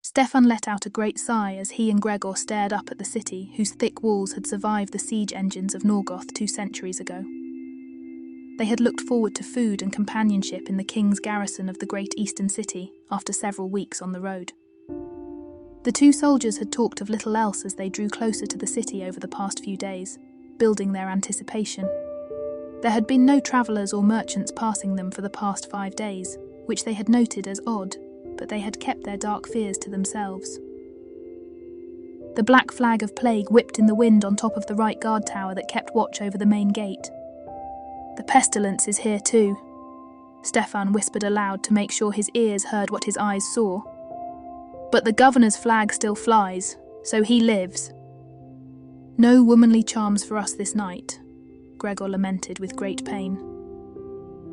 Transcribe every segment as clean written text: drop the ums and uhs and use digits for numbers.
Stefan let out a great sigh as he and Gregor stared up at the city whose thick walls had survived the siege engines of Norgoth 2 centuries ago. They had looked forward to food and companionship in the king's garrison of the great eastern city after several weeks on the road. The two soldiers had talked of little else as they drew closer to the city over the past few days, building their anticipation. There had been no travellers or merchants passing them for the past 5 days, which they had noted as odd, but they had kept their dark fears to themselves. The black flag of plague whipped in the wind on top of the right guard tower that kept watch over the main gate. "The pestilence is here too," Stefan whispered aloud to make sure his ears heard what his eyes saw. "But the governor's flag still flies, so he lives." "No womanly charms for us this night," Gregor lamented with great pain.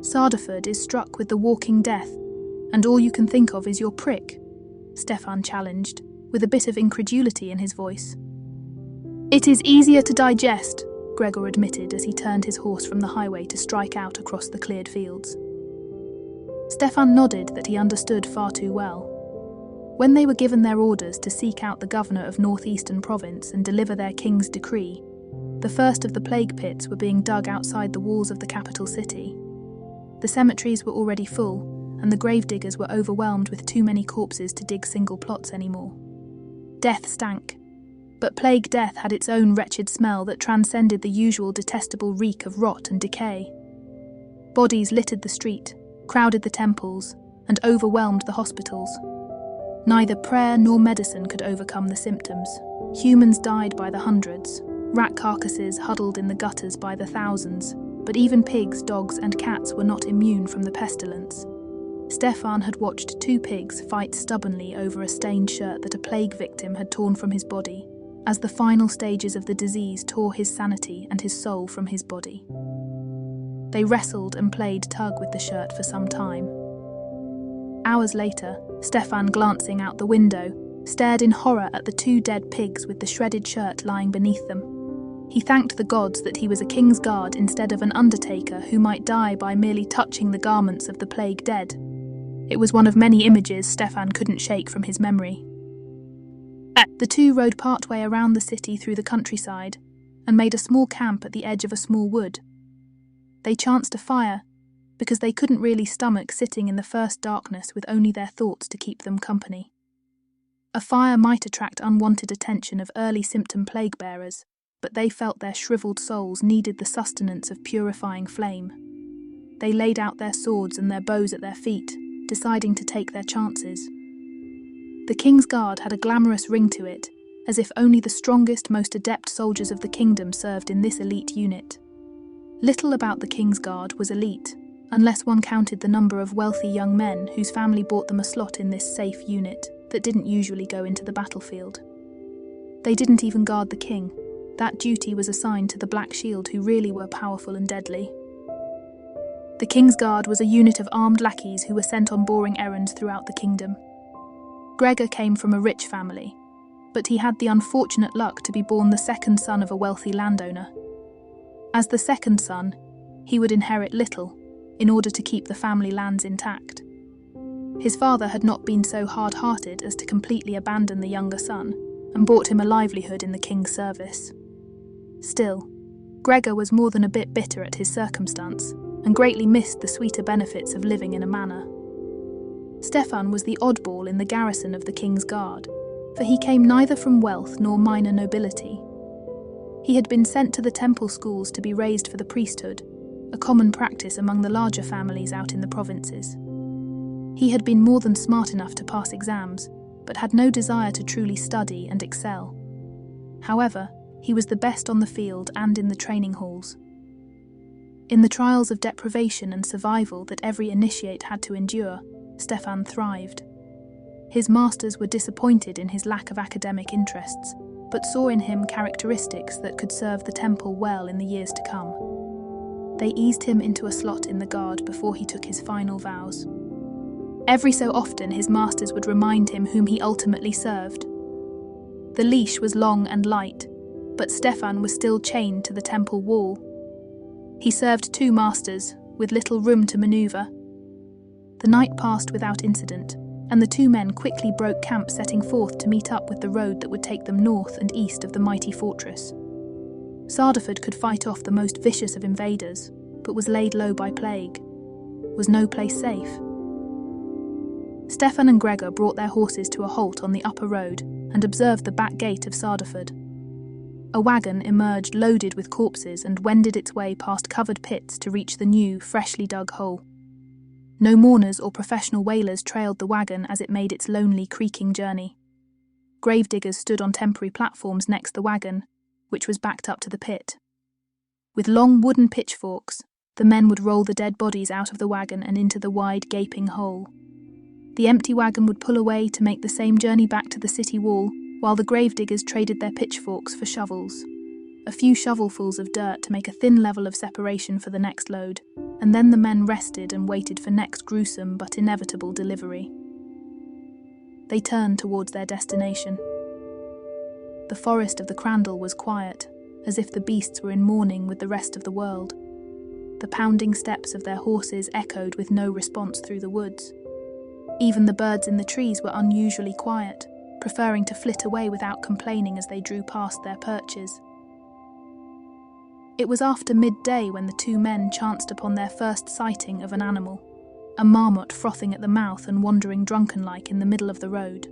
"Sardaford is struck with the walking death, and all you can think of is your prick," Stefan challenged, with a bit of incredulity in his voice. "It is easier to digest," Gregor admitted as he turned his horse from the highway to strike out across the cleared fields. Stefan nodded that he understood far too well. When they were given their orders to seek out the governor of Northeastern Province and deliver their king's decree, the first of the plague pits were being dug outside the walls of the capital city. The cemeteries were already full, and the gravediggers were overwhelmed with too many corpses to dig single plots anymore. Death stank, but plague death had its own wretched smell that transcended the usual detestable reek of rot and decay. Bodies littered the street, crowded the temples, and overwhelmed the hospitals. Neither prayer nor medicine could overcome the symptoms. Humans died by the hundreds, rat carcasses huddled in the gutters by the thousands, but even pigs, dogs, and cats were not immune from the pestilence. Stefan had watched 2 pigs fight stubbornly over a stained shirt that a plague victim had torn from his body, as the final stages of the disease tore his sanity and his soul from his body. They wrestled and played tug with the shirt for some time. Hours later, Stefan, glancing out the window, stared in horror at the 2 dead pigs with the shredded shirt lying beneath them. He thanked the gods that he was a king's guard instead of an undertaker who might die by merely touching the garments of the plague dead. It was one of many images Stefan couldn't shake from his memory. The 2 rode partway around the city through the countryside and made a small camp at the edge of a small wood. They chanced a fire because they couldn't really stomach sitting in the first darkness with only their thoughts to keep them company. A fire might attract unwanted attention of early symptom plague bearers, but they felt their shriveled souls needed the sustenance of purifying flame. They laid out their swords and their bows at their feet, deciding to take their chances. The King's Guard had a glamorous ring to it, as if only the strongest, most adept soldiers of the kingdom served in this elite unit. Little about the King's Guard was elite, unless one counted the number of wealthy young men whose family bought them a slot in this safe unit that didn't usually go into the battlefield. They didn't even guard the king. That duty was assigned to the Black Shield, who really were powerful and deadly. The King's Guard was a unit of armed lackeys who were sent on boring errands throughout the kingdom. Gregor came from a rich family, but he had the unfortunate luck to be born the second son of a wealthy landowner. As the second son, he would inherit little in order to keep the family lands intact. His father had not been so hard-hearted as to completely abandon the younger son and bought him a livelihood in the king's service. Still, Gregor was more than a bit bitter at his circumstance and greatly missed the sweeter benefits of living in a manor. Stefan was the oddball in the garrison of the King's Guard, for he came neither from wealth nor minor nobility. He had been sent to the temple schools to be raised for the priesthood, a common practice among the larger families out in the provinces. He had been more than smart enough to pass exams, but had no desire to truly study and excel. However, he was the best on the field and in the training halls. In the trials of deprivation and survival that every initiate had to endure, Stefan thrived. His masters were disappointed in his lack of academic interests, but saw in him characteristics that could serve the temple well in the years to come. They eased him into a slot in the guard before he took his final vows. Every so often his masters would remind him whom he ultimately served. The leash was long and light, but Stefan was still chained to the temple wall. He served 2 masters, with little room to maneuver. The night passed without incident, and the two men quickly broke camp, setting forth to meet up with the road that would take them north and east of the mighty fortress. Sardaford could fight off the most vicious of invaders, but was laid low by plague. Was no place safe? Stefan and Gregor brought their horses to a halt on the upper road and observed the back gate of Sardaford. A wagon emerged loaded with corpses and wended its way past covered pits to reach the new, freshly dug hole. No mourners or professional wailers trailed the wagon as it made its lonely, creaking journey. Gravediggers stood on temporary platforms next the wagon, which was backed up to the pit. With long wooden pitchforks, the men would roll the dead bodies out of the wagon and into the wide, gaping hole. The empty wagon would pull away to make the same journey back to the city wall, while the gravediggers traded their pitchforks for shovels. A few shovelfuls of dirt to make a thin level of separation for the next load, and then the men rested and waited for next gruesome but inevitable delivery. They turned towards their destination. The forest of the Crandall was quiet, as if the beasts were in mourning with the rest of the world. The pounding steps of their horses echoed with no response through the woods. Even the birds in the trees were unusually quiet, preferring to flit away without complaining as they drew past their perches. It was after midday when the two men chanced upon their first sighting of an animal, a marmot frothing at the mouth and wandering drunken-like in the middle of the road.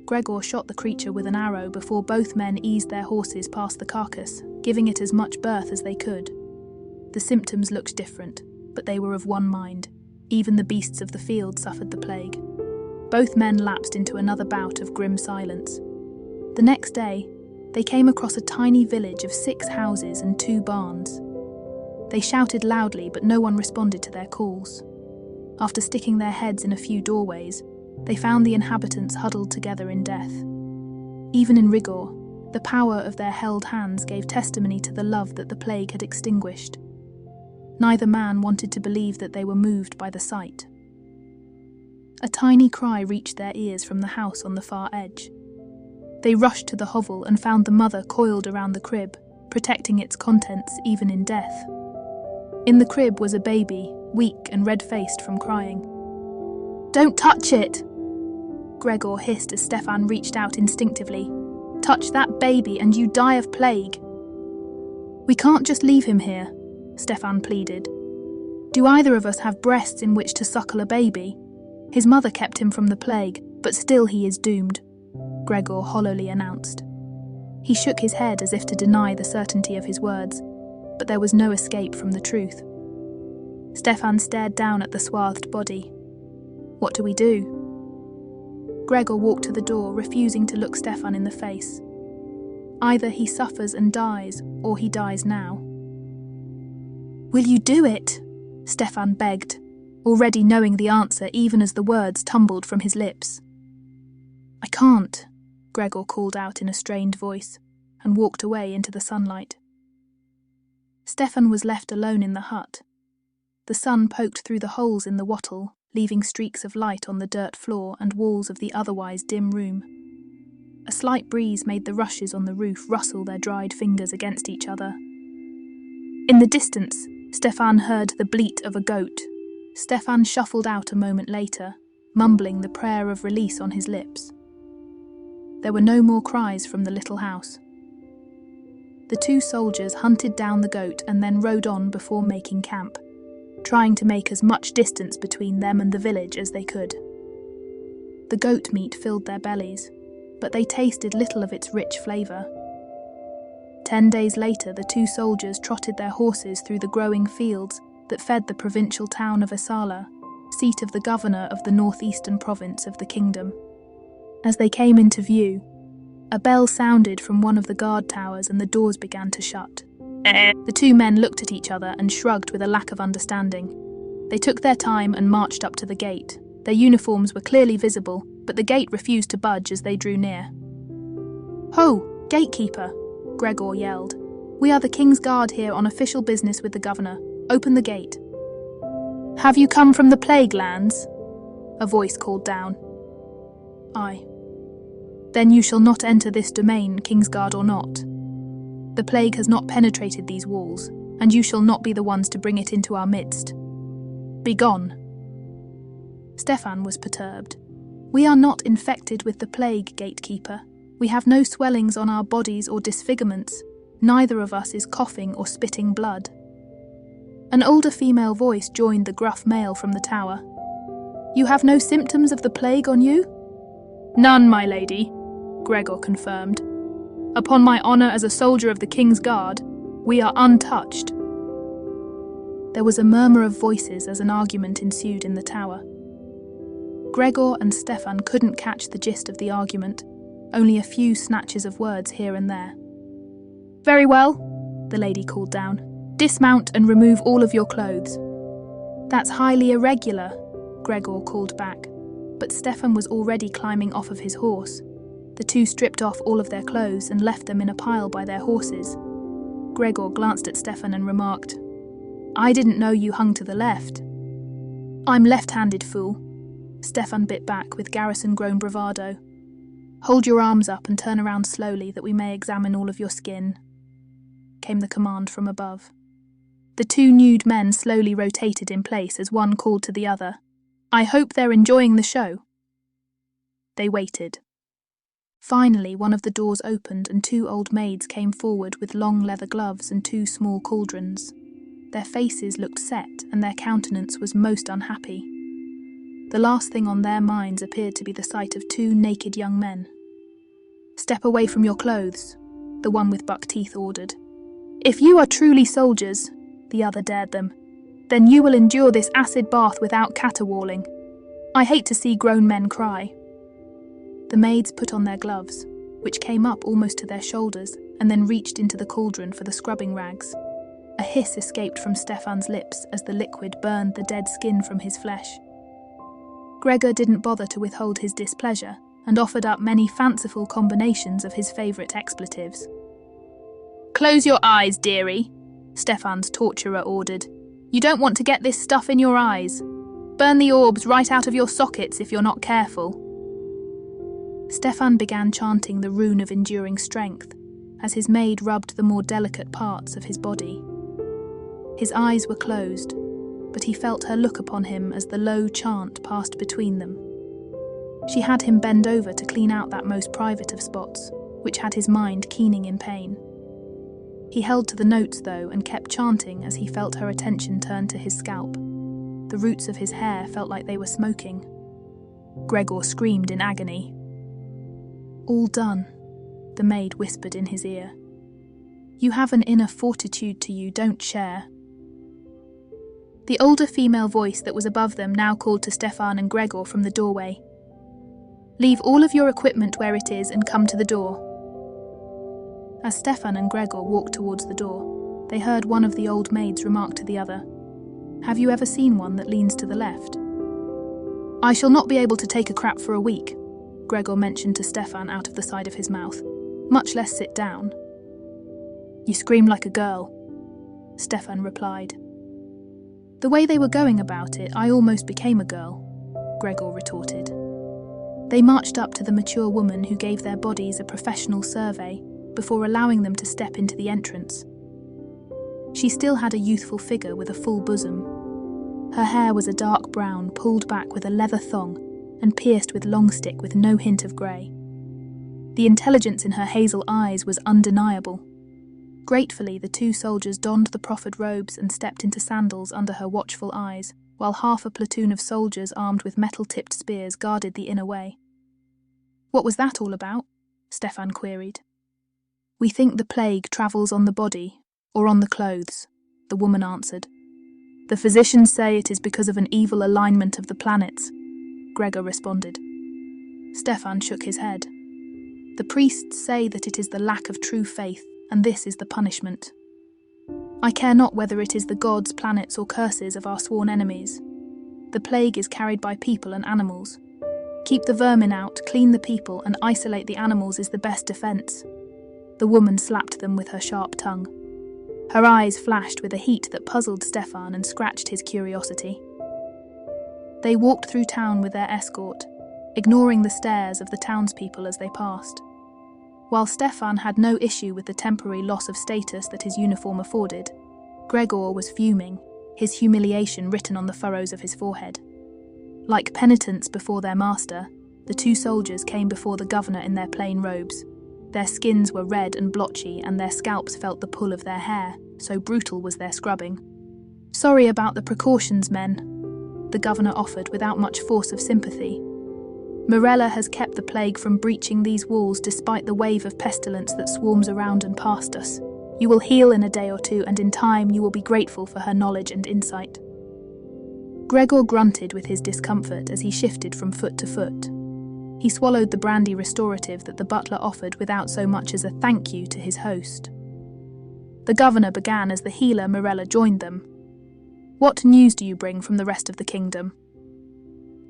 Gregor shot the creature with an arrow before both men eased their horses past the carcass, giving it as much birth as they could. The symptoms looked different, but they were of one mind. Even the beasts of the field suffered the plague. Both men lapsed into another bout of grim silence. The next day, they came across a tiny village of 6 houses and 2 barns. They shouted loudly, but no one responded to their calls. After sticking their heads in a few doorways, they found the inhabitants huddled together in death. Even in rigor, the power of their held hands gave testimony to the love that the plague had extinguished. Neither man wanted to believe that they were moved by the sight. A tiny cry reached their ears from the house on the far edge. They rushed to the hovel and found the mother coiled around the crib, protecting its contents even in death. In the crib was a baby, weak and red-faced from crying. "Don't touch it!" Gregor hissed as Stefan reached out instinctively. "Touch that baby and you die of plague." "We can't just leave him here," Stefan pleaded. "Do either of us have breasts in which to suckle a baby? His mother kept him from the plague, but still he is doomed," Gregor hollowly announced. He shook his head as if to deny the certainty of his words, but there was no escape from the truth. Stefan stared down at the swathed body. "What do we do?" Gregor walked to the door, refusing to look Stefan in the face. Either he suffers and dies, or he dies now. "Will you do it?" Stefan begged, already knowing the answer even as the words tumbled from his lips. "I can't," Gregor called out in a strained voice, and walked away into the sunlight. Stefan was left alone in the hut. The sun poked through the holes in the wattle, leaving streaks of light on the dirt floor and walls of the otherwise dim room. A slight breeze made the rushes on the roof rustle their dried fingers against each other. In the distance, Stefan heard the bleat of a goat. Stefan shuffled out a moment later, mumbling the prayer of release on his lips. There were no more cries from the little house. The 2 soldiers hunted down the goat and then rode on before making camp, trying to make as much distance between them and the village as they could. The goat meat filled their bellies, but they tasted little of its rich flavour. 10 days later, the 2 soldiers trotted their horses through the growing fields that fed the provincial town of Asala, seat of the governor of the northeastern province of the kingdom. As they came into view, a bell sounded from one of the guard towers and the doors began to shut. The 2 men looked at each other and shrugged with a lack of understanding. They took their time and marched up to the gate. Their uniforms were clearly visible, but the gate refused to budge as they drew near. "Ho, gatekeeper!" Gregor yelled. "We are the king's guard here on official business with the governor. Open the gate." "Have you come from the plague lands?" a voice called down. "Aye." "Then you shall not enter this domain, Kingsguard or not. The plague has not penetrated these walls, and you shall not be the ones to bring it into our midst. Begone." Stefan was perturbed. "We are not infected with the plague, gatekeeper. We have no swellings on our bodies or disfigurements. Neither of us is coughing or spitting blood." An older female voice joined the gruff male from the tower. "You have no symptoms of the plague on you?" "None, my lady," Gregor confirmed. "Upon my honour as a soldier of the King's Guard, we are untouched." There was a murmur of voices as an argument ensued in the tower. Gregor and Stefan couldn't catch the gist of the argument, only a few snatches of words here and there. "Very well," the lady called down. "Dismount and remove all of your clothes." "That's highly irregular," Gregor called back, but Stefan was already climbing off of his horse. The two stripped off all of their clothes and left them in a pile by their horses. Gregor glanced at Stefan and remarked, "I didn't know you hung to the left." "I'm left-handed, fool," Stefan bit back with garrison-grown bravado. "Hold your arms up and turn around slowly that we may examine all of your skin," came the command from above. The two nude men slowly rotated in place as one called to the other, "I hope they're enjoying the show." They waited. Finally, one of the doors opened and two old maids came forward with long leather gloves and two small cauldrons. Their faces looked set and their countenance was most unhappy. The last thing on their minds appeared to be the sight of two naked young men. "Step away from your clothes," the one with buck teeth ordered. "If you are truly soldiers," the other dared them, "then you will endure this acid bath without caterwauling. I hate to see grown men cry." The maids put on their gloves, which came up almost to their shoulders, and then reached into the cauldron for the scrubbing rags. A hiss escaped from Stefan's lips as the liquid burned the dead skin from his flesh. Gregor didn't bother to withhold his displeasure and offered up many fanciful combinations of his favourite expletives. "Close your eyes, dearie," Stefan's torturer ordered. "You don't want to get this stuff in your eyes. Burn the orbs right out of your sockets if you're not careful." Stefan began chanting the rune of enduring strength as his maid rubbed the more delicate parts of his body. His eyes were closed, but he felt her look upon him as the low chant passed between them. She had him bend over to clean out that most private of spots, which had his mind keening in pain. He held to the notes, though, and kept chanting as he felt her attention turn to his scalp. The roots of his hair felt like they were smoking. Gregor screamed in agony. "All done," the maid whispered in his ear. "You have an inner fortitude to you, don't share." The older female voice that was above them now called to Stefan and Gregor from the doorway. "Leave all of your equipment where it is and come to the door." As Stefan and Gregor walked towards the door, they heard one of the old maids remark to the other, "Have you ever seen one that leans to the left?" "I shall not be able to take a crap for a week," Gregor mentioned to Stefan out of the side of his mouth, "much less sit down." "You scream like a girl," Stefan replied. "The way they were going about it, I almost became a girl," Gregor retorted. They marched up to the mature woman who gave their bodies a professional survey before allowing them to step into the entrance. She still had a youthful figure with a full bosom. Her hair was a dark brown, pulled back with a leather thong and pierced with long stick with no hint of grey. The intelligence in her hazel eyes was undeniable. Gratefully, the two soldiers donned the proffered robes and stepped into sandals under her watchful eyes, while half a platoon of soldiers armed with metal-tipped spears guarded the inner way. "What was that all about?" Stefan queried. "We think the plague travels on the body, or on the clothes," the woman answered. "The physicians say it is because of an evil alignment of the planets," Gregor responded. Stefan shook his head. "The priests say that it is the lack of true faith, and this is the punishment. I care not whether it is the gods, planets, or curses of our sworn enemies. The plague is carried by people and animals. Keep the vermin out, clean the people, and isolate the animals is the best defense." The woman slapped them with her sharp tongue. Her eyes flashed with a heat that puzzled Stefan and scratched his curiosity. They walked through town with their escort, ignoring the stares of the townspeople as they passed. While Stefan had no issue with the temporary loss of status that his uniform afforded, Gregor was fuming, his humiliation written on the furrows of his forehead. Like penitents before their master, the two soldiers came before the governor in their plain robes. Their skins were red and blotchy, and their scalps felt the pull of their hair, so brutal was their scrubbing. "Sorry about the precautions, men," the governor offered without much force of sympathy. "Morella has kept the plague from breaching these walls despite the wave of pestilence that swarms around and past us. You will heal in a day or two, and in time you will be grateful for her knowledge and insight." Gregor grunted with his discomfort as he shifted from foot to foot. He swallowed the brandy restorative that the butler offered without so much as a thank you to his host. The governor began as the healer Morella joined them. "What news do you bring from the rest of the kingdom?"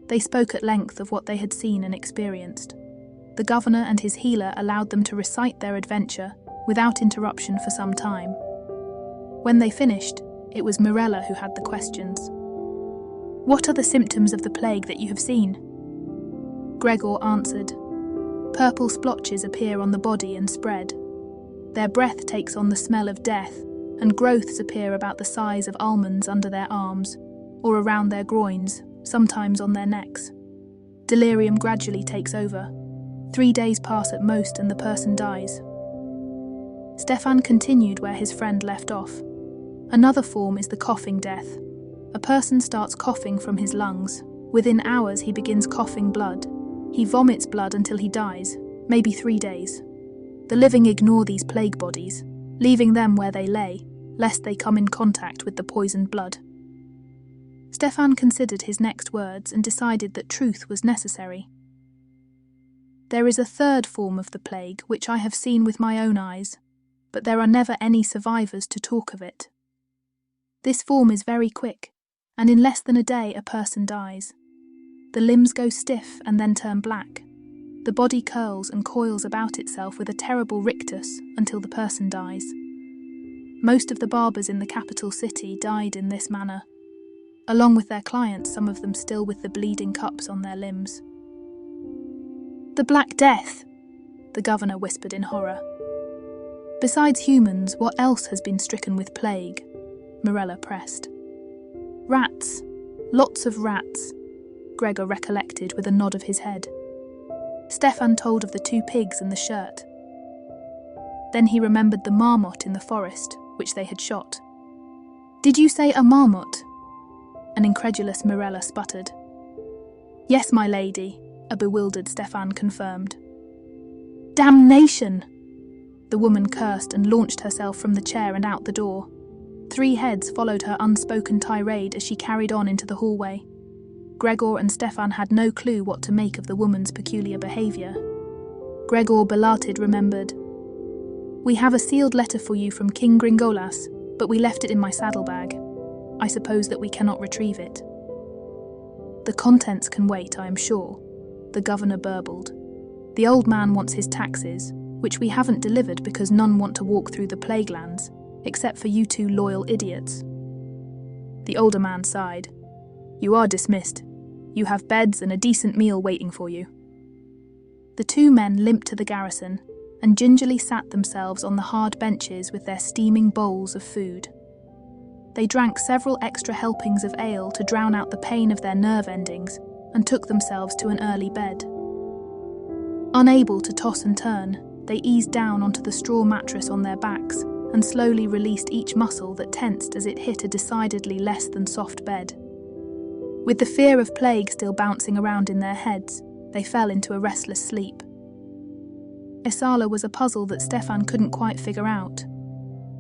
They spoke at length of what they had seen and experienced. The governor and his healer allowed them to recite their adventure without interruption for some time. When they finished, it was Morella who had the questions. "What are the symptoms of the plague that you have seen?" Gregor answered. "Purple splotches appear on the body and spread. Their breath takes on the smell of death, and growths appear about the size of almonds under their arms, or around their groins, sometimes on their necks. Delirium gradually takes over. 3 days pass at most and the person dies." Stefan continued where his friend left off. "Another form is the coughing death. A person starts coughing from his lungs. Within hours he begins coughing blood. He vomits blood until he dies, maybe 3 days. The living ignore these plague bodies, leaving them where they lay, lest they come in contact with the poisoned blood." Stefan considered his next words and decided that truth was necessary. "There is a third form of the plague which I have seen with my own eyes, but there are never any survivors to talk of it. This form is very quick, and in less than a day a person dies. The limbs go stiff and then turn black. The body curls and coils about itself with a terrible rictus until the person dies. Most of the barbers in the capital city died in this manner, along with their clients, some of them still with the bleeding cups on their limbs." "The Black Death," the governor whispered in horror. "Besides humans, what else has been stricken with plague?" Morella pressed. "Rats, lots of rats," Gregor recollected with a nod of his head. Stefan told of the 2 pigs and the shirt. Then he remembered the marmot in the forest, which they had shot. "Did you say a marmot?" An incredulous Morella sputtered. "Yes, my lady," a bewildered Stefan confirmed. "Damnation!" The woman cursed and launched herself from the chair and out the door. 3 heads followed her unspoken tirade as she carried on into the hallway. Gregor and Stefan had no clue what to make of the woman's peculiar behaviour. Gregor, belated, remembered. "We have a sealed letter for you from King Gringolas, but we left it in my saddlebag. I suppose that we cannot retrieve it." "The contents can wait, I am sure," the governor burbled. "The old man wants his taxes, which we haven't delivered because none want to walk through the plague lands, except for you 2 loyal idiots." The older man sighed. "You are dismissed. You have beds and a decent meal waiting for you." The 2 men limped to the garrison and gingerly sat themselves on the hard benches with their steaming bowls of food. They drank several extra helpings of ale to drown out the pain of their nerve endings and took themselves to an early bed. Unable to toss and turn, they eased down onto the straw mattress on their backs and slowly released each muscle that tensed as it hit a decidedly less than soft bed. With the fear of plague still bouncing around in their heads, they fell into a restless sleep. Esala was a puzzle that Stefan couldn't quite figure out.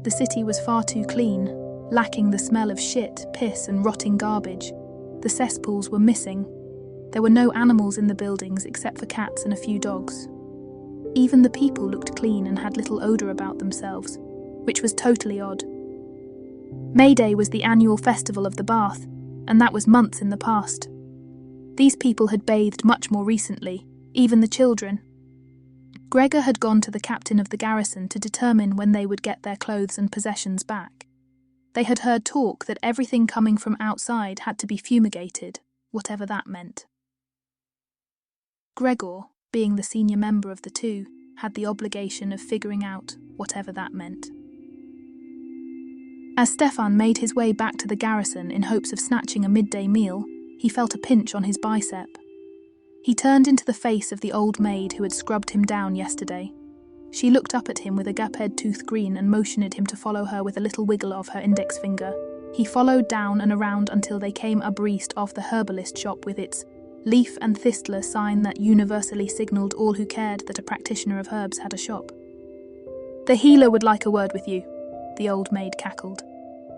The city was far too clean, lacking the smell of shit, piss and rotting garbage. The cesspools were missing. There were no animals in the buildings except for cats and a few dogs. Even the people looked clean and had little odour about themselves, which was totally odd. May Day was the annual festival of the bath, and that was months in the past. These people had bathed much more recently, even the children. Gregor had gone to the captain of the garrison to determine when they would get their clothes and possessions back. They had heard talk that everything coming from outside had to be fumigated, whatever that meant. Gregor, being the senior member of the 2, had the obligation of figuring out whatever that meant. As Stefan made his way back to the garrison in hopes of snatching a midday meal, he felt a pinch on his bicep. He turned into the face of the old maid who had scrubbed him down yesterday. She looked up at him with a gaped tooth grin and motioned him to follow her with a little wiggle of her index finger. He followed down and around until they came abreast of the herbalist shop with its leaf and thistler sign that universally signalled all who cared that a practitioner of herbs had a shop. "The healer would like a word with you," the old maid cackled.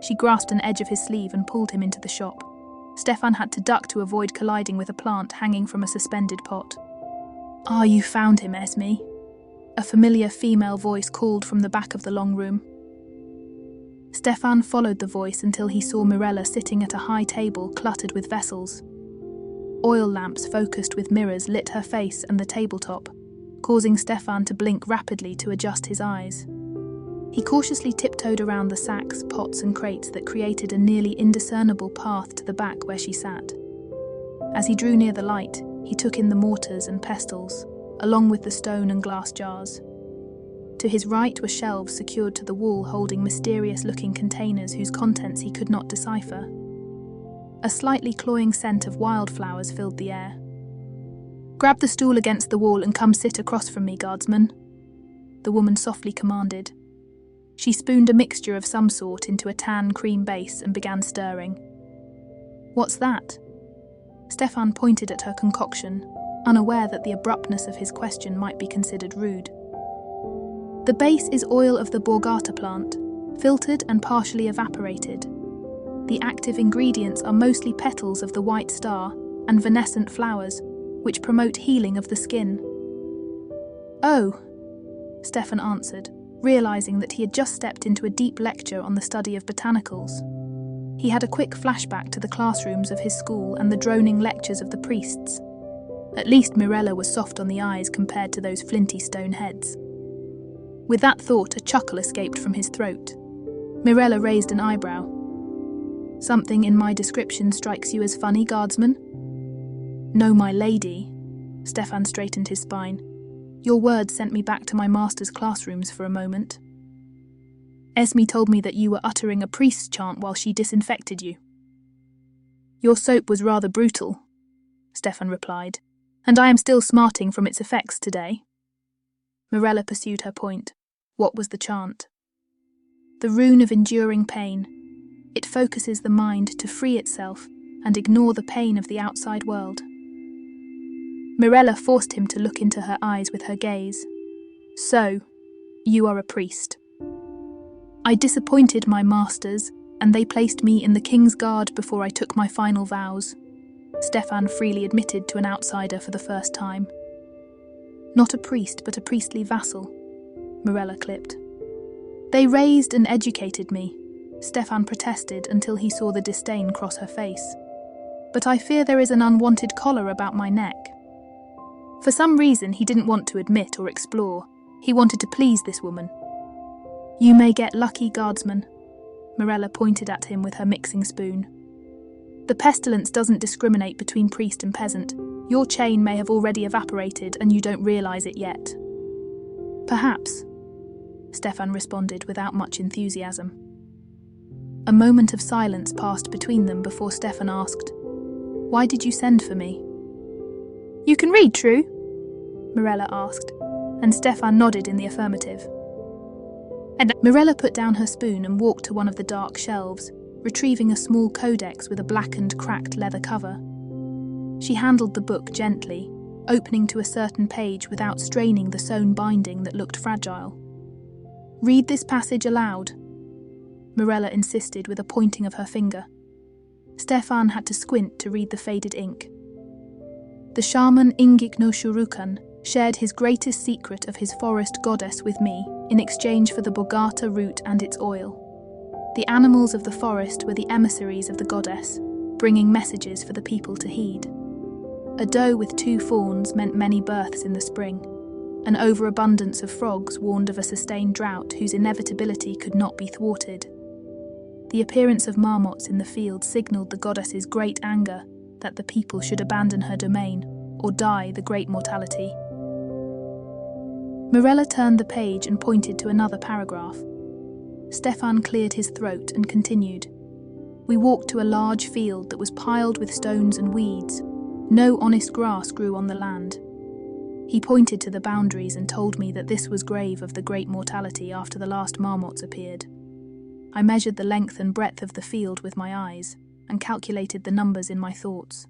She grasped an edge of his sleeve and pulled him into the shop. Stefan had to duck to avoid colliding with a plant hanging from a suspended pot. "Ah, you found him, Esme," a familiar female voice called from the back of the long room. Stefan followed the voice until he saw Mirella sitting at a high table cluttered with vessels. Oil lamps focused with mirrors lit her face and the tabletop, causing Stefan to blink rapidly to adjust his eyes. He cautiously tiptoed around the sacks, pots and crates that created a nearly indiscernible path to the back where she sat. As he drew near the light, he took in the mortars and pestles, along with the stone and glass jars. To his right were shelves secured to the wall holding mysterious-looking containers whose contents he could not decipher. A slightly cloying scent of wildflowers filled the air. "Grab the stool against the wall and come sit across from me, guardsman," the woman softly commanded. She spooned a mixture of some sort into a tan cream base and began stirring. "What's that?" Stefan pointed at her concoction, unaware that the abruptness of his question might be considered rude. "The base is oil of the Borgata plant, filtered and partially evaporated. The active ingredients are mostly petals of the white star and venescent flowers, which promote healing of the skin." "Oh," Stefan answered, realizing that he had just stepped into a deep lecture on the study of botanicals. He had a quick flashback to the classrooms of his school and the droning lectures of the priests. At least Mirella was soft on the eyes compared to those flinty stone heads. With that thought, a chuckle escaped from his throat. Mirella raised an eyebrow. "Something in my description strikes you as funny, guardsman?" "No, my lady." Stefan straightened his spine. "Your words sent me back to my master's classrooms for a moment. Esme told me that you were uttering a priest's chant while she disinfected you." "Your soap was rather brutal," Stefan replied, "and I am still smarting from its effects today." Mirella pursued her point. What was the chant? "The rune of enduring pain. It focuses the mind to free itself and ignore the pain of the outside world." Mirella forced him to look into her eyes with her gaze. "So, you are a priest." "I disappointed my masters, and they placed me in the king's guard before I took my final vows," Stefan freely admitted to an outsider for the first time. "Not a priest, but a priestly vassal," Mirella clipped. "They raised and educated me," Stefan protested until he saw the disdain cross her face. "But I fear there is an unwanted collar about my neck." For some reason he didn't want to admit or explore. He wanted to please this woman. "You may get lucky, guardsman," Mirella pointed at him with her mixing spoon. "The pestilence doesn't discriminate between priest and peasant. Your chain may have already evaporated and you don't realize it yet." "Perhaps," Stefan responded without much enthusiasm. A moment of silence passed between them before Stefan asked, "Why did you send for me?" "You can read, true?" Mirella asked, and Stefan nodded in the affirmative. And Mirella put down her spoon and walked to one of the dark shelves, retrieving a small codex with a blackened, cracked leather cover. She handled the book gently, opening to a certain page without straining the sewn binding that looked fragile. "Read this passage aloud," Mirella insisted with a pointing of her finger. Stefan had to squint to read the faded ink. "The shaman Ingik no Shurukan shared his greatest secret of his forest goddess with me in exchange for the Bogata root and its oil. The animals of the forest were the emissaries of the goddess, bringing messages for the people to heed. A doe with 2 fawns meant many births in the spring. An overabundance of frogs warned of a sustained drought whose inevitability could not be thwarted. The appearance of marmots in the field signalled the goddess's great anger that the people should abandon her domain or die the great mortality." Mirella turned the page and pointed to another paragraph. Stefan cleared his throat and continued. "We walked to a large field that was piled with stones and weeds. No honest grass grew on the land. He pointed to the boundaries and told me that this was grave of the great mortality after the last marmots appeared. I measured the length and breadth of the field with my eyes and calculated the numbers in my thoughts.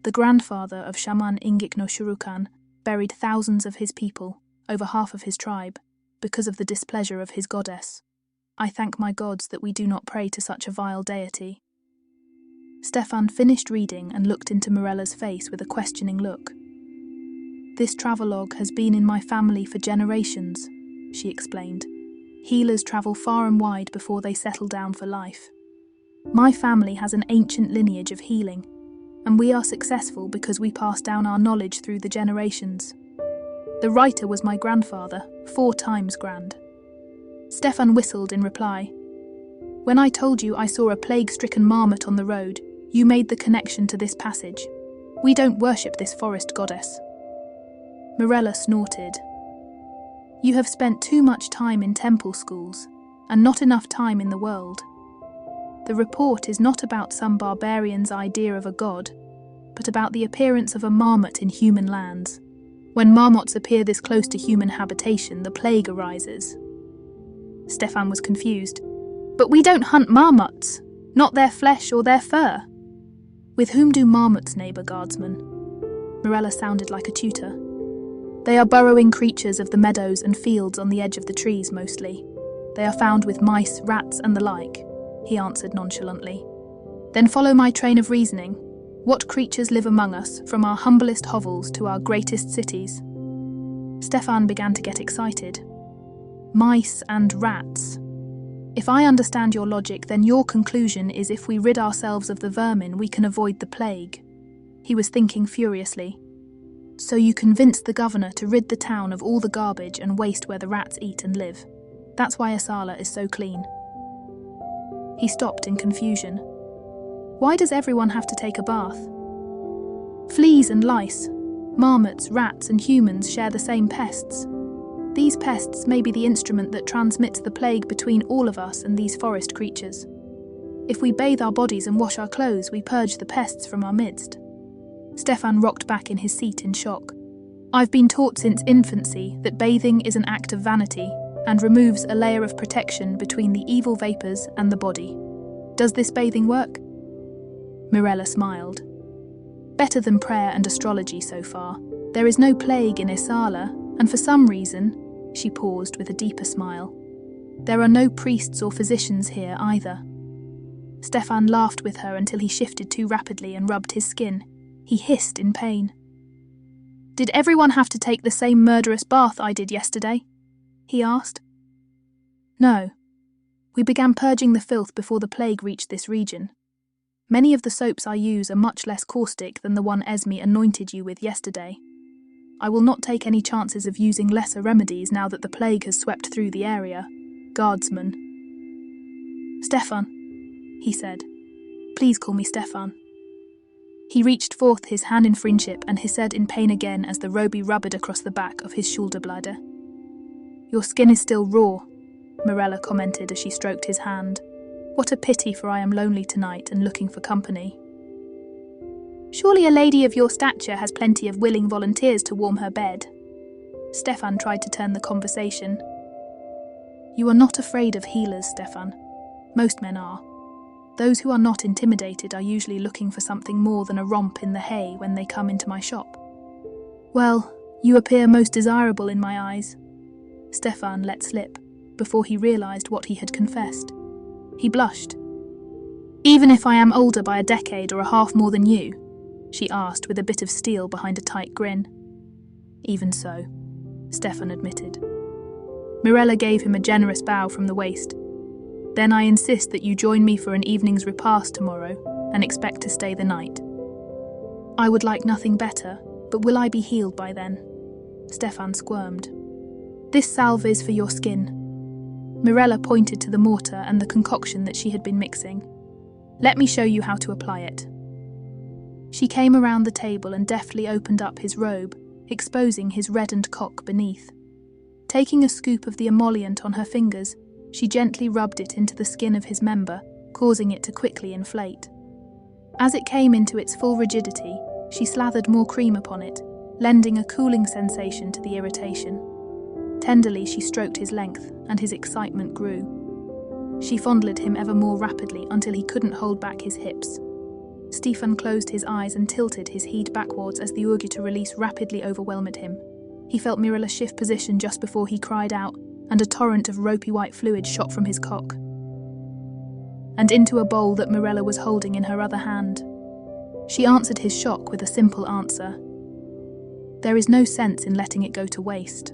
The grandfather of Shaman Ingik no Shurukan buried thousands of his people, over half of his tribe, because of the displeasure of his goddess. I thank my gods that we do not pray to such a vile deity. Stefan finished reading and looked into Morella's face with a questioning look. This travelogue has been in my family for generations, she explained. Healers travel far and wide before they settle down for life. My family has an ancient lineage of healing, and we are successful because we pass down our knowledge through the generations. The writer was my grandfather, 4 times grand. Stefan whistled in reply. When I told you I saw a plague-stricken marmot on the road, you made the connection to this passage. We don't worship this forest goddess. Morella snorted. You have spent too much time in temple schools, and not enough time in the world. The report is not about some barbarian's idea of a god, but about the appearance of a marmot in human lands. When marmots appear this close to human habitation, the plague arises. Stefan was confused. But we don't hunt marmots, not their flesh or their fur. With whom do marmots neighbour, guardsman? Morella sounded like a tutor. They are burrowing creatures of the meadows and fields on the edge of the trees mostly. They are found with mice, rats and the like, he answered nonchalantly. Then follow my train of reasoning. What creatures live among us, from our humblest hovels to our greatest cities? Stefan began to get excited. Mice and rats. If I understand your logic, then your conclusion is if we rid ourselves of the vermin, we can avoid the plague. He was thinking furiously. So you convinced the governor to rid the town of all the garbage and waste where the rats eat and live. That's why Asala is so clean. He stopped in confusion. Why does everyone have to take a bath? Fleas and lice, marmots, rats and humans share the same pests. These pests may be the instrument that transmits the plague between all of us and these forest creatures. If we bathe our bodies and wash our clothes, we purge the pests from our midst. Stefan rocked back in his seat in shock. I've been taught since infancy that bathing is an act of vanity and removes a layer of protection between the evil vapours and the body. Does this bathing work? Morella smiled. Better than prayer and astrology so far. There is no plague in Isala, and for some reason, she paused with a deeper smile, there are no priests or physicians here either. Stefan laughed with her until he shifted too rapidly and rubbed his skin. He hissed in pain. Did everyone have to take the same murderous bath I did yesterday? He asked. No. We began purging the filth before the plague reached this region. Many of the soaps I use are much less caustic than the one Esme anointed you with yesterday. I will not take any chances of using lesser remedies now that the plague has swept through the area. Guardsman. Stefan, he said. Please call me Stefan. He reached forth his hand in friendship and hissed in pain again as the roby rubbed across the back of his Schulterblader. Your skin is still raw, Morella commented as she stroked his hand. What a pity, for I am lonely tonight and looking for company. Surely a lady of your stature has plenty of willing volunteers to warm her bed. Stefan tried to turn the conversation. You are not afraid of healers, Stefan. Most men are. Those who are not intimidated are usually looking for something more than a romp in the hay when they come into my shop. Well, you appear most desirable in my eyes. Stefan let slip, before he realised what he had confessed. He blushed. Even if I am older by a decade or a half more than you? She asked with a bit of steel behind a tight grin. Even so, Stefan admitted. Morella gave him a generous bow from the waist. Then I insist that you join me for an evening's repast tomorrow and expect to stay the night. I would like nothing better, but will I be healed by then? Stefan squirmed. This salve is for your skin. Morella pointed to the mortar and the concoction that she had been mixing. Let me show you how to apply it. She came around the table and deftly opened up his robe, exposing his reddened cock beneath. Taking a scoop of the emollient on her fingers, she gently rubbed it into the skin of his member, causing it to quickly inflate. As it came into its full rigidity, she slathered more cream upon it, lending a cooling sensation to the irritation. Tenderly she stroked his length, and his excitement grew. She fondled him ever more rapidly until he couldn't hold back his hips. Stefan closed his eyes and tilted his head backwards as the urge release rapidly overwhelmed him. He felt Mirella shift position just before he cried out, and a torrent of ropey white fluid shot from his cock and into a bowl that Mirella was holding in her other hand. She answered his shock with a simple answer. There is no sense in letting it go to waste.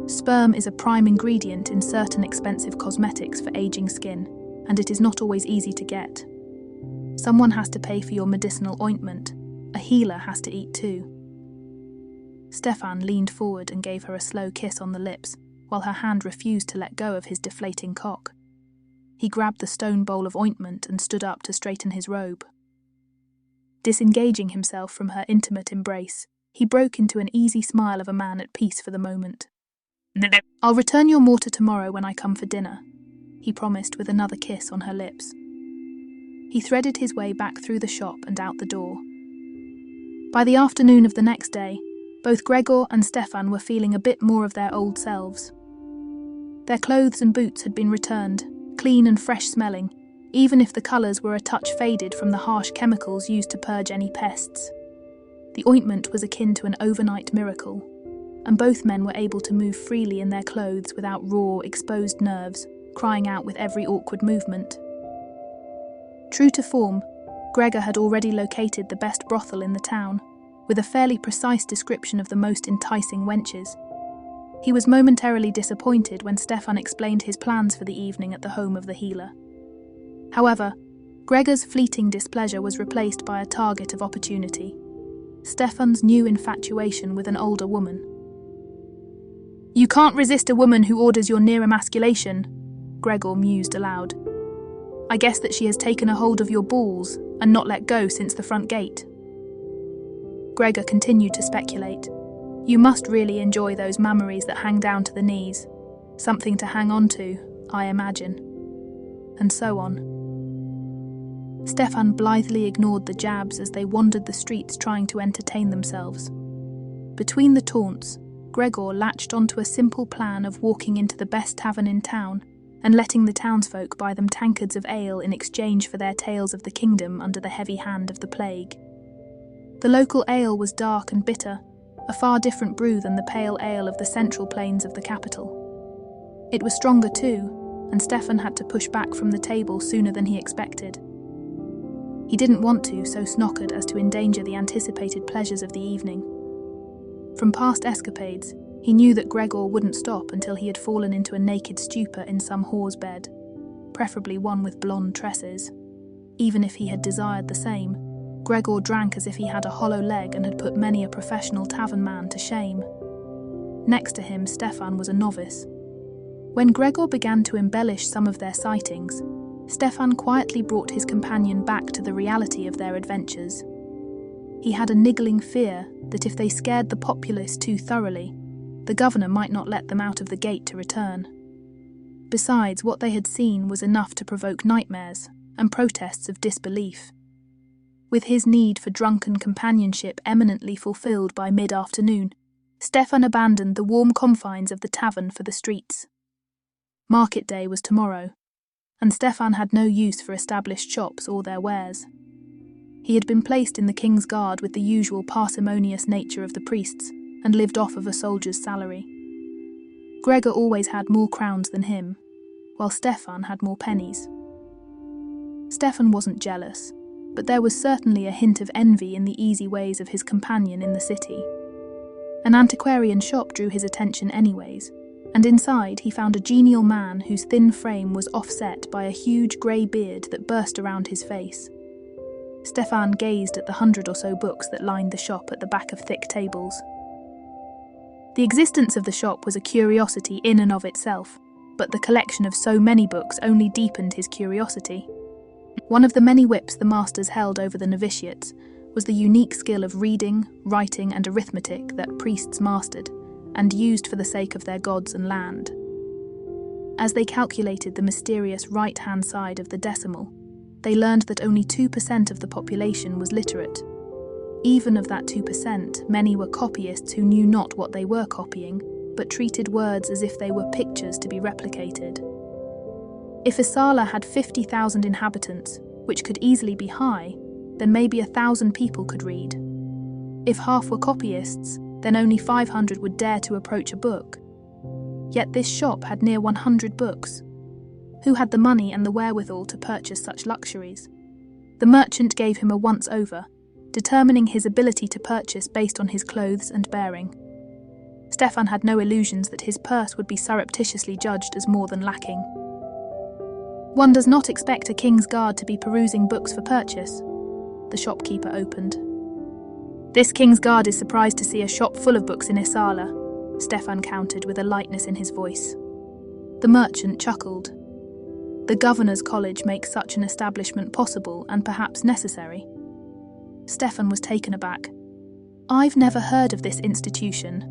Sperm is a prime ingredient in certain expensive cosmetics for aging skin, and it is not always easy to get. Someone has to pay for your medicinal ointment. A healer has to eat too. Stefan leaned forward and gave her a slow kiss on the lips, while her hand refused to let go of his deflating cock. He grabbed the stone bowl of ointment and stood up to straighten his robe. Disengaging himself from her intimate embrace, he broke into an easy smile of a man at peace for the moment. I'll return your mortar tomorrow when I come for dinner, he promised with another kiss on her lips. He threaded his way back through the shop and out the door. By the afternoon of the next day, both Gregor and Stefan were feeling a bit more of their old selves. Their clothes and boots had been returned, clean and fresh-smelling, even if the colours were a touch faded from the harsh chemicals used to purge any pests. The ointment was akin to an overnight miracle, and both men were able to move freely in their clothes without raw, exposed nerves, crying out with every awkward movement. True to form, Gregor had already located the best brothel in the town, with a fairly precise description of the most enticing wenches. He was momentarily disappointed when Stefan explained his plans for the evening at the home of the healer. However, Gregor's fleeting displeasure was replaced by a target of opportunity: Stefan's new infatuation with an older woman. You can't resist a woman who orders your near emasculation, Gregor mused aloud. I guess that she has taken a hold of your balls and not let go since the front gate. Gregor continued to speculate. You must really enjoy those mammaries that hang down to the knees. Something to hang on to, I imagine. And so on. Stefan blithely ignored the jabs as they wandered the streets trying to entertain themselves. Between the taunts, Gregor latched onto a simple plan of walking into the best tavern in town and letting the townsfolk buy them tankards of ale in exchange for their tales of the kingdom under the heavy hand of the plague. The local ale was dark and bitter, a far different brew than the pale ale of the central plains of the capital. It was stronger too, and Stefan had to push back from the table sooner than he expected. He didn't want to so snockered as to endanger the anticipated pleasures of the evening. From past escapades, he knew that Gregor wouldn't stop until he had fallen into a naked stupor in some whore's bed, preferably one with blonde tresses. Even if he had desired the same, Gregor drank as if he had a hollow leg and had put many a professional tavern man to shame. Next to him, Stefan was a novice. When Gregor began to embellish some of their sightings, Stefan quietly brought his companion back to the reality of their adventures. He had a niggling fear that if they scared the populace too thoroughly, the governor might not let them out of the gate to return. Besides, what they had seen was enough to provoke nightmares and protests of disbelief. With his need for drunken companionship eminently fulfilled by mid-afternoon, Stefan abandoned the warm confines of the tavern for the streets. Market day was tomorrow, and Stefan had no use for established shops or their wares. He had been placed in the king's guard with the usual parsimonious nature of the priests, and lived off of a soldier's salary. Gregor always had more crowns than him, while Stefan had more pennies. Stefan wasn't jealous, but there was certainly a hint of envy in the easy ways of his companion in the city. An antiquarian shop drew his attention anyways, and inside he found a genial man whose thin frame was offset by a huge grey beard that burst around his face. Stefan gazed at the 100 or so books that lined the shop at the back of thick tables. The existence of the shop was a curiosity in and of itself, but the collection of so many books only deepened his curiosity. One of the many whips the masters held over the novitiates was the unique skill of reading, writing and arithmetic that priests mastered, and used for the sake of their gods and land. As they calculated the mysterious right-hand side of the decimal, they learned that only 2% of the population was literate. Even of that 2%, many were copyists who knew not what they were copying, but treated words as if they were pictures to be replicated. If Isala had 50,000 inhabitants, which could easily be high, then maybe 1,000 people could read. If half were copyists, then only 500 would dare to approach a book. Yet this shop had near 100 books. Who had the money and the wherewithal to purchase such luxuries? The merchant gave him a once-over, determining his ability to purchase based on his clothes and bearing. Stefan had no illusions that his purse would be surreptitiously judged as more than lacking. One does not expect a king's guard to be perusing books for purchase. The shopkeeper opened. This king's guard is surprised to see a shop full of books in Isala, Stefan countered with a lightness in his voice. The merchant chuckled. The governor's college makes such an establishment possible and perhaps necessary. Stefan was taken aback. I've never heard of this institution.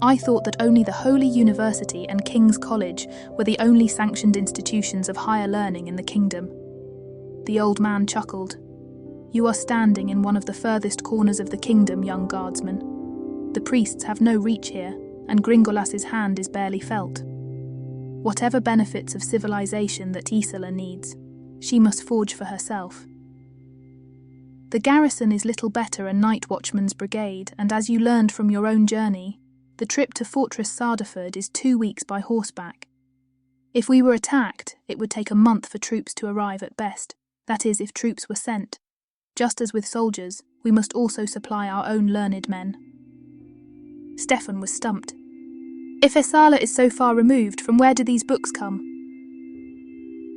I thought that only the Holy University and King's College were the only sanctioned institutions of higher learning in the kingdom. The old man chuckled. You are standing in one of the furthest corners of the kingdom, young guardsman. The priests have no reach here, and Gringolas's hand is barely felt. Whatever benefits of civilization that Isola needs, she must forge for herself. The garrison is little better a night watchman's brigade, and as you learned from your own journey, the trip to Fortress Sardaford is 2 weeks by horseback. If we were attacked, it would take a month for troops to arrive at best, that is, if troops were sent. Just as with soldiers, we must also supply our own learned men. Stefan was stumped. If Isala is so far removed, from where do these books come?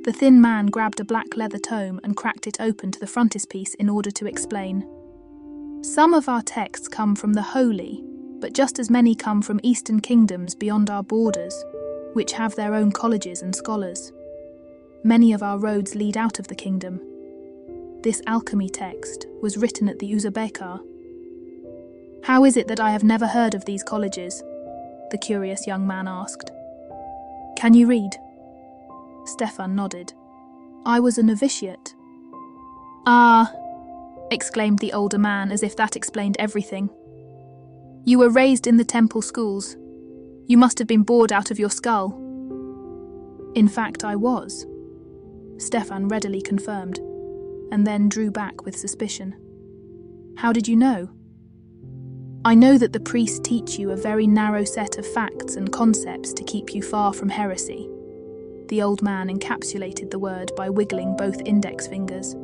The thin man grabbed a black leather tome and cracked it open to the frontispiece in order to explain. Some of our texts come from the Holy, but just as many come from eastern kingdoms beyond our borders, which have their own colleges and scholars. Many of our roads lead out of the kingdom. This alchemy text was written at the Uzbekar. How is it that I have never heard of these colleges? The curious young man asked. Can you read? Stefan nodded. I was a novitiate. Ah, exclaimed the older man as if that explained everything. You were raised in the temple schools. You must have been bored out of your skull. In fact, I was. Stefan readily confirmed, and then drew back with suspicion. How did you know? I know that the priests teach you a very narrow set of facts and concepts to keep you far from heresy. The old man encapsulated the word by wiggling both index fingers.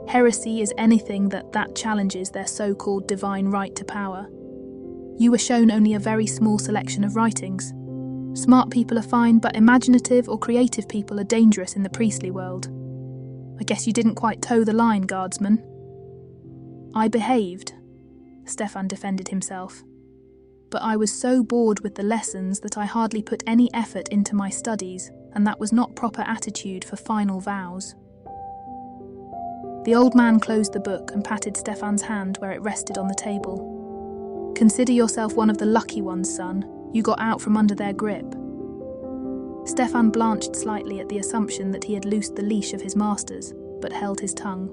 Heresy is anything that challenges their so-called divine right to power. You were shown only a very small selection of writings. Smart people are fine, but imaginative or creative people are dangerous in the priestly world. I guess you didn't quite toe the line, guardsman. I behaved, Stefan defended himself. But I was so bored with the lessons that I hardly put any effort into my studies, and that was not proper attitude for final vows. The old man closed the book and patted Stefan's hand where it rested on the table. Consider yourself one of the lucky ones, son. You got out from under their grip. Stefan blanched slightly at the assumption that he had loosed the leash of his masters, but held his tongue.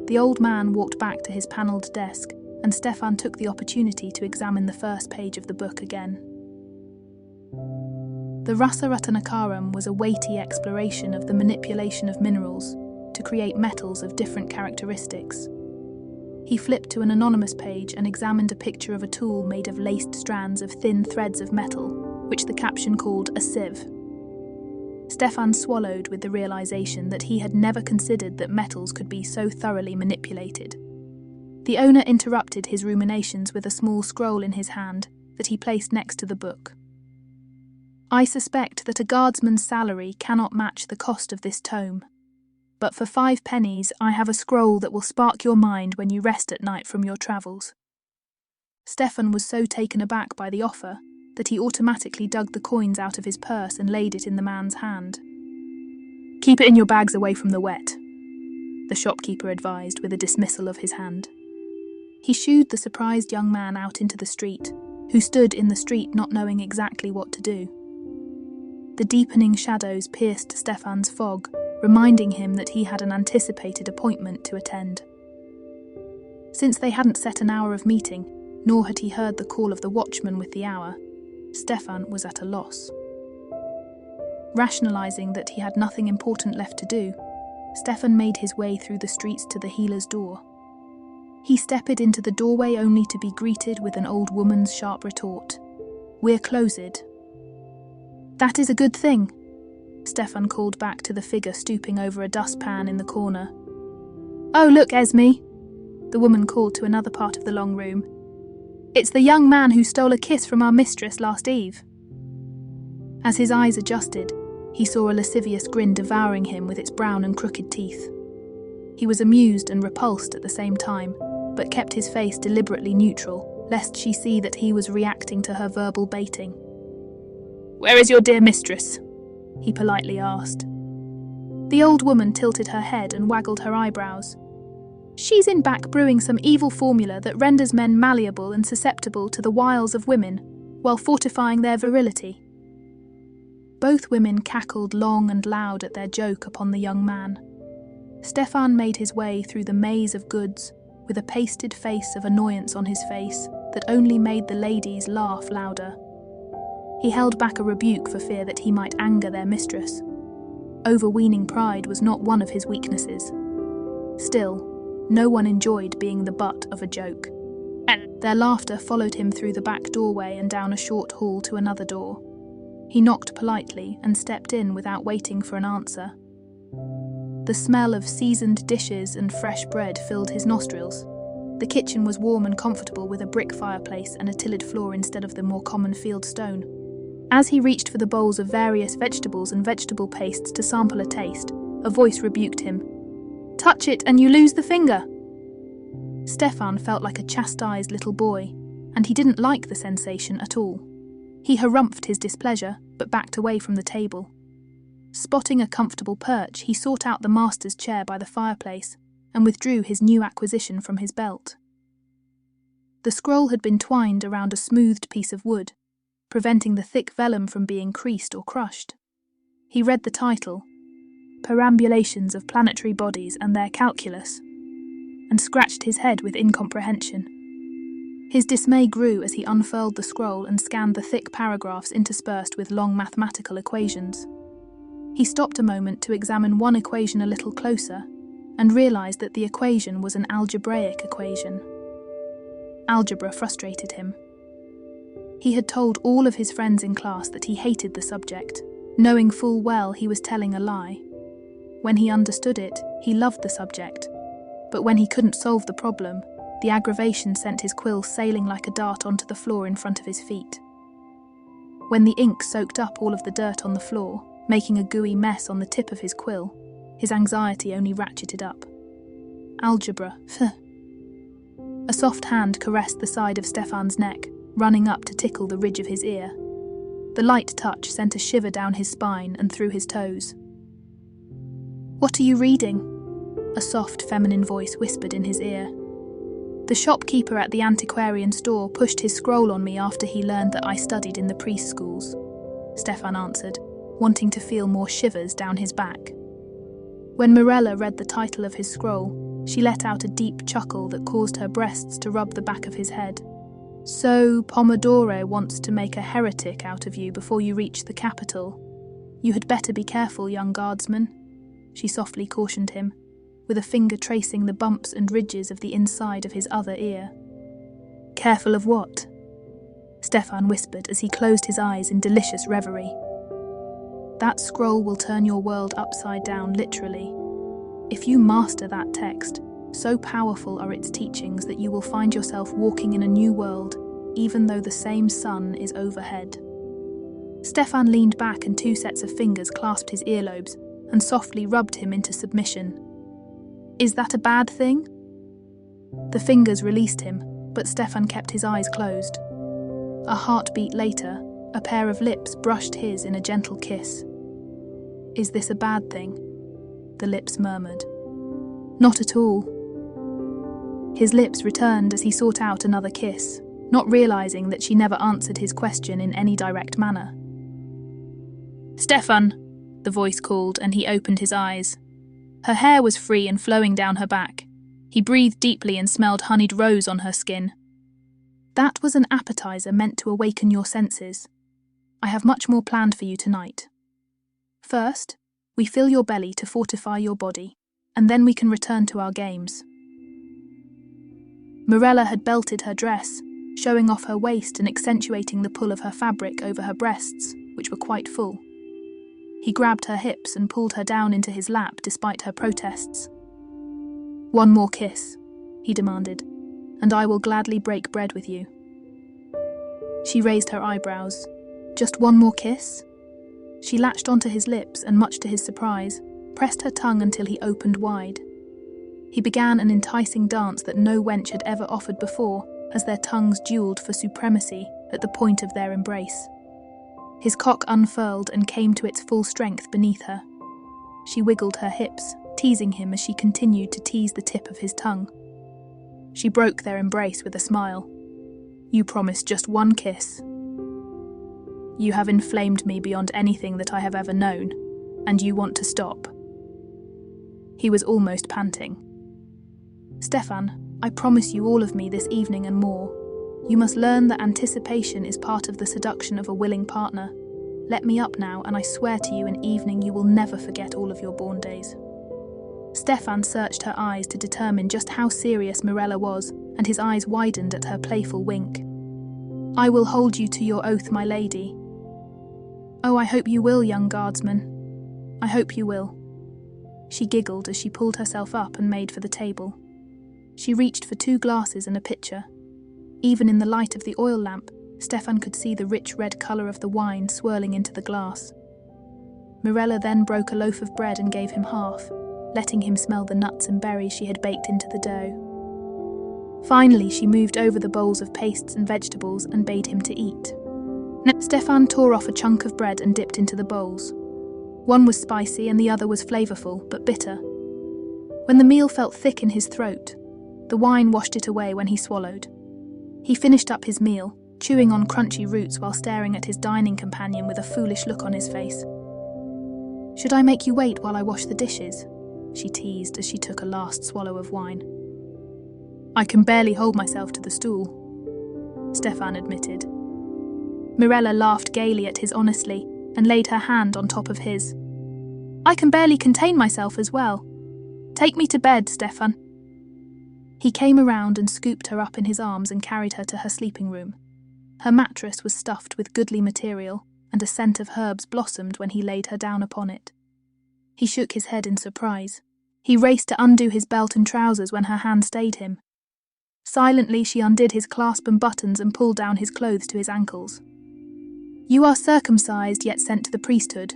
The old man walked back to his panelled desk, and Stefan took the opportunity to examine the first page of the book again. The Rasaratnakaram was a weighty exploration of the manipulation of minerals to create metals of different characteristics. He flipped to an anonymous page and examined a picture of a tool made of laced strands of thin threads of metal, which the caption called a sieve. Stefan swallowed with the realization that he had never considered that metals could be so thoroughly manipulated. The owner interrupted his ruminations with a small scroll in his hand that he placed next to the book. I suspect that a guardsman's salary cannot match the cost of this tome. But for 5 pennies, I have a scroll that will spark your mind when you rest at night from your travels. Stefan was so taken aback by the offer that he automatically dug the coins out of his purse and laid it in the man's hand. Keep it in your bags away from the wet, the shopkeeper advised with a dismissal of his hand. He shooed the surprised young man out into the street, who stood in the street not knowing exactly what to do. The deepening shadows pierced Stefan's fog, reminding him that he had an anticipated appointment to attend. Since they hadn't set an hour of meeting, nor had he heard the call of the watchman with the hour, Stefan was at a loss. Rationalizing that he had nothing important left to do, Stefan made his way through the streets to the healer's door. He stepped into the doorway only to be greeted with an old woman's sharp retort. "We're closed." "That is a good thing," Stefan called back to the figure stooping over a dustpan in the corner. "Oh, look, Esme," the woman called to another part of the long room. "It's the young man who stole a kiss from our mistress last eve." As his eyes adjusted, he saw a lascivious grin devouring him with its brown and crooked teeth. He was amused and repulsed at the same time, but kept his face deliberately neutral, lest she see that he was reacting to her verbal baiting. "Where is your dear mistress?" he politely asked. The old woman tilted her head and waggled her eyebrows. "She's in back brewing some evil formula that renders men malleable and susceptible to the wiles of women, while fortifying their virility." Both women cackled long and loud at their joke upon the young man. Stefan made his way through the maze of goods, with a pasted face of annoyance on his face that only made the ladies laugh louder. He held back a rebuke for fear that he might anger their mistress. Overweening pride was not one of his weaknesses. Still, no one enjoyed being the butt of a joke. Their laughter followed him through the back doorway and down a short hall to another door. He knocked politely and stepped in without waiting for an answer. The smell of seasoned dishes and fresh bread filled his nostrils. The kitchen was warm and comfortable with a brick fireplace and a tilled floor instead of the more common field stone. As he reached for the bowls of various vegetables and vegetable pastes to sample a taste, a voice rebuked him. "Touch it and you lose the finger!" Stefan felt like a chastised little boy, and he didn't like the sensation at all. He harumphed his displeasure, but backed away from the table. Spotting a comfortable perch, he sought out the master's chair by the fireplace and withdrew his new acquisition from his belt. The scroll had been twined around a smoothed piece of wood, preventing the thick vellum from being creased or crushed. He read the title, "Perambulations of Planetary Bodies and Their Calculus," and scratched his head with incomprehension. His dismay grew as he unfurled the scroll and scanned the thick paragraphs interspersed with long mathematical equations. He stopped a moment to examine one equation a little closer and realized that the equation was an algebraic equation. Algebra frustrated him. He had told all of his friends in class that he hated the subject, knowing full well he was telling a lie. When he understood it, he loved the subject, but when he couldn't solve the problem, the aggravation sent his quill sailing like a dart onto the floor in front of his feet. When the ink soaked up all of the dirt on the floor, making a gooey mess on the tip of his quill, his anxiety only ratcheted up. Algebra, pfft. A soft hand caressed the side of Stefan's neck, running up to tickle the ridge of his ear. The light touch sent a shiver down his spine and through his toes. "What are you reading?" a soft feminine voice whispered in his ear. "The shopkeeper at the antiquarian store pushed his scroll on me after he learned that I studied in the priest schools," Stefan answered, wanting to feel more shivers down his back. When Mirella read the title of his scroll, she let out a deep chuckle that caused her breasts to rub the back of his head. "So, Pomodoro wants to make a heretic out of you before you reach the capital. You had better be careful, young guardsman," she softly cautioned him, with a finger tracing the bumps and ridges of the inside of his other ear. "Careful of what?" Stefan whispered as he closed his eyes in delicious reverie. "That scroll will turn your world upside down, literally. If you master that text, so powerful are its teachings that you will find yourself walking in a new world, even though the same sun is overhead." Stefan leaned back and two sets of fingers clasped his earlobes and softly rubbed him into submission. "Is that a bad thing?" The fingers released him, but Stefan kept his eyes closed. A heartbeat later, a pair of lips brushed his in a gentle kiss. "Is this a bad thing?" the lips murmured. "Not at all." His lips returned as he sought out another kiss, not realizing that she never answered his question in any direct manner. "Stefan!" the voice called, and he opened his eyes. Her hair was free and flowing down her back. He breathed deeply and smelled honeyed rose on her skin. That was an appetizer meant to awaken your senses. I have much more planned for you tonight. First, we fill your belly to fortify your body, and then we can return to our games. Morella had belted her dress, showing off her waist and accentuating the pull of her fabric over her breasts, which were quite full. He grabbed her hips and pulled her down into his lap despite her protests. One more kiss, he demanded, and I will gladly break bread with you. She raised her eyebrows. Just one more kiss? She latched onto his lips and, much to his surprise, pressed her tongue until he opened wide. He began an enticing dance that no wench had ever offered before, as their tongues duelled for supremacy at the point of their embrace. His cock unfurled and came to its full strength beneath her. She wiggled her hips, teasing him as she continued to tease the tip of his tongue. She broke their embrace with a smile. You promised just one kiss. You have inflamed me beyond anything that I have ever known, and you want to stop. He was almost panting. Stefan, I promise you all of me this evening and more. You must learn that anticipation is part of the seduction of a willing partner. Let me up now, and I swear to you an evening you will never forget all of your born days. Stefan searched her eyes to determine just how serious Morella was, and his eyes widened at her playful wink. I will hold you to your oath, my lady. Oh, I hope you will, young guardsman. I hope you will. She giggled as she pulled herself up and made for the table. She reached for 2 glasses and a pitcher. Even in the light of the oil lamp, Stefan could see the rich red colour of the wine swirling into the glass. Morella then broke a loaf of bread and gave him half, letting him smell the nuts and berries she had baked into the dough. Finally, she moved over the bowls of pastes and vegetables and bade him to eat. Stefan tore off a chunk of bread and dipped into the bowls. One was spicy and the other was flavourful, but bitter. When the meal felt thick in his throat, the wine washed it away when he swallowed. He finished up his meal, chewing on crunchy roots while staring at his dining companion with a foolish look on his face. Should I make you wait while I wash the dishes? She teased as she took a last swallow of wine. I can barely hold myself to the stool, Stefan admitted. Morella laughed gaily at his honesty and laid her hand on top of his. I can barely contain myself as well. Take me to bed, Stefan. He came around and scooped her up in his arms and carried her to her sleeping room. Her mattress was stuffed with goodly material, and a scent of herbs blossomed when he laid her down upon it. He shook his head in surprise. He raced to undo his belt and trousers when her hand stayed him. Silently, she undid his clasp and buttons and pulled down his clothes to his ankles. You are circumcised yet sent to the priesthood,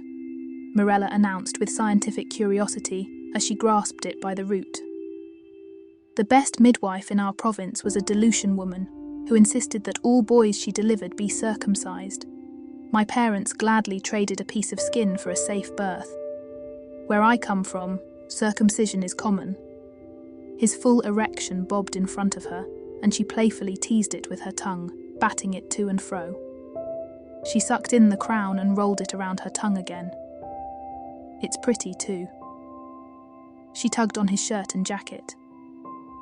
Morella announced with scientific curiosity as she grasped it by the root. The best midwife in our province was a Delutian woman who insisted that all boys she delivered be circumcised. My parents gladly traded a piece of skin for a safe birth. Where I come from, circumcision is common. His full erection bobbed in front of her, and she playfully teased it with her tongue, batting it to and fro. She sucked in the crown and rolled it around her tongue again. It's pretty too. She tugged on his shirt and jacket.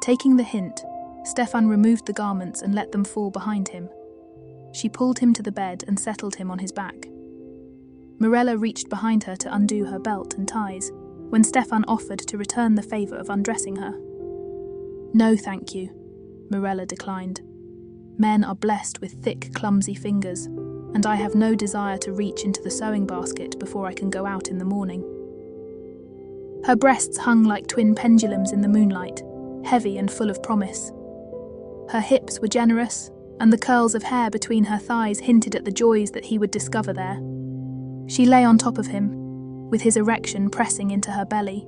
Taking the hint, Stefan removed the garments and let them fall behind him. She pulled him to the bed and settled him on his back. Morella reached behind her to undo her belt and ties, when Stefan offered to return the favour of undressing her. No, thank you, Morella declined. Men are blessed with thick, clumsy fingers, and I have no desire to reach into the sewing basket before I can go out in the morning. Her breasts hung like twin pendulums in the moonlight, heavy and full of promise. Her hips were generous, and the curls of hair between her thighs hinted at the joys that he would discover there. She lay on top of him, with his erection pressing into her belly.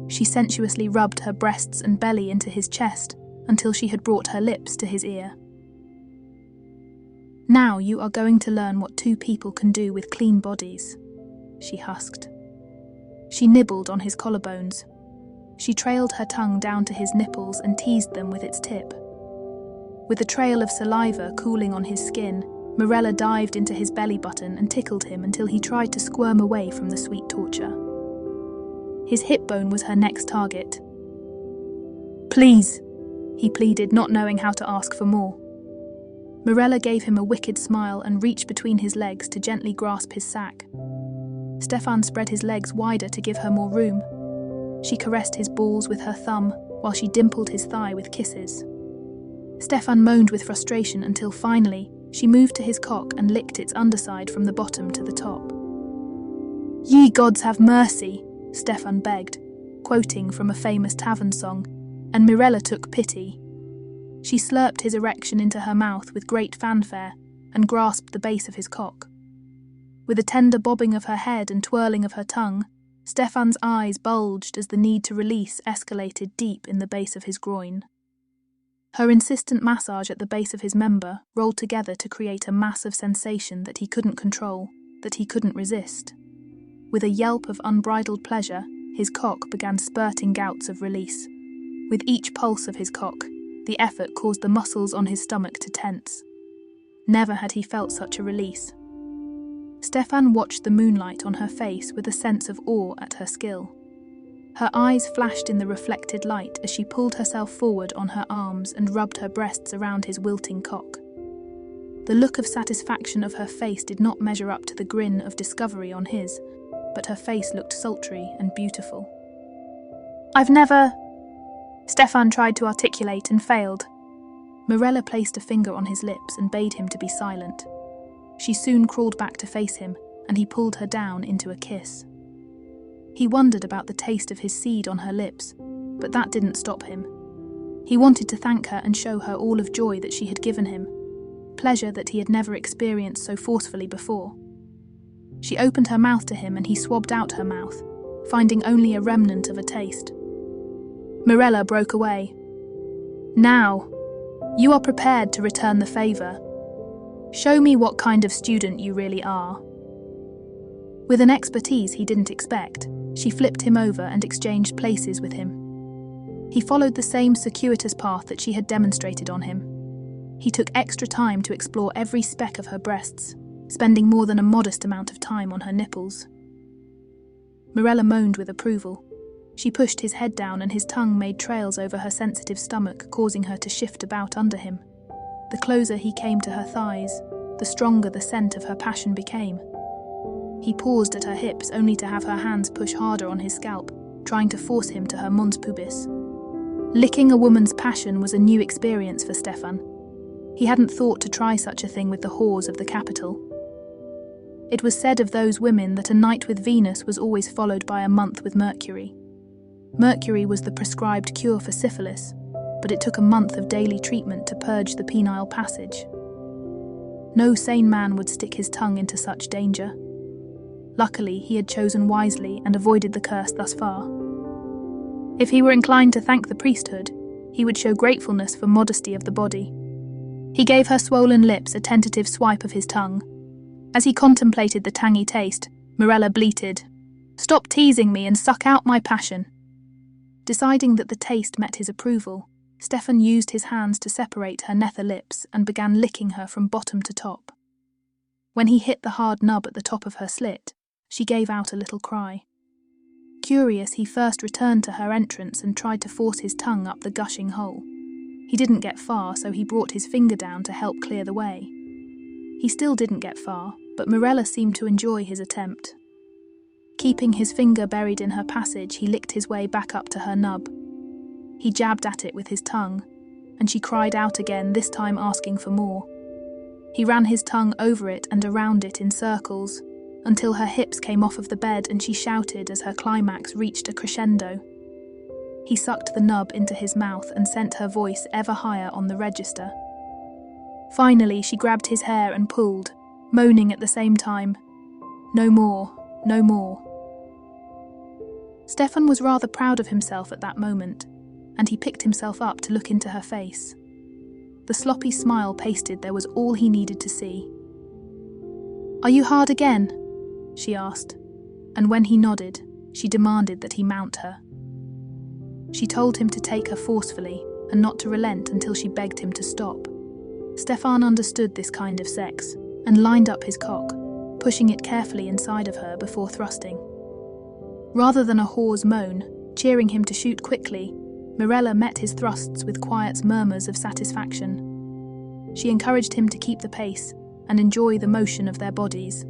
She sensuously rubbed her breasts and belly into his chest until she had brought her lips to his ear. Now you are going to learn what 2 people can do with clean bodies, she husked. She nibbled on his collarbones. She trailed her tongue down to his nipples and teased them with its tip. With a trail of saliva cooling on his skin, Morella dived into his belly button and tickled him until he tried to squirm away from the sweet torture. His hip bone was her next target. "Please," he pleaded, not knowing how to ask for more. Morella gave him a wicked smile and reached between his legs to gently grasp his sack. Stefan spread his legs wider to give her more room. She caressed his balls with her thumb while she dimpled his thigh with kisses. Stefan moaned with frustration until finally she moved to his cock and licked its underside from the bottom to the top. "Ye gods have mercy," Stefan begged, quoting from a famous tavern song, and Morella took pity. She slurped his erection into her mouth with great fanfare and grasped the base of his cock. With a tender bobbing of her head and twirling of her tongue, Stefan's eyes bulged as the need to release escalated deep in the base of his groin. Her insistent massage at the base of his member rolled together to create a massive sensation that he couldn't control, that he couldn't resist. With a yelp of unbridled pleasure, his cock began spurting gouts of release. With each pulse of his cock, the effort caused the muscles on his stomach to tense. Never had he felt such a release. Stefan watched the moonlight on her face with a sense of awe at her skill. Her eyes flashed in the reflected light as she pulled herself forward on her arms and rubbed her breasts around his wilting cock. The look of satisfaction of her face did not measure up to the grin of discovery on his, but her face looked sultry and beautiful. "I've never..." Stefan tried to articulate and failed. Morella placed a finger on his lips and bade him to be silent. She soon crawled back to face him, and he pulled her down into a kiss. He wondered about the taste of his seed on her lips, but that didn't stop him. He wanted to thank her and show her all of joy that she had given him, pleasure that he had never experienced so forcefully before. She opened her mouth to him and he swabbed out her mouth, finding only a remnant of a taste. Morella broke away. "Now, you are prepared to return the favour. Show me what kind of student you really are." With an expertise he didn't expect, she flipped him over and exchanged places with him. He followed the same circuitous path that she had demonstrated on him. He took extra time to explore every speck of her breasts, spending more than a modest amount of time on her nipples. Morella moaned with approval. She pushed his head down and his tongue made trails over her sensitive stomach, causing her to shift about under him. The closer he came to her thighs, the stronger the scent of her passion became. He paused at her hips only to have her hands push harder on his scalp, trying to force him to her mons pubis. Licking a woman's passion was a new experience for Stefan. He hadn't thought to try such a thing with the whores of the capital. It was said of those women that a night with Venus was always followed by a month with Mercury. Mercury was the prescribed cure for syphilis, but it took a month of daily treatment to purge the penile passage. No sane man would stick his tongue into such danger. Luckily, he had chosen wisely and avoided the curse thus far. If he were inclined to thank the priesthood, he would show gratefulness for modesty of the body. He gave her swollen lips a tentative swipe of his tongue. As he contemplated the tangy taste, Morella bleated, "Stop teasing me and suck out my passion." Deciding that the taste met his approval, Stefan used his hands to separate her nether lips and began licking her from bottom to top. When he hit the hard nub at the top of her slit, she gave out a little cry. Curious, he first returned to her entrance and tried to force his tongue up the gushing hole. He didn't get far, so he brought his finger down to help clear the way. He still didn't get far, but Morella seemed to enjoy his attempt. Keeping his finger buried in her passage, he licked his way back up to her nub. He jabbed at it with his tongue, and she cried out again, this time asking for more. He ran his tongue over it and around it in circles, until her hips came off of the bed and she shouted as her climax reached a crescendo. He sucked the nub into his mouth and sent her voice ever higher on the register. Finally, she grabbed his hair and pulled, moaning at the same time, "No more, no more." Stefan was rather proud of himself at that moment, and he picked himself up to look into her face. The sloppy smile pasted there was all he needed to see. "Are you hard again?" she asked, and when he nodded, she demanded that he mount her. She told him to take her forcefully and not to relent until she begged him to stop. Stefan understood this kind of sex. and lined up his cock, pushing it carefully inside of her before thrusting. Rather than a whore's moan, cheering him to shoot quickly, Mirella met his thrusts with quiet murmurs of satisfaction. She encouraged him to keep the pace and enjoy the motion of their bodies.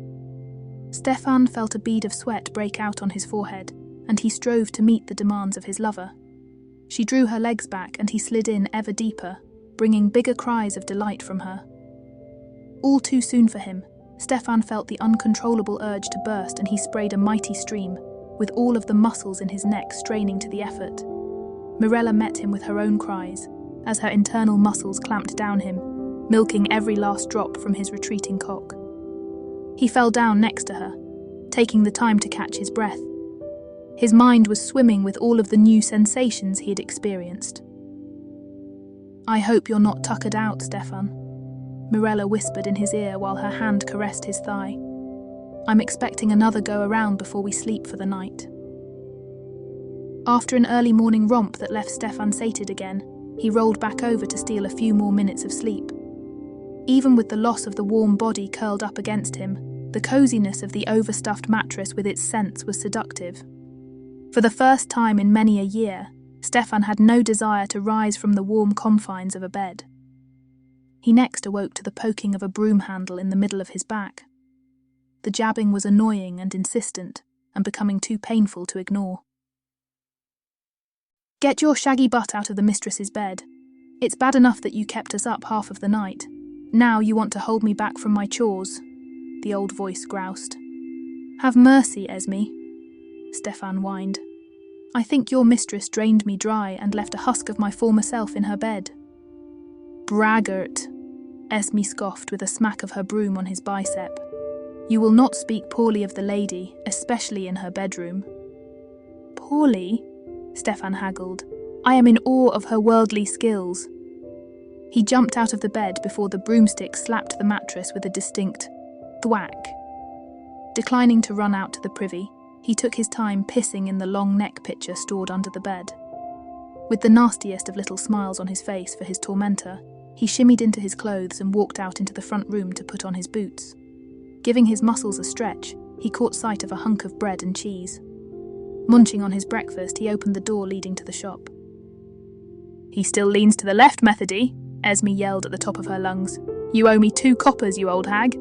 Stefan felt a bead of sweat break out on his forehead, and he strove to meet the demands of his lover. She drew her legs back and he slid in ever deeper, bringing bigger cries of delight from her. All too soon for him, Stefan felt the uncontrollable urge to burst and he sprayed a mighty stream, with all of the muscles in his neck straining to the effort. Mirella met him with her own cries, as her internal muscles clamped down him, milking every last drop from his retreating cock. He fell down next to her, taking the time to catch his breath. His mind was swimming with all of the new sensations he had experienced. "I hope you're not tuckered out, Stefan," Mirella whispered in his ear while her hand caressed his thigh. "I'm expecting another go-around before we sleep for the night." After an early morning romp that left Stefan sated again, he rolled back over to steal a few more minutes of sleep. Even with the loss of the warm body curled up against him, the coziness of the overstuffed mattress with its scents was seductive. For the first time in many a year, Stefan had no desire to rise from the warm confines of a bed. He next awoke to the poking of a broom handle in the middle of his back. The jabbing was annoying and insistent, and becoming too painful to ignore. "Get your shaggy butt out of the mistress's bed. It's bad enough that you kept us up half of the night. Now you want to hold me back from my chores," the old voice groused. "Have mercy, Esme," Stefan whined. "I think your mistress drained me dry and left a husk of my former self in her bed." "Braggart," Esme scoffed with a smack of her broom on his bicep. "You will not speak poorly of the lady, especially in her bedroom." "Poorly?" Stefan haggled. "I am in awe of her worldly skills." He jumped out of the bed before the broomstick slapped the mattress with a distinct thwack. Declining to run out to the privy, he took his time pissing in the long neck pitcher stored under the bed. With the nastiest of little smiles on his face for his tormentor, he shimmied into his clothes and walked out into the front room to put on his boots. Giving his muscles a stretch, he caught sight of a hunk of bread and cheese. Munching on his breakfast, he opened the door leading to the shop. "He still leans to the left, Methody," Esme yelled at the top of her lungs. "You owe me 2 coppers, you old hag."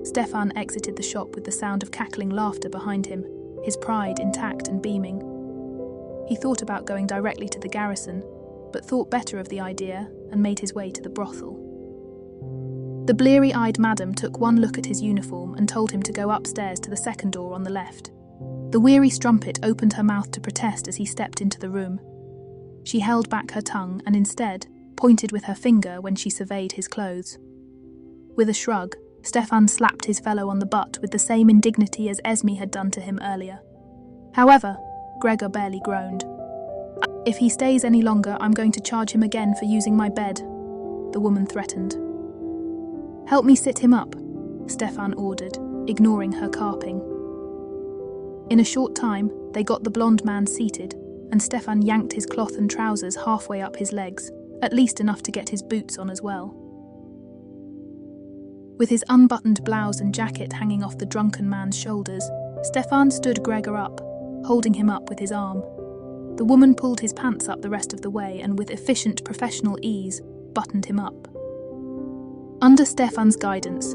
Stefan exited the shop with the sound of cackling laughter behind him, his pride intact and beaming. He thought about going directly to the garrison, but thought better of the idea and made his way to the brothel. The bleary-eyed madam took one look at his uniform and told him to go upstairs to the second door on the left. The weary strumpet opened her mouth to protest as he stepped into the room. She held back her tongue and instead pointed with her finger when she surveyed his clothes. With a shrug, Stefan slapped his fellow on the butt with the same indignity as Esme had done to him earlier. However, Gregor barely groaned. "If he stays any longer, I'm going to charge him again for using my bed," the woman threatened. "Help me sit him up," Stefan ordered, ignoring her carping. In a short time, they got the blonde man seated, and Stefan yanked his cloth and trousers halfway up his legs, at least enough to get his boots on as well. With his unbuttoned blouse and jacket hanging off the drunken man's shoulders, Stefan stood Gregor up, holding him up with his arm. The woman pulled his pants up the rest of the way and with efficient professional ease, buttoned him up. Under Stefan's guidance,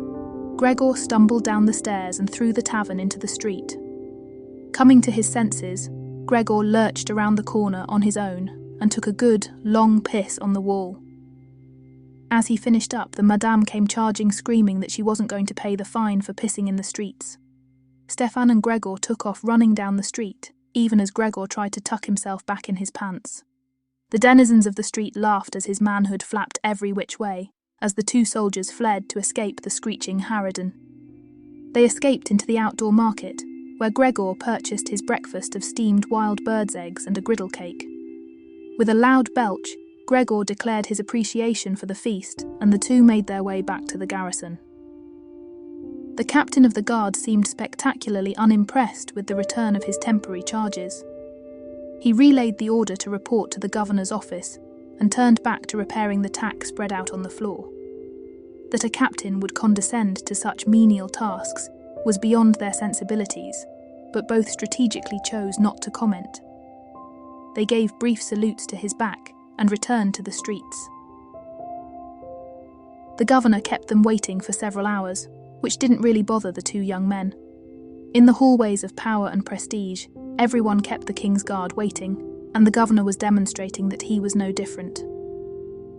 Gregor stumbled down the stairs and through the tavern into the street. Coming to his senses, Gregor lurched around the corner on his own and took a good, long piss on the wall. As he finished up, the madame came charging, screaming that she wasn't going to pay the fine for pissing in the streets. Stefan and Gregor took off running down the street, even as Gregor tried to tuck himself back in his pants. The denizens of the street laughed as his manhood flapped every which way, as the 2 soldiers fled to escape the screeching harridan. They escaped into the outdoor market, where Gregor purchased his breakfast of steamed wild bird's eggs and a griddle cake. With a loud belch, Gregor declared his appreciation for the feast, and the 2 made their way back to the garrison. The captain of the guard seemed spectacularly unimpressed with the return of his temporary charges. He relayed the order to report to the governor's office, and turned back to repairing the tack spread out on the floor. That a captain would condescend to such menial tasks was beyond their sensibilities, but both strategically chose not to comment. They gave brief salutes to his back and returned to the streets. The governor kept them waiting for several hours, which didn't really bother the two young men. In the hallways of power and prestige, everyone kept the king's guard waiting, and the governor was demonstrating that he was no different.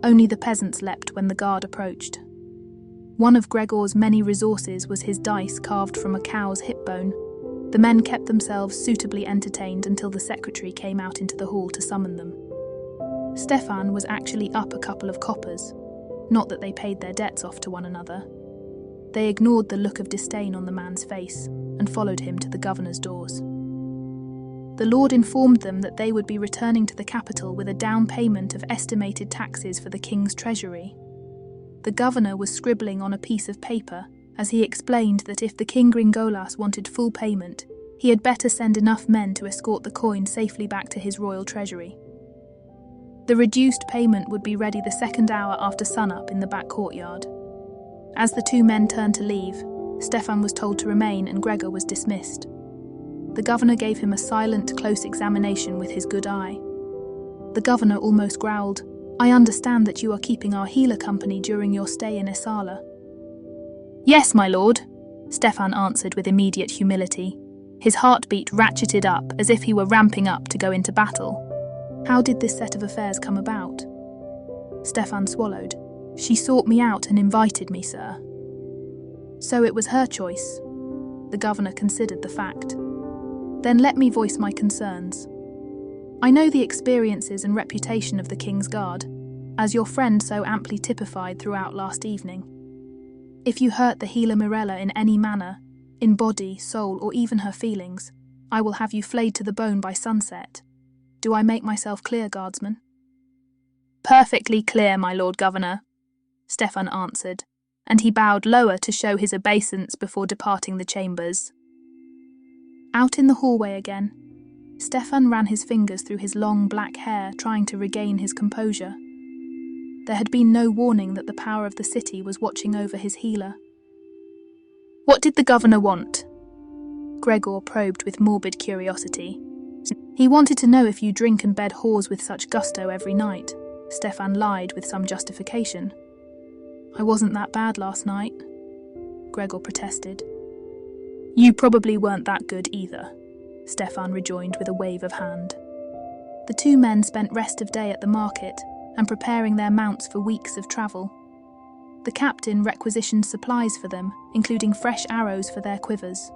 Only the peasants leapt when the guard approached. One of Gregor's many resources was his dice carved from a cow's hip bone. The men kept themselves suitably entertained until the secretary came out into the hall to summon them. Stefan was actually up a couple of coppers, not that they paid their debts off to one another. They ignored the look of disdain on the man's face and followed him to the governor's doors. The lord informed them that they would be returning to the capital with a down payment of estimated taxes for the king's treasury. The governor was scribbling on a piece of paper as he explained that if the king Gringolas wanted full payment, he had better send enough men to escort the coin safely back to his royal treasury. The reduced payment would be ready the second hour after sunup in the back courtyard. As the two men turned to leave, Stefan was told to remain and Gregor was dismissed. The governor gave him a silent, close examination with his good eye. The governor almost growled, "I understand that you are keeping our healer company during your stay in Esala." "Yes, my lord," Stefan answered with immediate humility. His heartbeat ratcheted up as if he were ramping up to go into battle. How did this set of affairs come about? Stefan swallowed. "She sought me out and invited me, sir." So it was her choice. The governor considered the fact. "Then let me voice my concerns. I know the experiences and reputation of the King's Guard, as your friend so amply typified throughout last evening. If you hurt the healer Mirella in any manner, in body, soul, or even her feelings, I will have you flayed to the bone by sunset. Do I make myself clear, guardsman?" "Perfectly clear, my lord governor," Stefan answered, and he bowed lower to show his obeisance before departing the chambers. Out in the hallway again, Stefan ran his fingers through his long black hair, trying to regain his composure. There had been no warning that the power of the city was watching over his healer. "What did the governor want?" Gregor probed with morbid curiosity. "He wanted to know if you drink and bed whores with such gusto every night," Stefan lied with some justification. "I wasn't that bad last night," Gregor protested. "You probably weren't that good either," Stefan rejoined with a wave of hand. The two men spent rest of day at the market and preparing their mounts for weeks of travel. The captain requisitioned supplies for them, including fresh arrows for their quivers.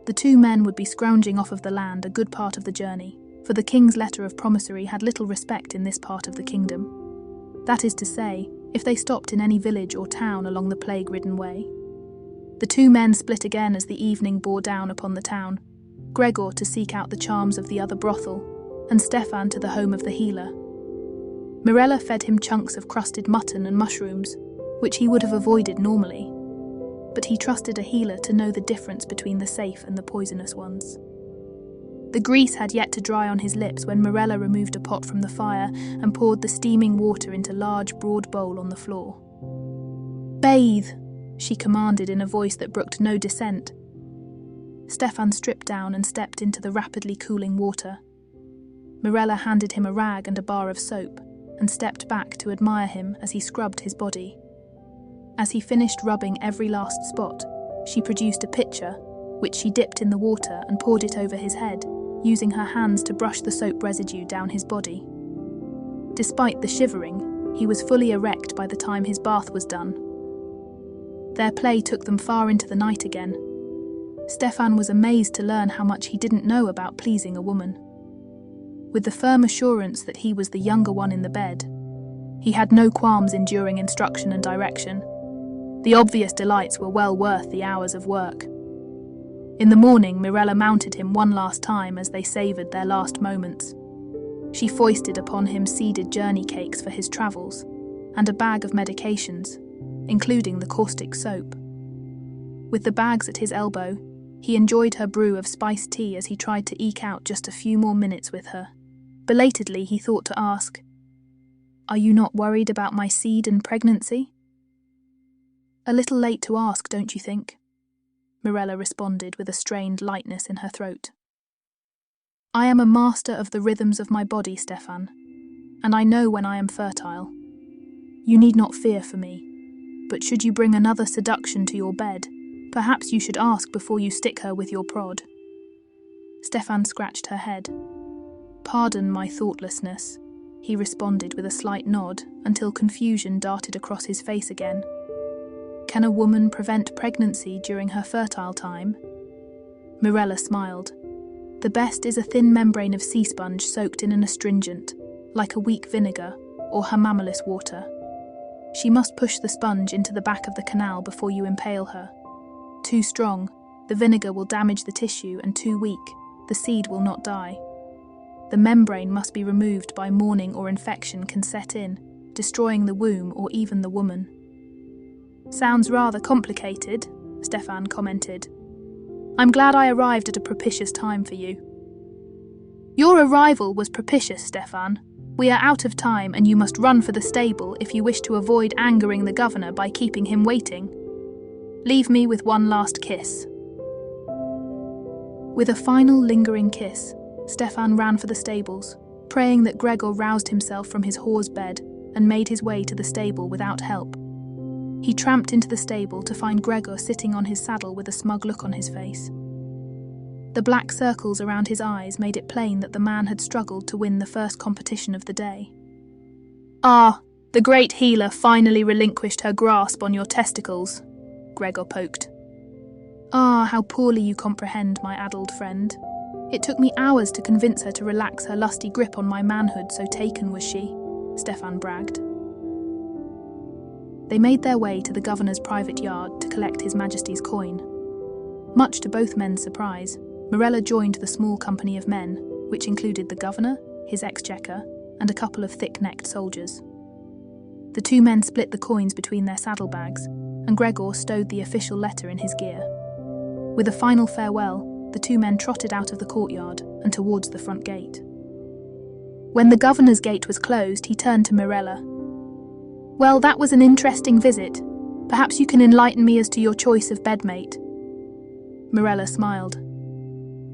The two men would be scrounging off of the land a good part of the journey, for the king's letter of promissory had little respect in this part of the kingdom. That is to say, if they stopped in any village or town along the plague-ridden way. The two men split again as the evening bore down upon the town, Gregor to seek out the charms of the other brothel, and Stefan to the home of the healer. Mirella fed him chunks of crusted mutton and mushrooms, which he would have avoided normally, but he trusted a healer to know the difference between the safe and the poisonous ones. The grease had yet to dry on his lips when Mirella removed a pot from the fire and poured the steaming water into a large, broad bowl on the floor. "Bathe," she commanded in a voice that brooked no dissent. Stefan stripped down and stepped into the rapidly cooling water. Mirella handed him a rag and a bar of soap, and stepped back to admire him as he scrubbed his body. As he finished rubbing every last spot, she produced a pitcher, which she dipped in the water and poured it over his head, using her hands to brush the soap residue down his body. Despite the shivering, he was fully erect by the time his bath was done. Their play took them far into the night again. Stefan was amazed to learn how much he didn't know about pleasing a woman. With the firm assurance that he was the younger one in the bed, he had no qualms enduring instruction and direction. The obvious delights were well worth the hours of work. In the morning, Mirella mounted him one last time as they savoured their last moments. She foisted upon him seeded journey cakes for his travels, and a bag of medications, including the caustic soap. With the bags at his elbow, he enjoyed her brew of spiced tea as he tried to eke out just a few more minutes with her. Belatedly, he thought to ask, "Are you not worried about my seed and pregnancy?" A little late to ask, don't you think? Mirella responded with a strained lightness in her throat. I am a master of the rhythms of my body, Stefan, and I know when I am fertile. You need not fear for me, but should you bring another seduction to your bed, perhaps you should ask before you stick her with your prod. Stefan scratched her head. Pardon my thoughtlessness, he responded with a slight nod until confusion darted across his face again. Can a woman prevent pregnancy during her fertile time? Mirella smiled. The best is a thin membrane of sea sponge soaked in an astringent, like a weak vinegar or hamamelis water. She must push the sponge into the back of the canal before you impale her. Too strong, the vinegar will damage the tissue, and too weak, the seed will not die. The membrane must be removed by morning or infection can set in, destroying the womb or even the woman. Sounds rather complicated, Stefan commented. I'm glad I arrived at a propitious time for you. Your arrival was propitious, Stefan. We are out of time and you must run for the stable if you wish to avoid angering the governor by keeping him waiting. Leave me with one last kiss. With a final lingering kiss, Stefan ran for the stables, praying that Gregor roused himself from his whore's bed and made his way to the stable without help. He tramped into the stable to find Gregor sitting on his saddle with a smug look on his face. The black circles around his eyes made it plain that the man had struggled to win the first competition of the day. Ah, the great healer finally relinquished her grasp on your testicles, Gregor poked. Ah, how poorly you comprehend, my addled friend. It took me hours to convince her to relax her lusty grip on my manhood, so taken was she, Stefan bragged. They made their way to the governor's private yard to collect His Majesty's coin. Much to both men's surprise, Mirella joined the small company of men, which included the governor, his exchequer, and a couple of thick-necked soldiers. The two men split the coins between their saddlebags, and Gregor stowed the official letter in his gear. With a final farewell, the two men trotted out of the courtyard and towards the front gate. When the governor's gate was closed, he turned to Mirella. Well, that was an interesting visit. Perhaps you can enlighten me as to your choice of bedmate. Mirella smiled.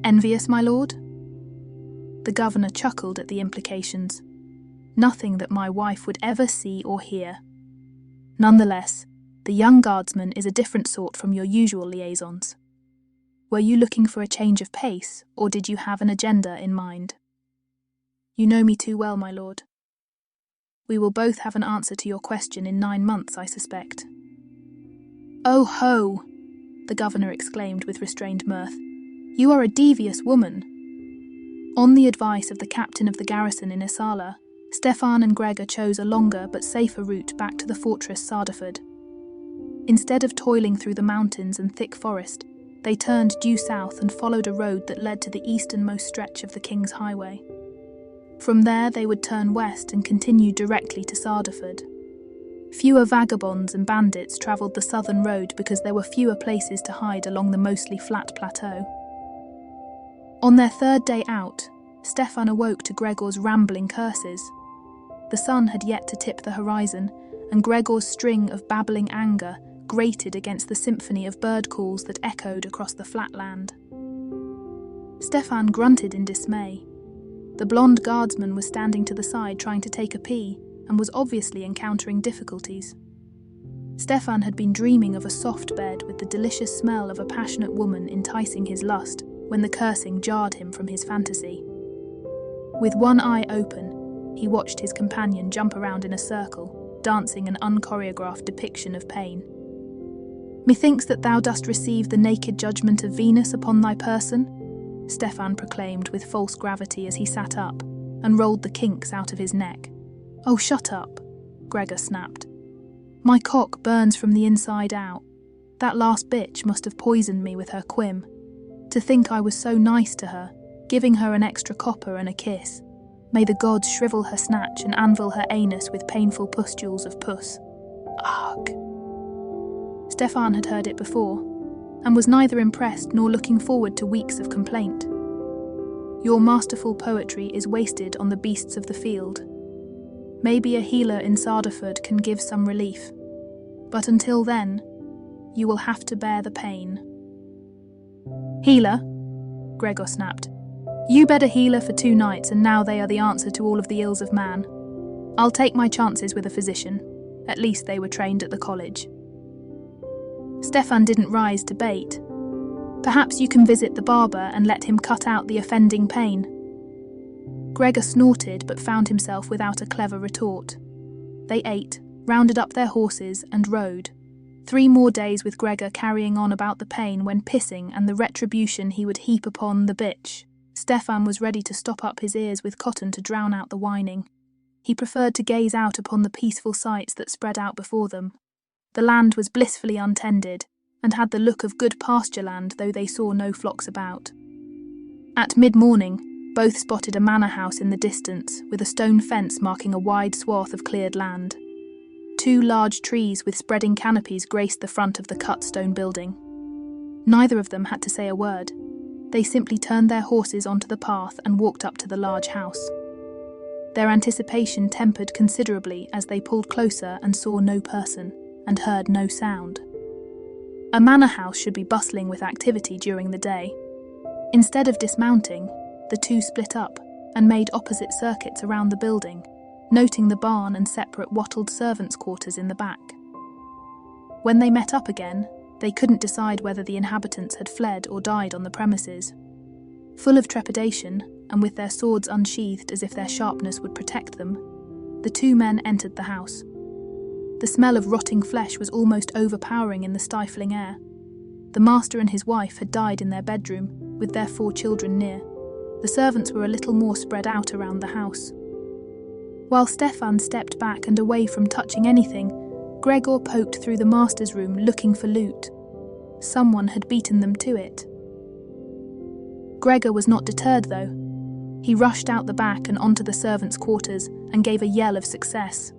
Envious, my lord? The governor chuckled at the implications. Nothing that my wife would ever see or hear. Nonetheless, the young guardsman is a different sort from your usual liaisons. Were you looking for a change of pace, or did you have an agenda in mind? You know me too well, my lord. We will both have an answer to your question in 9 months, I suspect. Oh ho! The governor exclaimed with restrained mirth. You are a devious woman. On the advice of the captain of the garrison in Isala, Stefan and Gregor chose a longer but safer route back to the fortress Sardaford. Instead of toiling through the mountains and thick forest, they turned due south and followed a road that led to the easternmost stretch of the King's Highway. From there they would turn west and continue directly to Sardaford. Fewer vagabonds and bandits travelled the southern road because there were fewer places to hide along the mostly flat plateau. On their third day out, Stefan awoke to Gregor's rambling curses. The sun had yet to tip the horizon, and Gregor's string of babbling anger grated against the symphony of bird calls that echoed across the flat land. Stefan grunted in dismay. The blonde guardsman was standing to the side trying to take a pee and was obviously encountering difficulties. Stefan had been dreaming of a soft bed with the delicious smell of a passionate woman enticing his lust when the cursing jarred him from his fantasy. With one eye open, he watched his companion jump around in a circle, dancing an unchoreographed depiction of pain. Methinks that thou dost receive the naked judgment of Venus upon thy person, Stefan proclaimed with false gravity as he sat up and rolled the kinks out of his neck. Oh, shut up, Gregor snapped. My cock burns from the inside out. That last bitch must have poisoned me with her quim. To think I was so nice to her, giving her an extra copper and a kiss. May the gods shrivel her snatch and anvil her anus with painful pustules of puss. Ugh. Stefan had heard it before, and was neither impressed nor looking forward to weeks of complaint. Your masterful poetry is wasted on the beasts of the field. Maybe a healer in Sardaford can give some relief, but until then, You will have to bear the pain." "Healer?" Gregor snapped. "You bed a healer for 2 nights and now they are the answer to all of the ills of man. I'll take my chances with a physician. At least they were trained at the college." Stefan didn't rise to bait. "Perhaps you can visit the barber and let him cut out the offending pain." Gregor snorted but found himself without a clever retort. They ate, rounded up their horses, and rode. 3 more days with Gregor carrying on about the pain when pissing and the retribution he would heap upon the bitch. Stefan was ready to stop up his ears with cotton to drown out the whining. He preferred to gaze out upon the peaceful sights that spread out before them. The land was blissfully untended, and had the look of good pasture land, though they saw no flocks about. At mid-morning, both spotted a manor house in the distance, with a stone fence marking a wide swath of cleared land. 2 large trees with spreading canopies graced the front of the cut stone building. Neither of them had to say a word. They simply turned their horses onto the path and walked up to the large house. Their anticipation tempered considerably as they pulled closer and saw no person, and heard no sound. A manor house should be bustling with activity during the day. Instead of dismounting, the 2 split up and made opposite circuits around the building, noting the barn and separate wattled servants' quarters in the back. When they met up again, they couldn't decide whether the inhabitants had fled or died on the premises. Full of trepidation, and with their swords unsheathed as if their sharpness would protect them, the 2 men entered the house. The smell of rotting flesh was almost overpowering in the stifling air. The master and his wife had died in their bedroom, with their 4 children near. The servants were a little more spread out around the house. While Stefan stepped back and away from touching anything, Gregor poked through the master's room looking for loot. Someone had beaten them to it. Gregor was not deterred, though. He rushed out the back and onto the servants' quarters and gave a yell of success.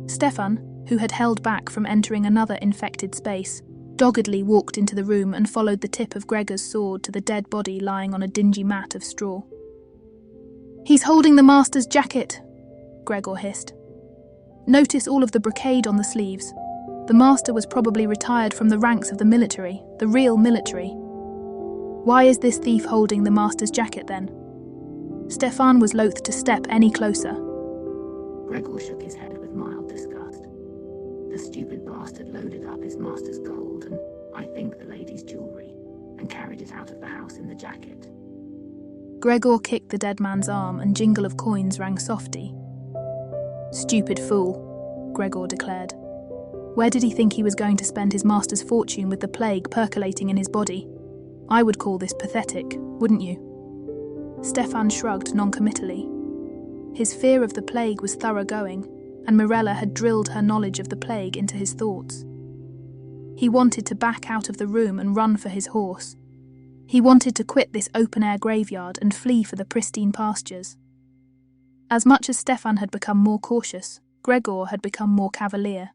Stefan, who had held back from entering another infected space, doggedly walked into the room and followed the tip of Gregor's sword to the dead body lying on a dingy mat of straw. "He's holding the master's jacket," Gregor hissed. "Notice all of the brocade on the sleeves. The master was probably retired from the ranks of the military, the real military. Why is this thief holding the master's jacket then?" Stefan was loath to step any closer. Gregor shook his head with mild disgust. "The stupid bastard loaded up his master's gold and, I think, the lady's jewellery, and carried it out of the house in the jacket." Gregor kicked the dead man's arm and jingle of coins rang softly. "Stupid fool," Gregor declared. Where did he think he was going to spend his master's fortune with the plague percolating in his body? I would call this pathetic, wouldn't you? Stefan shrugged noncommittally. His fear of the plague was thoroughgoing, and Mirella had drilled her knowledge of the plague into his thoughts. He wanted to back out of the room and run for his horse. He wanted to quit this open-air graveyard and flee for the pristine pastures. As much as Stefan had become more cautious, Gregor had become more cavalier.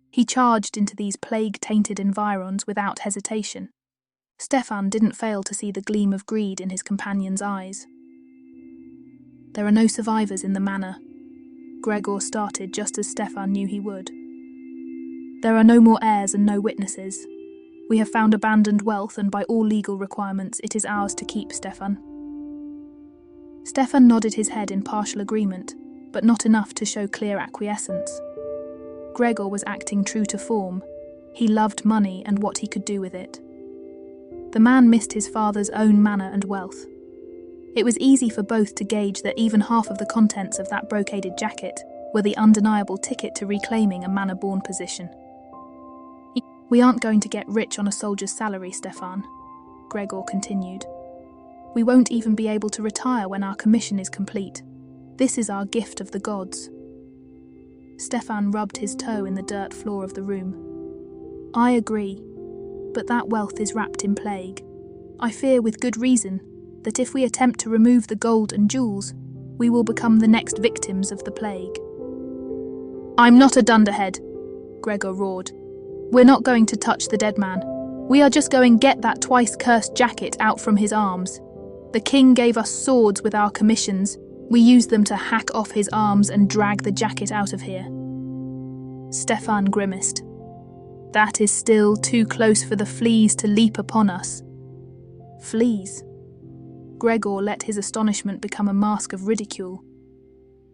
He charged into these plague-tainted environs without hesitation. Stefan didn't fail to see the gleam of greed in his companion's eyes. "There are no survivors in the manor," Gregor started just as Stefan knew he would. "There are no more heirs and no witnesses. We have found abandoned wealth, and by all legal requirements it is ours to keep, Stefan." Stefan nodded his head in partial agreement, but not enough to show clear acquiescence. Gregor was acting true to form. He loved money and what he could do with it. The man missed his father's own manor and wealth. It was easy for both to gauge that even half of the contents of that brocaded jacket were the undeniable ticket to reclaiming a manor-born position. "We aren't going to get rich on a soldier's salary, Stefan," Gregor continued. "We won't even be able to retire when our commission is complete. This is our gift of the gods." Stefan rubbed his toe in the dirt floor of the room. "I agree, but that wealth is wrapped in plague. I fear with good reason that if we attempt to remove the gold and jewels, we will become the next victims of the plague." "I'm not a dunderhead," Gregor roared. "We're not going to touch the dead man. We are just going to get that twice-cursed jacket out from his arms. The king gave us swords with our commissions. We use them to hack off his arms and drag the jacket out of here." Stefan grimaced. That is still too close for the fleas to leap upon us. Fleas? Gregor let his astonishment become a mask of ridicule.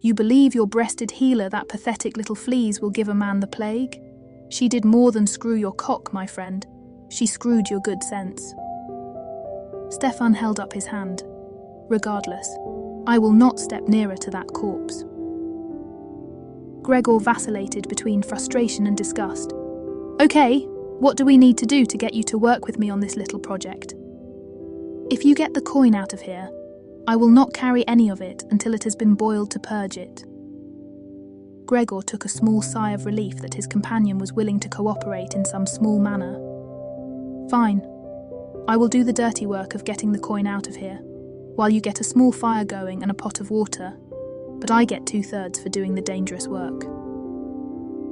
You believe your breasted healer that pathetic little fleas will give a man the plague? She did more than screw your cock, my friend. She screwed your good sense. Stefan held up his hand. Regardless, I will not step nearer to that corpse. Gregor vacillated between frustration and disgust. Okay, what do we need to do to get you to work with me on this little project? If you get the coin out of here, I will not carry any of it until it has been boiled to purge it. Gregor took a small sigh of relief that his companion was willing to cooperate in some small manner. Fine. I will do the dirty work of getting the coin out of here, while you get a small fire going and a pot of water, but I get 2/3 for doing the dangerous work.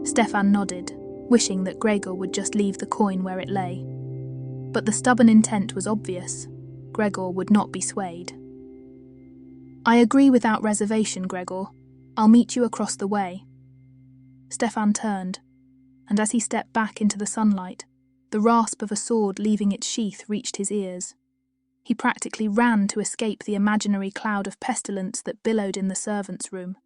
Stefan nodded, wishing that Gregor would just leave the coin where it lay. But the stubborn intent was obvious. Gregor would not be swayed. I agree without reservation, Gregor. I'll meet you across the way. Stefan turned, and as he stepped back into the sunlight, the rasp of a sword leaving its sheath reached his ears. He practically ran to escape the imaginary cloud of pestilence that billowed in the servants' room.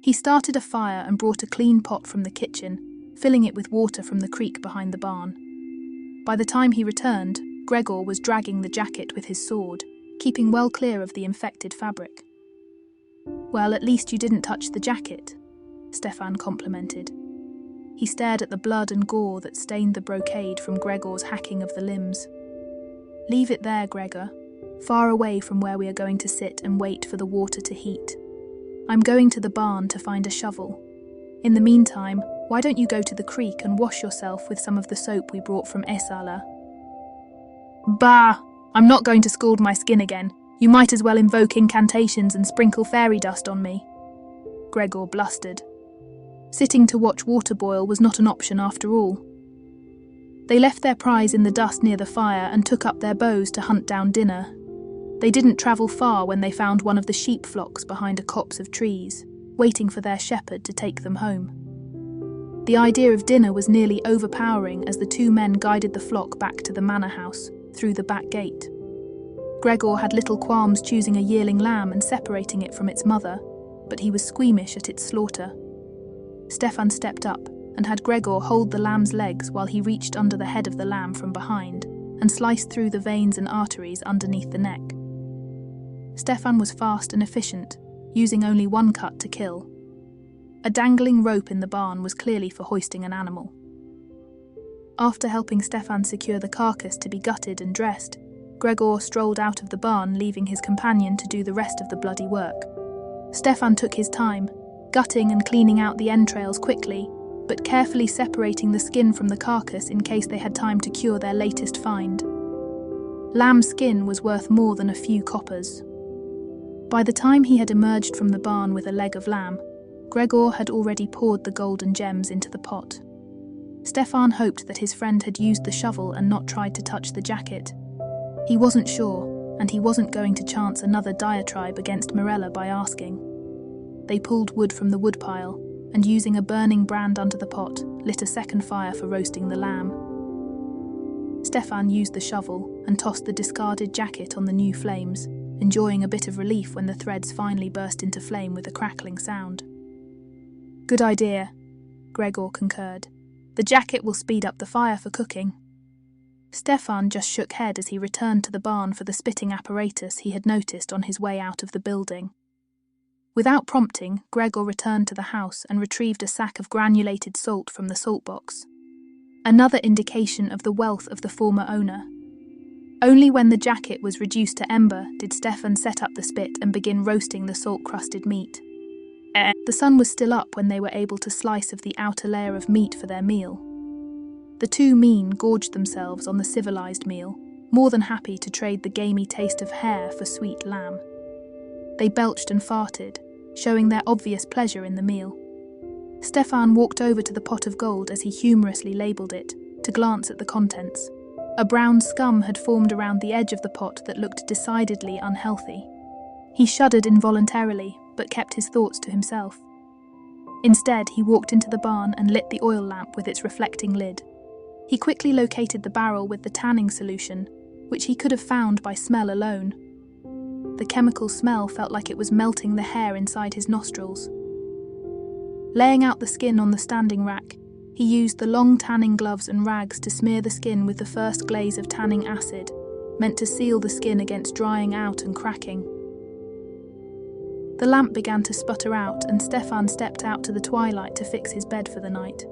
He started a fire and brought a clean pot from the kitchen, filling it with water from the creek behind the barn. By the time he returned, Gregor was dragging the jacket with his sword, keeping well clear of the infected fabric. Well, at least you didn't touch the jacket, Stefan complimented. He stared at the blood and gore that stained the brocade from Gregor's hacking of the limbs. Leave it there, Gregor, far away from where we are going to sit and wait for the water to heat. I'm going to the barn to find a shovel. In the meantime, why don't you go to the creek and wash yourself with some of the soap we brought from Esala? Bah! I'm not going to scald my skin again. You might as well invoke incantations and sprinkle fairy dust on me. Gregor blustered. Sitting to watch water boil was not an option after all. They left their prize in the dust near the fire and took up their bows to hunt down dinner. They didn't travel far when they found one of the sheep flocks behind a copse of trees, waiting for their shepherd to take them home. The idea of dinner was nearly overpowering as the two men guided the flock back to the manor house, through the back gate. Gregor had little qualms choosing a yearling lamb and separating it from its mother, but he was squeamish at its slaughter. Stefan stepped up and had Gregor hold the lamb's legs while he reached under the head of the lamb from behind and sliced through the veins and arteries underneath the neck. Stefan was fast and efficient, using only one cut to kill. A dangling rope in the barn was clearly for hoisting an animal. After helping Stefan secure the carcass to be gutted and dressed, Gregor strolled out of the barn, leaving his companion to do the rest of the bloody work. Stefan took his time, gutting and cleaning out the entrails quickly, but carefully separating the skin from the carcass in case they had time to cure their latest find. Lamb skin was worth more than a few coppers. By the time he had emerged from the barn with a leg of lamb, Gregor had already poured the golden gems into the pot. Stefan hoped that his friend had used the shovel and not tried to touch the jacket. He wasn't sure, and he wasn't going to chance another diatribe against Morella by asking. They pulled wood from the woodpile, and using a burning brand under the pot, lit a second fire for roasting the lamb. Stefan used the shovel and tossed the discarded jacket on the new flames, enjoying a bit of relief when the threads finally burst into flame with a crackling sound. Good idea, Gregor concurred. The jacket will speed up the fire for cooking. Stefan just shook head as he returned to the barn for the spitting apparatus he had noticed on his way out of the building. Without prompting, Gregor returned to the house and retrieved a sack of granulated salt from the salt box. Another indication of the wealth of the former owner. Only when the jacket was reduced to ember did Stefan set up the spit and begin roasting the salt-crusted meat. The sun was still up when they were able to slice of the outer layer of meat for their meal. The two mean gorged themselves on the civilized meal, more than happy to trade the gamey taste of hare for sweet lamb. They belched and farted, showing their obvious pleasure in the meal. Stefan walked over to the pot of gold as he humorously labelled it, to glance at the contents. A brown scum had formed around the edge of the pot that looked decidedly unhealthy. He shuddered involuntarily, but kept his thoughts to himself. Instead, he walked into the barn and lit the oil lamp with its reflecting lid. He quickly located the barrel with the tanning solution, which he could have found by smell alone. The chemical smell felt like it was melting the hair inside his nostrils. Laying out the skin on the standing rack, he used the long tanning gloves and rags to smear the skin with the first glaze of tanning acid, meant to seal the skin against drying out and cracking. The lamp began to sputter out, and Stefan stepped out to the twilight to fix his bed for the night.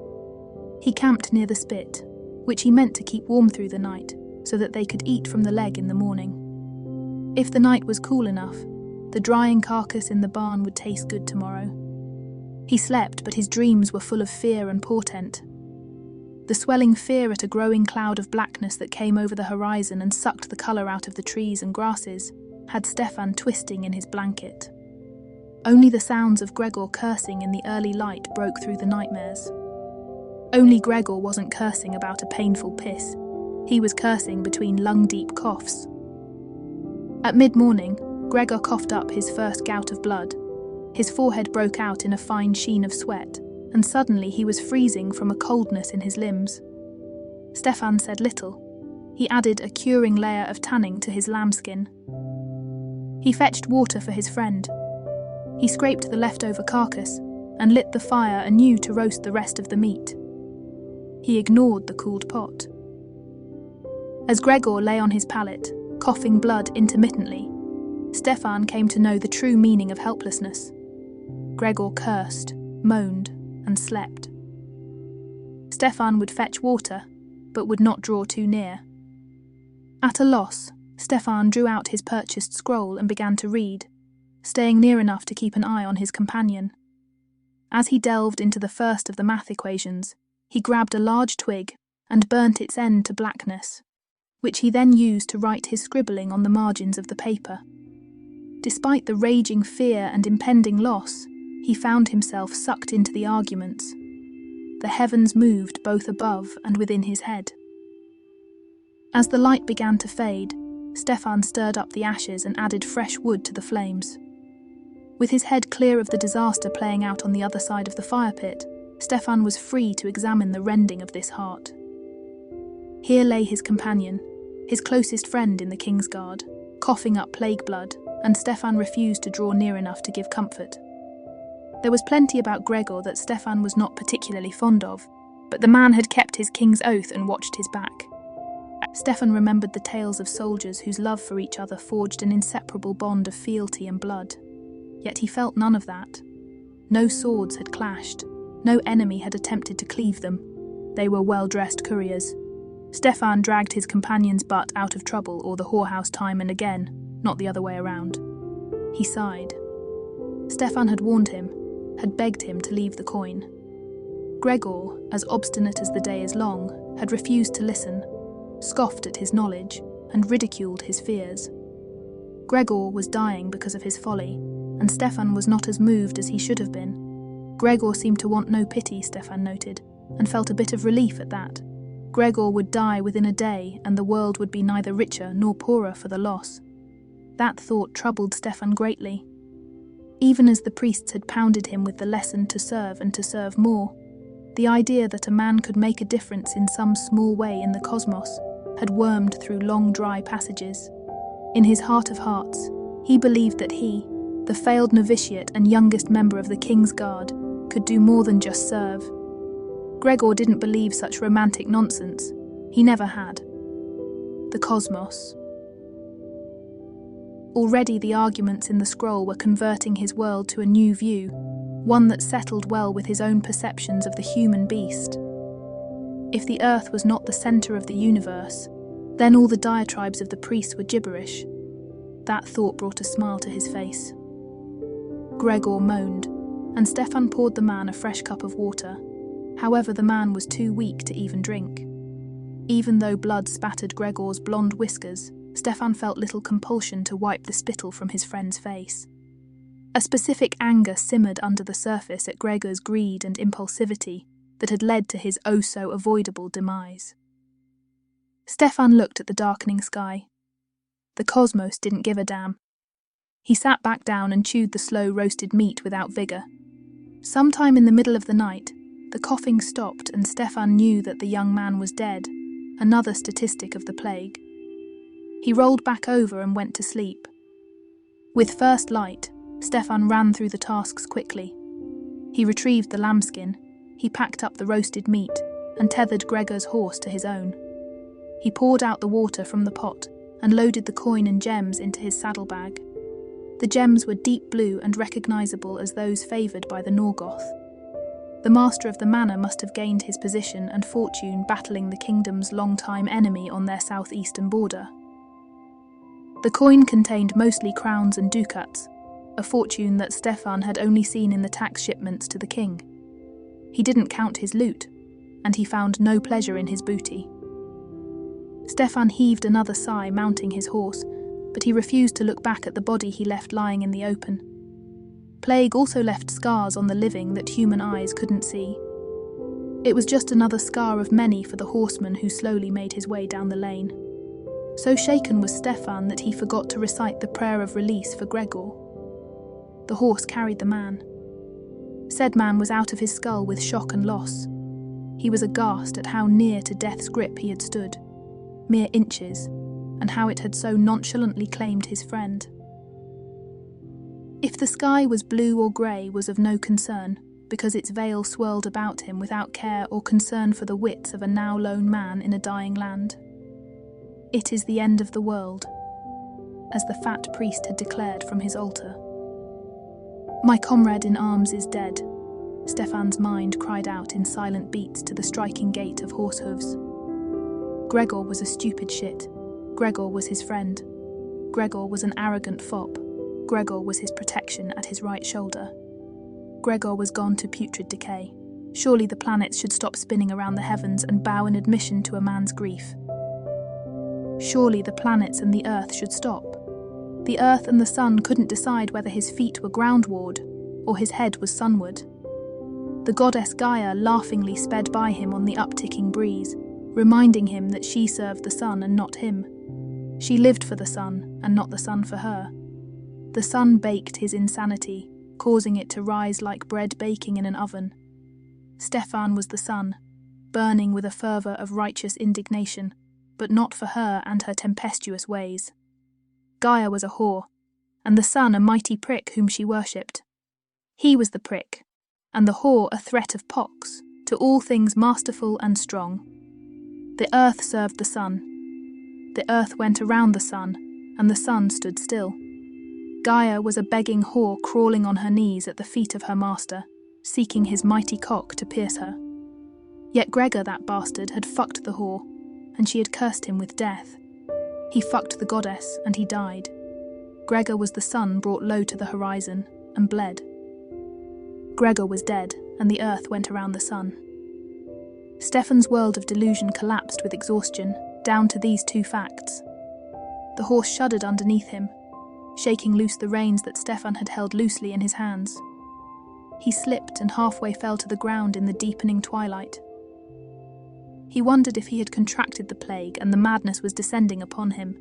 He camped near the spit, which he meant to keep warm through the night, so that they could eat from the leg in the morning. If the night was cool enough, the drying carcass in the barn would taste good tomorrow. He slept, but his dreams were full of fear and portent. The swelling fear at a growing cloud of blackness that came over the horizon and sucked the colour out of the trees and grasses had Stefan twisting in his blanket. Only the sounds of Gregor cursing in the early light broke through the nightmares. Only Gregor wasn't cursing about a painful piss. He was cursing between lung-deep coughs. At mid-morning, Gregor coughed up his first gout of blood. His forehead broke out in a fine sheen of sweat, and suddenly he was freezing from a coldness in his limbs. Stefan said little. He added a curing layer of tanning to his lambskin. He fetched water for his friend. He scraped the leftover carcass and lit the fire anew to roast the rest of the meat. He ignored the cooled pot. As Gregor lay on his pallet, coughing blood intermittently, Stefan came to know the true meaning of helplessness. Gregor cursed, moaned, and slept. Stefan would fetch water, but would not draw too near. At a loss, Stefan drew out his purchased scroll and began to read, staying near enough to keep an eye on his companion. As he delved into the first of the math equations, he grabbed a large twig and burnt its end to blackness, which he then used to write his scribbling on the margins of the paper. Despite the raging fear and impending loss, he found himself sucked into the arguments. The heavens moved both above and within his head. As the light began to fade, Stefan stirred up the ashes and added fresh wood to the flames. With his head clear of the disaster playing out on the other side of the fire pit, Stefan was free to examine the rending of this heart. Here lay his companion, his closest friend in the King's Guard, coughing up plague blood, and Stefan refused to draw near enough to give comfort. There was plenty about Gregor that Stefan was not particularly fond of, but the man had kept his king's oath and watched his back. Stefan remembered the tales of soldiers whose love for each other forged an inseparable bond of fealty and blood. Yet he felt none of that. No swords had clashed. No enemy had attempted to cleave them. They were well-dressed couriers. Stefan dragged his companion's butt out of trouble or the whorehouse time and again, not the other way around. He sighed. Stefan had warned him, had begged him to leave the coin. Gregor, as obstinate as the day is long, had refused to listen, scoffed at his knowledge, and ridiculed his fears. Gregor was dying because of his folly, and Stefan was not as moved as he should have been. Gregor seemed to want no pity, Stefan noted, and felt a bit of relief at that. Gregor would die within a day, and the world would be neither richer nor poorer for the loss. That thought troubled Stefan greatly. Even as the priests had pounded him with the lesson to serve and to serve more, the idea that a man could make a difference in some small way in the cosmos had wormed through long dry passages. In his heart of hearts, he believed that he, the failed novitiate and youngest member of the King's Guard, could do more than just serve. Gregor didn't believe such romantic nonsense. He never had. The cosmos. Already the arguments in the scroll were converting his world to a new view, one that settled well with his own perceptions of the human beast. If the earth was not the centre of the universe, then all the diatribes of the priests were gibberish. That thought brought a smile to his face. Gregor moaned, and Stefan poured the man a fresh cup of water. However, the man was too weak to even drink. Even though blood spattered Gregor's blonde whiskers, Stefan felt little compulsion to wipe the spittle from his friend's face. A specific anger simmered under the surface at Gregor's greed and impulsivity that had led to his oh-so-avoidable demise. Stefan looked at the darkening sky. The cosmos didn't give a damn. He sat back down and chewed the slow roasted meat without vigour. Sometime in the middle of the night, the coughing stopped and Stefan knew that the young man was dead, another statistic of the plague. He rolled back over and went to sleep. With first light, Stefan ran through the tasks quickly. He retrieved the lambskin, he packed up the roasted meat, and tethered Gregor's horse to his own. He poured out the water from the pot and loaded the coin and gems into his saddlebag. The gems were deep blue and recognisable as those favoured by the Norgoth. The master of the manor must have gained his position and fortune battling the kingdom's long-time enemy on their southeastern border. The coin contained mostly crowns and ducats, a fortune that Stefan had only seen in the tax shipments to the king. He didn't count his loot, and he found no pleasure in his booty. Stefan heaved another sigh mounting his horse, but he refused to look back at the body he left lying in the open. Plague also left scars on the living that human eyes couldn't see. It was just another scar of many for the horseman who slowly made his way down the lane. So shaken was Stefan that he forgot to recite the prayer of release for Gregor. The horse carried the man. Said man was out of his skull with shock and loss. He was aghast at how near to death's grip he had stood, mere inches, and how it had so nonchalantly claimed his friend. If the sky was blue or grey was of no concern, because its veil swirled about him without care or concern for the wits of a now lone man in a dying land. It is the end of the world, as the fat priest had declared from his altar. My comrade in arms is dead, Stefan's mind cried out in silent beats to the striking gait of horse hooves. Gregor was a stupid shit. Gregor was his friend. Gregor was an arrogant fop. Gregor was his protection at his right shoulder. Gregor was gone to putrid decay. Surely the planets should stop spinning around the heavens and bow in admission to a man's grief. Surely the planets and the earth should stop. The earth and the sun couldn't decide whether his feet were groundward or his head was sunward. The goddess Gaia laughingly sped by him on the upticking breeze, reminding him that she served the sun and not him. She lived for the sun and not the sun for her. The sun baked his insanity, causing it to rise like bread baking in an oven. Stefan was the sun, burning with a fervour of righteous indignation, but not for her and her tempestuous ways. Gaia was a whore, and the sun a mighty prick whom she worshipped. He was the prick, and the whore a threat of pox to all things masterful and strong. The earth served the sun. The earth went around the sun, and the sun stood still. Gaia was a begging whore crawling on her knees at the feet of her master, seeking his mighty cock to pierce her. Yet Gregor, that bastard, had fucked the whore, and she had cursed him with death. He fucked the goddess, and he died. Gregor was the sun brought low to the horizon, and bled. Gregor was dead, and the earth went around the sun. Stefan's world of delusion collapsed with exhaustion, down to these two facts. The horse shuddered underneath him, shaking loose the reins that Stefan had held loosely in his hands. He slipped and halfway fell to the ground in the deepening twilight. He wondered if he had contracted the plague and the madness was descending upon him.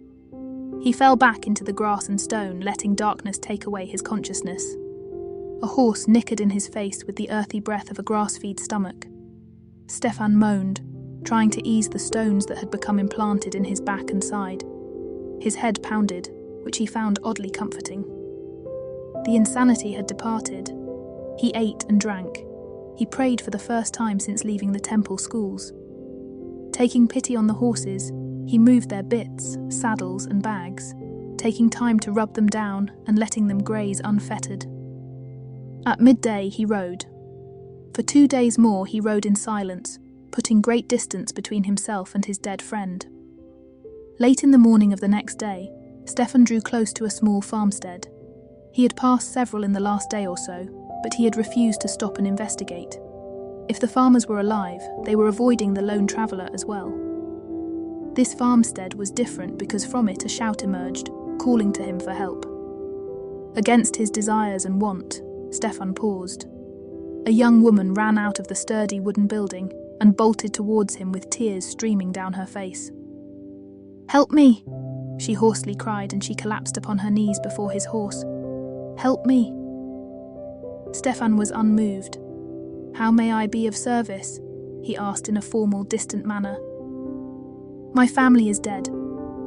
He fell back into the grass and stone, letting darkness take away his consciousness. A horse nickered in his face with the earthy breath of a grass-feed stomach. Stefan moaned, trying to ease the stones that had become implanted in his back and side. His head pounded, which he found oddly comforting. The insanity had departed. He ate and drank. He prayed for the first time since leaving the temple schools. Taking pity on the horses, he moved their bits, saddles and bags, taking time to rub them down and letting them graze unfettered. At midday he rode. For 2 days more he rode in silence, putting great distance between himself and his dead friend. Late in the morning of the next day, Stefan drew close to a small farmstead. He had passed several in the last day or so, but he had refused to stop and investigate. If the farmers were alive, they were avoiding the lone traveller as well. This farmstead was different because from it a shout emerged, calling to him for help. Against his desires and want, Stefan paused. A young woman ran out of the sturdy wooden building and bolted towards him with tears streaming down her face. "Help me!" she hoarsely cried, and she collapsed upon her knees before his horse. "Help me!" Stefan was unmoved. "How may I be of service?" he asked in a formal, distant manner. "My family is dead.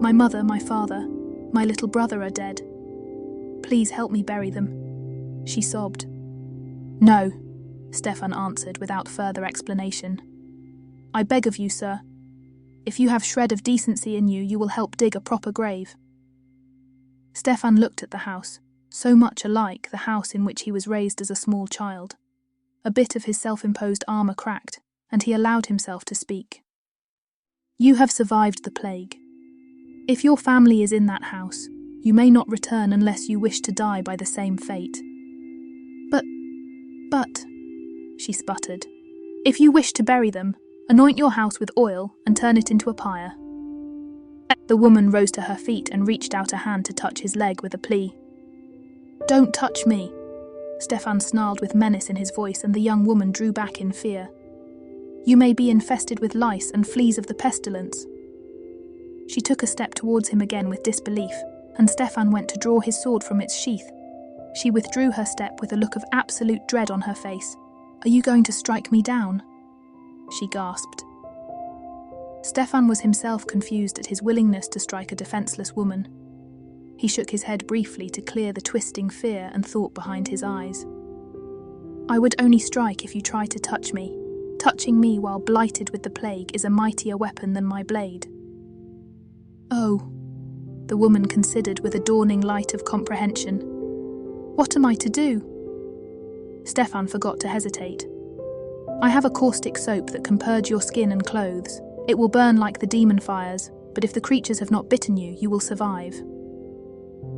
My mother, my father, my little brother are dead. Please help me bury them," she sobbed. "No," Stefan answered without further explanation. "I beg of you, sir. If you have shred of decency in you, you will help dig a proper grave." Stefan looked at the house, so much alike the house in which he was raised as a small child. A bit of his self-imposed armor cracked, and he allowed himself to speak. "You have survived the plague. If your family is in that house, you may not return unless you wish to die by the same fate." But, she sputtered, "if you wish to bury them, anoint your house with oil and turn it into a pyre." The woman rose to her feet and reached out a hand to touch his leg with a plea. "Don't touch me," Stefan snarled with menace in his voice, and the young woman drew back in fear. "You may be infested with lice and fleas of the pestilence." She took a step towards him again with disbelief, and Stefan went to draw his sword from its sheath. She withdrew her step with a look of absolute dread on her face. "Are you going to strike me down?" she gasped. Stefan was himself confused at his willingness to strike a defenseless woman. He shook his head briefly to clear the twisting fear and thought behind his eyes. "I would only strike if you try to touch me. Touching me while blighted with the plague is a mightier weapon than my blade." "Oh," the woman considered with a dawning light of comprehension. "What am I to do?" Stefan forgot to hesitate. "I have a caustic soap that can purge your skin and clothes. It will burn like the demon fires, but if the creatures have not bitten you, you will survive."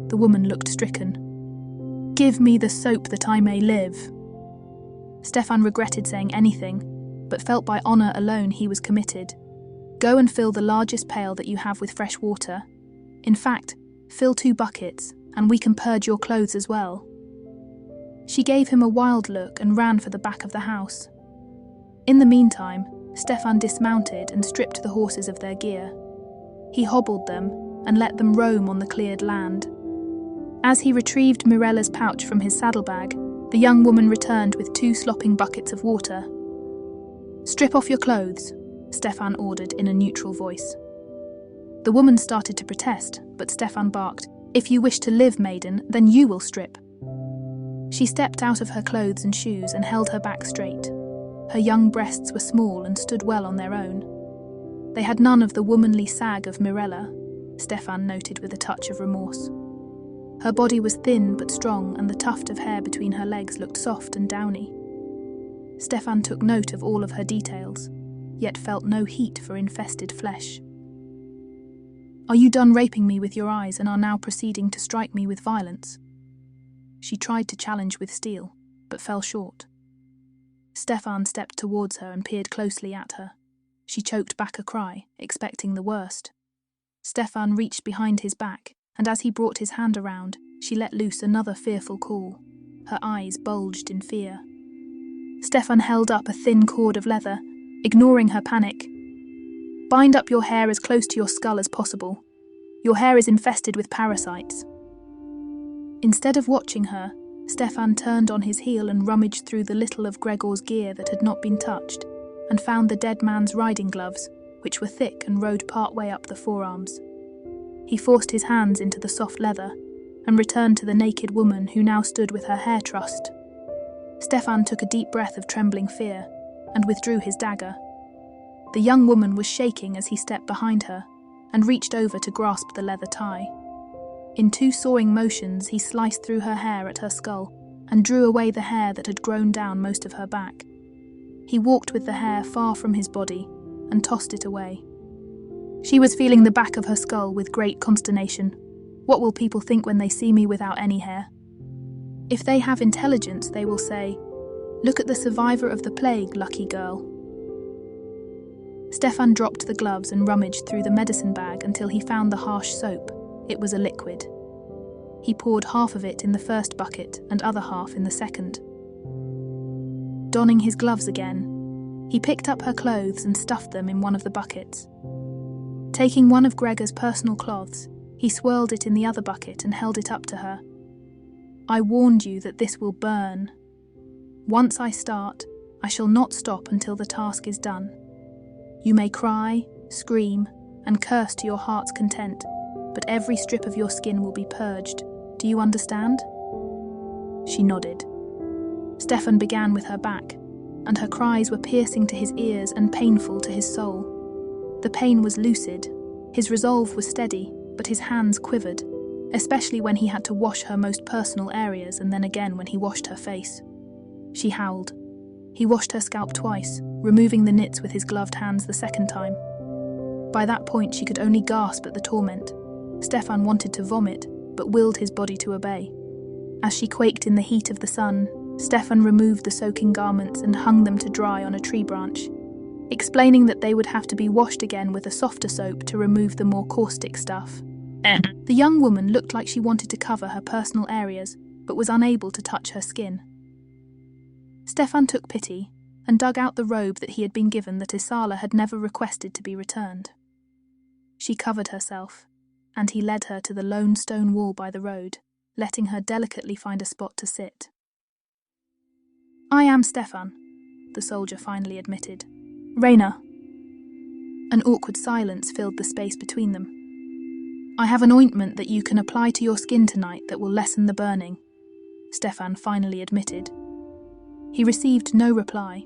The woman looked stricken. "Give me the soap that I may live." Stefan regretted saying anything, but felt by honor alone he was committed. "Go and fill the largest pail that you have with fresh water. In fact, fill 2 buckets, and we can purge your clothes as well." She gave him a wild look and ran for the back of the house. In the meantime, Stefan dismounted and stripped the horses of their gear. He hobbled them and let them roam on the cleared land. As he retrieved Mirella's pouch from his saddlebag, the young woman returned with 2 slopping buckets of water. "Strip off your clothes," Stefan ordered in a neutral voice. The woman started to protest, but Stefan barked, "If you wish to live, maiden, then you will strip." She stepped out of her clothes and shoes and held her back straight. Her young breasts were small and stood well on their own. They had none of the womanly sag of Mirella, Stefan noted with a touch of remorse. Her body was thin but strong, and the tuft of hair between her legs looked soft and downy. Stefan took note of all of her details, yet felt no heat for infested flesh. "Are you done raping me with your eyes and are now proceeding to strike me with violence?" She tried to challenge with steel, but fell short. Stefan stepped towards her and peered closely at her. She choked back a cry, expecting the worst. Stefan reached behind his back, and as he brought his hand around, she let loose another fearful call. Her eyes bulged in fear. Stefan held up a thin cord of leather, ignoring her panic. "Bind up your hair as close to your skull as possible. Your hair is infested with parasites." Instead of watching her, Stefan turned on his heel and rummaged through the little of Gregor's gear that had not been touched, and found the dead man's riding gloves, which were thick and rode part way up the forearms. He forced his hands into the soft leather, and returned to the naked woman who now stood with her hair trussed. Stefan took a deep breath of trembling fear, and withdrew his dagger. The young woman was shaking as he stepped behind her, and reached over to grasp the leather tie. In 2 sawing motions, he sliced through her hair at her skull, and drew away the hair that had grown down most of her back. He walked with the hair far from his body, and tossed it away. She was feeling the back of her skull with great consternation. What will people think when they see me without any hair? If they have intelligence, they will say, "Look at the survivor of the plague, lucky girl." Stefan dropped the gloves and rummaged through the medicine bag until he found the harsh soap. It was a liquid. He poured half of it in the first bucket and other half in the second. Donning his gloves again, he picked up her clothes and stuffed them in one of the buckets. Taking one of Gregor's personal cloths, he swirled it in the other bucket and held it up to her. "I warned you that this will burn." Once I start, I shall not stop until the task is done. You may cry, scream, and curse to your heart's content, but every strip of your skin will be purged. Do you understand?" She nodded. Stefan began with her back, and her cries were piercing to his ears and painful to his soul. The pain was lucid, his resolve was steady, but his hands quivered, especially when he had to wash her most personal areas and then again when he washed her face. She howled. He washed her scalp twice, removing the knits with his gloved hands the second time. By that point she could only gasp at the torment. Stefan wanted to vomit, but willed his body to obey. As she quaked in the heat of the sun, Stefan removed the soaking garments and hung them to dry on a tree branch, explaining that they would have to be washed again with a softer soap to remove the more caustic stuff. The young woman looked like she wanted to cover her personal areas, but was unable to touch her skin. Stefan took pity and dug out the robe that he had been given that Isala had never requested to be returned. She covered herself, and he led her to the lone stone wall by the road, letting her delicately find a spot to sit. "I am Stefan," the soldier finally admitted. "Raina." An awkward silence filled the space between them. "I have an ointment that you can apply to your skin tonight that will lessen the burning," Stefan finally admitted. He received no reply.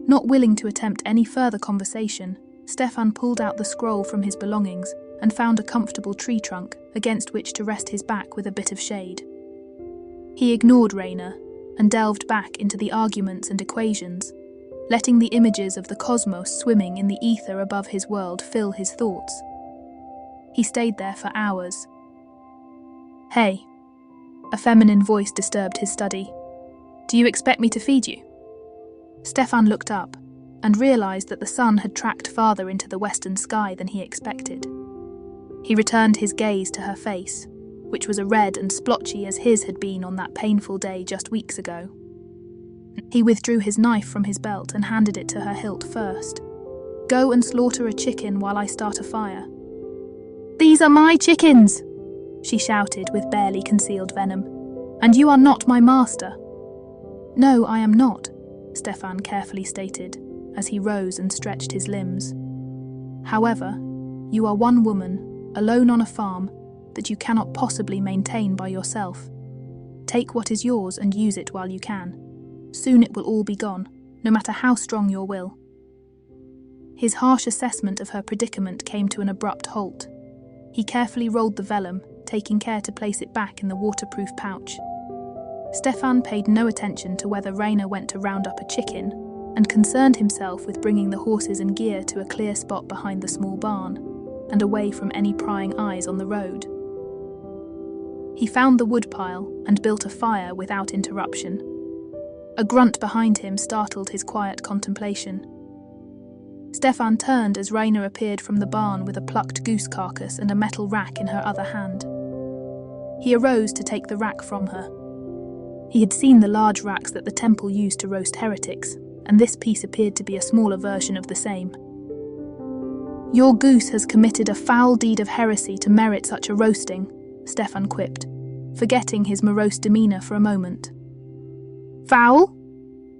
Not willing to attempt any further conversation, Stefan pulled out the scroll from his belongings and found a comfortable tree trunk against which to rest his back with a bit of shade. He ignored Raina and delved back into the arguments and equations, letting the images of the cosmos swimming in the ether above his world fill his thoughts. He stayed there for hours. "Hey," a feminine voice disturbed his study. "Do you expect me to feed you?" Stefan looked up and realized that the sun had tracked farther into the western sky than he expected. He returned his gaze to her face, which was as red and splotchy as his had been on that painful day just weeks ago. He withdrew his knife from his belt and handed it to her hilt first. "Go and slaughter a chicken while I start a fire." "These are my chickens!" she shouted with barely concealed venom. "And you are not my master." "No, I am not," Stefan carefully stated, as he rose and stretched his limbs. "However, you are one woman, alone on a farm, that you cannot possibly maintain by yourself. Take what is yours and use it while you can. Soon it will all be gone, no matter how strong your will." His harsh assessment of her predicament came to an abrupt halt. He carefully rolled the vellum, taking care to place it back in the waterproof pouch. Stefan paid no attention to whether Raina went to round up a chicken, and concerned himself with bringing the horses and gear to a clear spot behind the small barn, and away from any prying eyes on the road. He found the woodpile and built a fire without interruption. A grunt behind him startled his quiet contemplation. Stefan turned as Raina appeared from the barn with a plucked goose carcass and a metal rack in her other hand. He arose to take the rack from her. He had seen the large racks that the temple used to roast heretics, and this piece appeared to be a smaller version of the same. "Your goose has committed a foul deed of heresy to merit such a roasting," Stefan quipped, forgetting his morose demeanour for a moment. "Foul?"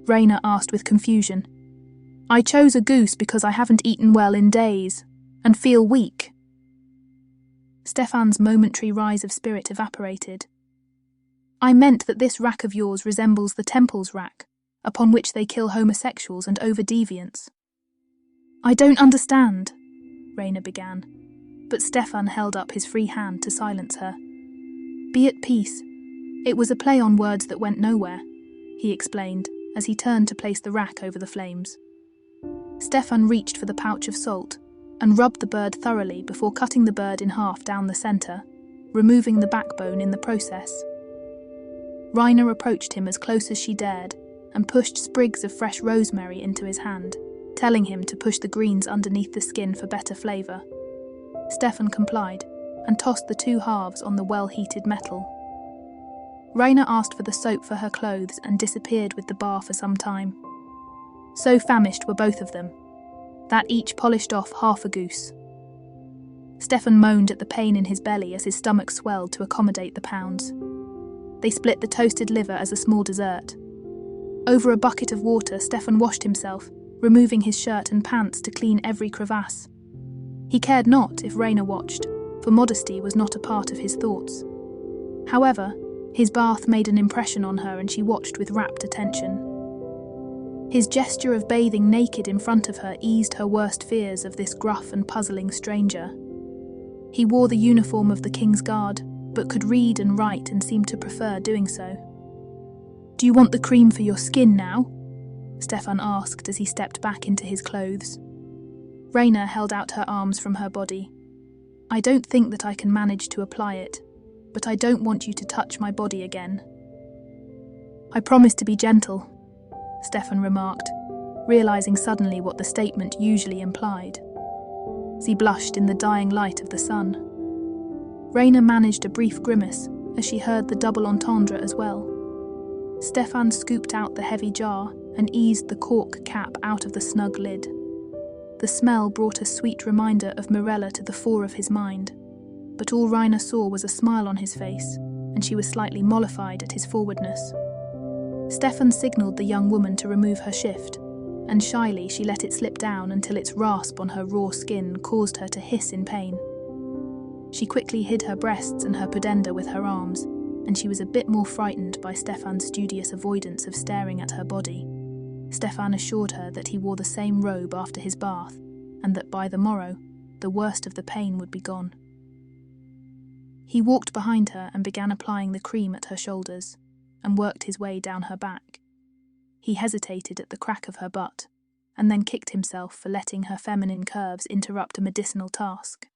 Raina asked with confusion. "I chose a goose because I haven't eaten well in days, and feel weak." Stefan's momentary rise of spirit evaporated. "I meant that this rack of yours resembles the temple's rack, upon which they kill homosexuals and over-deviants." "I don't understand," Raina began, but Stefan held up his free hand to silence her. "Be at peace. It was a play on words that went nowhere," he explained, as he turned to place the rack over the flames. Stefan reached for the pouch of salt and rubbed the bird thoroughly before cutting the bird in half down the centre, removing the backbone in the process. Raina approached him as close as she dared and pushed sprigs of fresh rosemary into his hand, telling him to push the greens underneath the skin for better flavour. Stefan complied and tossed the two halves on the well-heated metal. Raina asked for the soap for her clothes and disappeared with the bar for some time. So famished were both of them, that each polished off half a goose. Stefan moaned at the pain in his belly as his stomach swelled to accommodate the pounds. They split the toasted liver as a small dessert. Over a bucket of water, Stefan washed himself, removing his shirt and pants to clean every crevasse. He cared not if Raina watched, for modesty was not a part of his thoughts. However, his bath made an impression on her and she watched with rapt attention. His gesture of bathing naked in front of her eased her worst fears of this gruff and puzzling stranger. He wore the uniform of the King's Guard, but could read and write and seemed to prefer doing so. "Do you want the cream for your skin now?" Stefan asked as he stepped back into his clothes. Raina held out her arms from her body. "I don't think that I can manage to apply it, but I don't want you to touch my body again." "I promise to be gentle," Stefan remarked, realizing suddenly what the statement usually implied. She blushed in the dying light of the sun. Raina managed a brief grimace as she heard the double entendre as well. Stefan scooped out the heavy jar and eased the cork cap out of the snug lid. The smell brought a sweet reminder of Mirella to the fore of his mind, but all Raina saw was a smile on his face, and she was slightly mollified at his forwardness. Stefan signalled the young woman to remove her shift, and shyly she let it slip down until its rasp on her raw skin caused her to hiss in pain. She quickly hid her breasts and her pudenda with her arms, and she was a bit more frightened by Stefan's studious avoidance of staring at her body. Stefan assured her that he wore the same robe after his bath, and that by the morrow, the worst of the pain would be gone. He walked behind her and began applying the cream at her shoulders, and worked his way down her back. He hesitated at the crack of her butt, and then kicked himself for letting her feminine curves interrupt a medicinal task.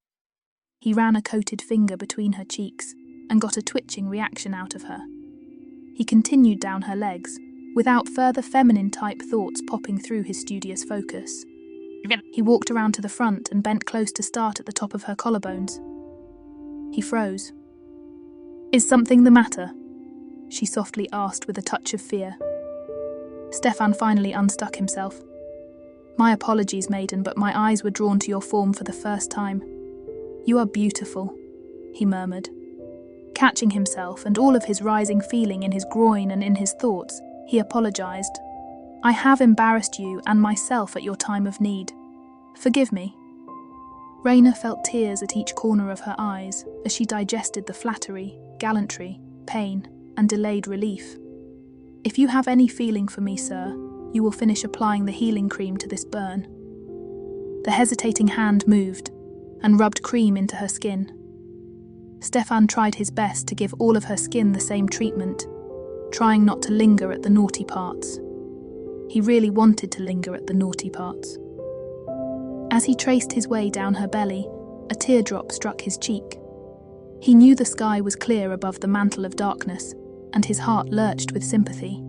He ran a coated finger between her cheeks and got a twitching reaction out of her. He continued down her legs, without further feminine-type thoughts popping through his studious focus. He walked around to the front and bent close to start at the top of her collarbones. He froze. "Is something the matter?" she softly asked with a touch of fear. Stefan finally unstuck himself. "My apologies, maiden, but my eyes were drawn to your form for the first time. You are beautiful," he murmured. Catching himself and all of his rising feeling in his groin and in his thoughts, he apologized. "I have embarrassed you and myself at your time of need. Forgive me." Raina felt tears at each corner of her eyes as she digested the flattery, gallantry, pain, and delayed relief. "If you have any feeling for me, sir, you will finish applying the healing cream to this burn." The hesitating hand moved and rubbed cream into her skin. Stefan tried his best to give all of her skin the same treatment, trying not to linger at the naughty parts. He really wanted to linger at the naughty parts. As he traced his way down her belly, a teardrop struck his cheek. He knew the sky was clear above the mantle of darkness, and his heart lurched with sympathy.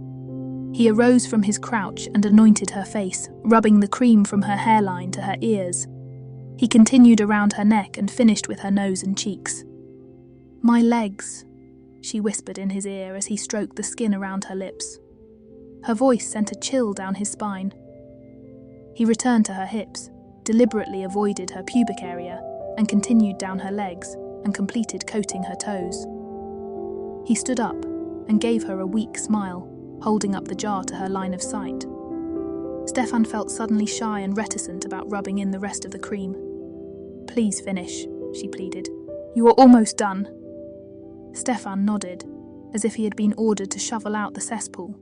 He arose from his crouch and anointed her face, rubbing the cream from her hairline to her ears. He continued around her neck and finished with her nose and cheeks. "My legs," she whispered in his ear as he stroked the skin around her lips. Her voice sent a chill down his spine. He returned to her hips, deliberately avoided her pubic area, and continued down her legs and completed coating her toes. He stood up and gave her a weak smile, holding up the jar to her line of sight. Stefan felt suddenly shy and reticent about rubbing in the rest of the cream. "Please finish," she pleaded. "You are almost done." Stefan nodded, as if he had been ordered to shovel out the cesspool.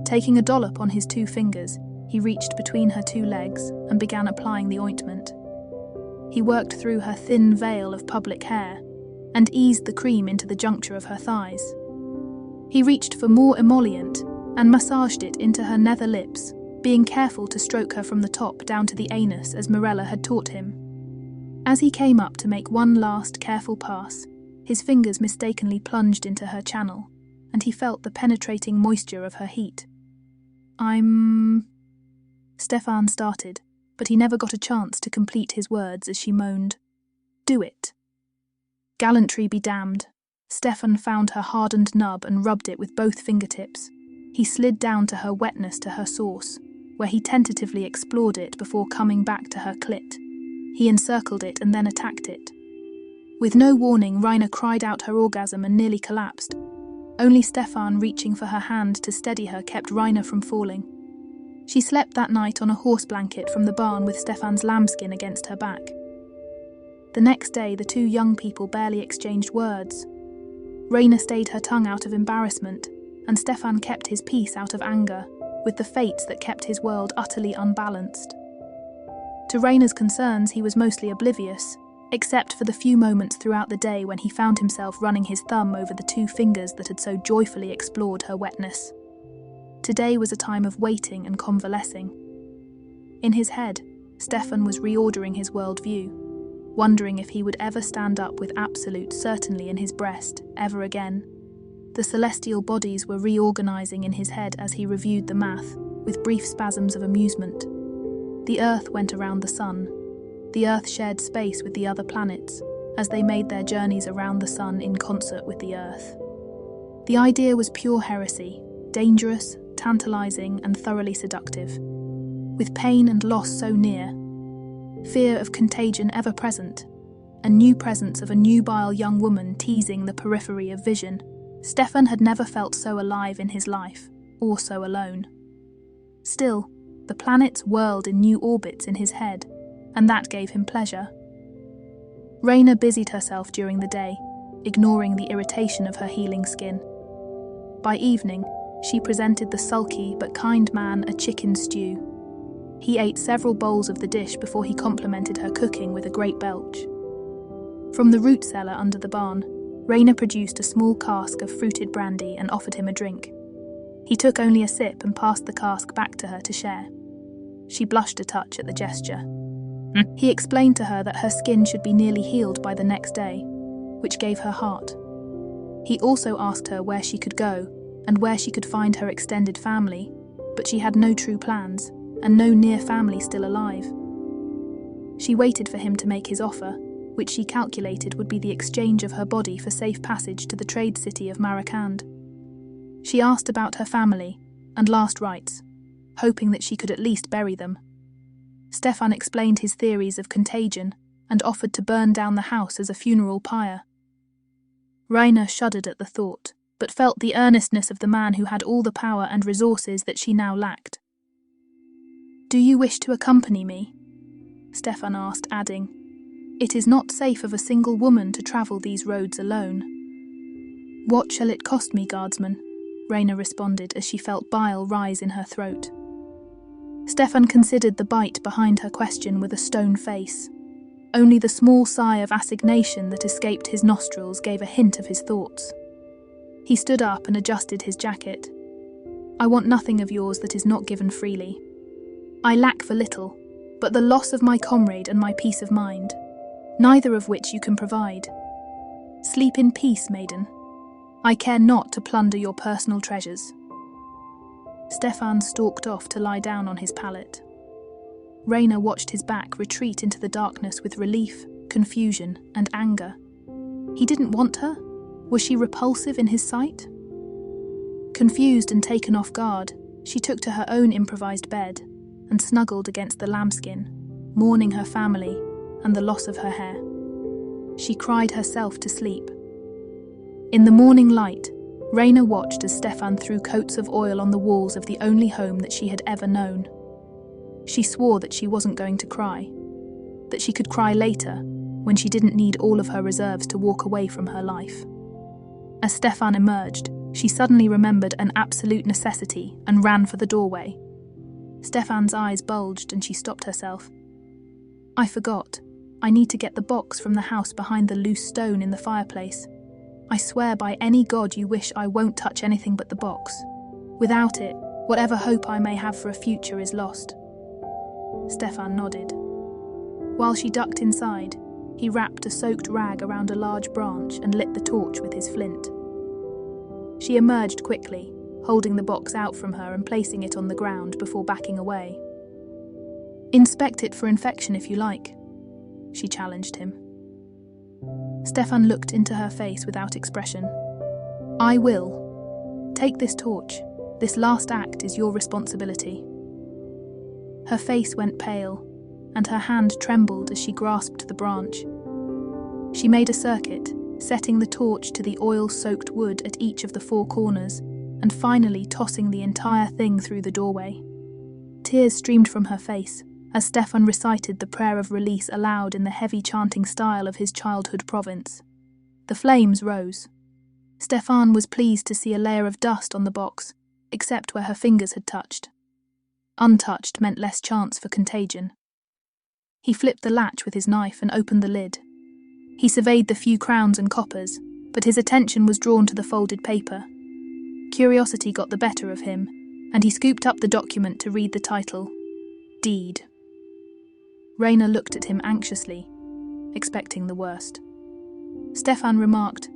Taking a dollop on his 2 fingers, he reached between her 2 legs and began applying the ointment. He worked through her thin veil of public hair and eased the cream into the juncture of her thighs. He reached for more emollient and massaged it into her nether lips, being careful to stroke her from the top down to the anus as Mirella had taught him. As he came up to make one last careful pass, his fingers mistakenly plunged into her channel, and he felt the penetrating moisture of her heat. Stefan started, but he never got a chance to complete his words as she moaned. "Do it." Gallantry be damned. Stefan found her hardened nub and rubbed it with both fingertips. He slid down to her wetness to her source, where he tentatively explored it before coming back to her clit. He encircled it and then attacked it. With no warning, Raina cried out her orgasm and nearly collapsed. Only Stefan, reaching for her hand to steady her, kept Raina from falling. She slept that night on a horse blanket from the barn with Stefan's lambskin against her back. The next day, the two young people barely exchanged words. Raina stayed her tongue out of embarrassment, and Stefan kept his peace out of anger, with the fates that kept his world utterly unbalanced. To Raina's concerns, he was mostly oblivious, except for the few moments throughout the day when he found himself running his thumb over the two fingers that had so joyfully explored her wetness. Today was a time of waiting and convalescing. In his head, Stefan was reordering his worldview, wondering if he would ever stand up with absolute certainty in his breast, ever again. The celestial bodies were reorganizing in his head as he reviewed the math, with brief spasms of amusement. The Earth went around the Sun. The Earth shared space with the other planets, as they made their journeys around the Sun in concert with the Earth. The idea was pure heresy, dangerous, tantalizing, and thoroughly seductive. With pain and loss so near, fear of contagion ever present, and new presence of a nubile young woman teasing the periphery of vision, Stefan had never felt so alive in his life, or so alone. Still, the planets whirled in new orbits in his head, and that gave him pleasure. Raina busied herself during the day, ignoring the irritation of her healing skin. By evening, she presented the sulky but kind man a chicken stew. He ate several bowls of the dish before he complimented her cooking with a great belch. From the root cellar under the barn, Raina produced a small cask of fruited brandy and offered him a drink. He took only a sip and passed the cask back to her to share. She blushed a touch at the gesture. He explained to her that her skin should be nearly healed by the next day, which gave her heart. He also asked her where she could go and where she could find her extended family, but she had no true plans and no near family still alive. She waited for him to make his offer, which she calculated would be the exchange of her body for safe passage to the trade city of Maracand. She asked about her family and last rites, hoping that she could at least bury them. Stefan explained his theories of contagion and offered to burn down the house as a funeral pyre. Raina shuddered at the thought, but felt the earnestness of the man who had all the power and resources that she now lacked. "Do you wish to accompany me?" Stefan asked, adding, "It is not safe of a single woman to travel these roads alone." "What shall it cost me, guardsman?" Raina responded as she felt bile rise in her throat. Stefan considered the bite behind her question with a stone face. Only the small sigh of assignation that escaped his nostrils gave a hint of his thoughts. He stood up and adjusted his jacket. "I want nothing of yours that is not given freely. I lack for little, but the loss of my comrade and my peace of mind, neither of which you can provide. Sleep in peace, maiden. I care not to plunder your personal treasures." Stefan stalked off to lie down on his pallet. Raina watched his back retreat into the darkness with relief, confusion, and anger. He didn't want her? Was she repulsive in his sight? Confused and taken off guard, she took to her own improvised bed and snuggled against the lambskin, mourning her family and the loss of her hair. She cried herself to sleep. In the morning light, Raina watched as Stefan threw coats of oil on the walls of the only home that she had ever known. She swore that she wasn't going to cry, that she could cry later, when she didn't need all of her reserves to walk away from her life. As Stefan emerged, she suddenly remembered an absolute necessity and ran for the doorway. Stefan's eyes bulged and she stopped herself. "I forgot. I need to get the box from the house behind the loose stone in the fireplace. I swear by any god you wish I won't touch anything but the box. Without it, whatever hope I may have for a future is lost." Stefan nodded. While she ducked inside, he wrapped a soaked rag around a large branch and lit the torch with his flint. She emerged quickly, holding the box out from her and placing it on the ground before backing away. "Inspect it for infection if you like," she challenged him. Stefan looked into her face without expression. "I will. Take this torch. This last act is your responsibility." Her face went pale, and her hand trembled as she grasped the branch. She made a circuit, setting the torch to the oil-soaked wood at each of the four corners, and finally tossing the entire thing through the doorway. Tears streamed from her face as Stefan recited the prayer of release aloud in the heavy chanting style of his childhood province. The flames rose. Stefan was pleased to see a layer of dust on the box, except where her fingers had touched. Untouched meant less chance for contagion. He flipped the latch with his knife and opened the lid. He surveyed the few crowns and coppers, but his attention was drawn to the folded paper. Curiosity got the better of him, and he scooped up the document to read the title, Deed. Raina looked at him anxiously, expecting the worst. Stefan remarked,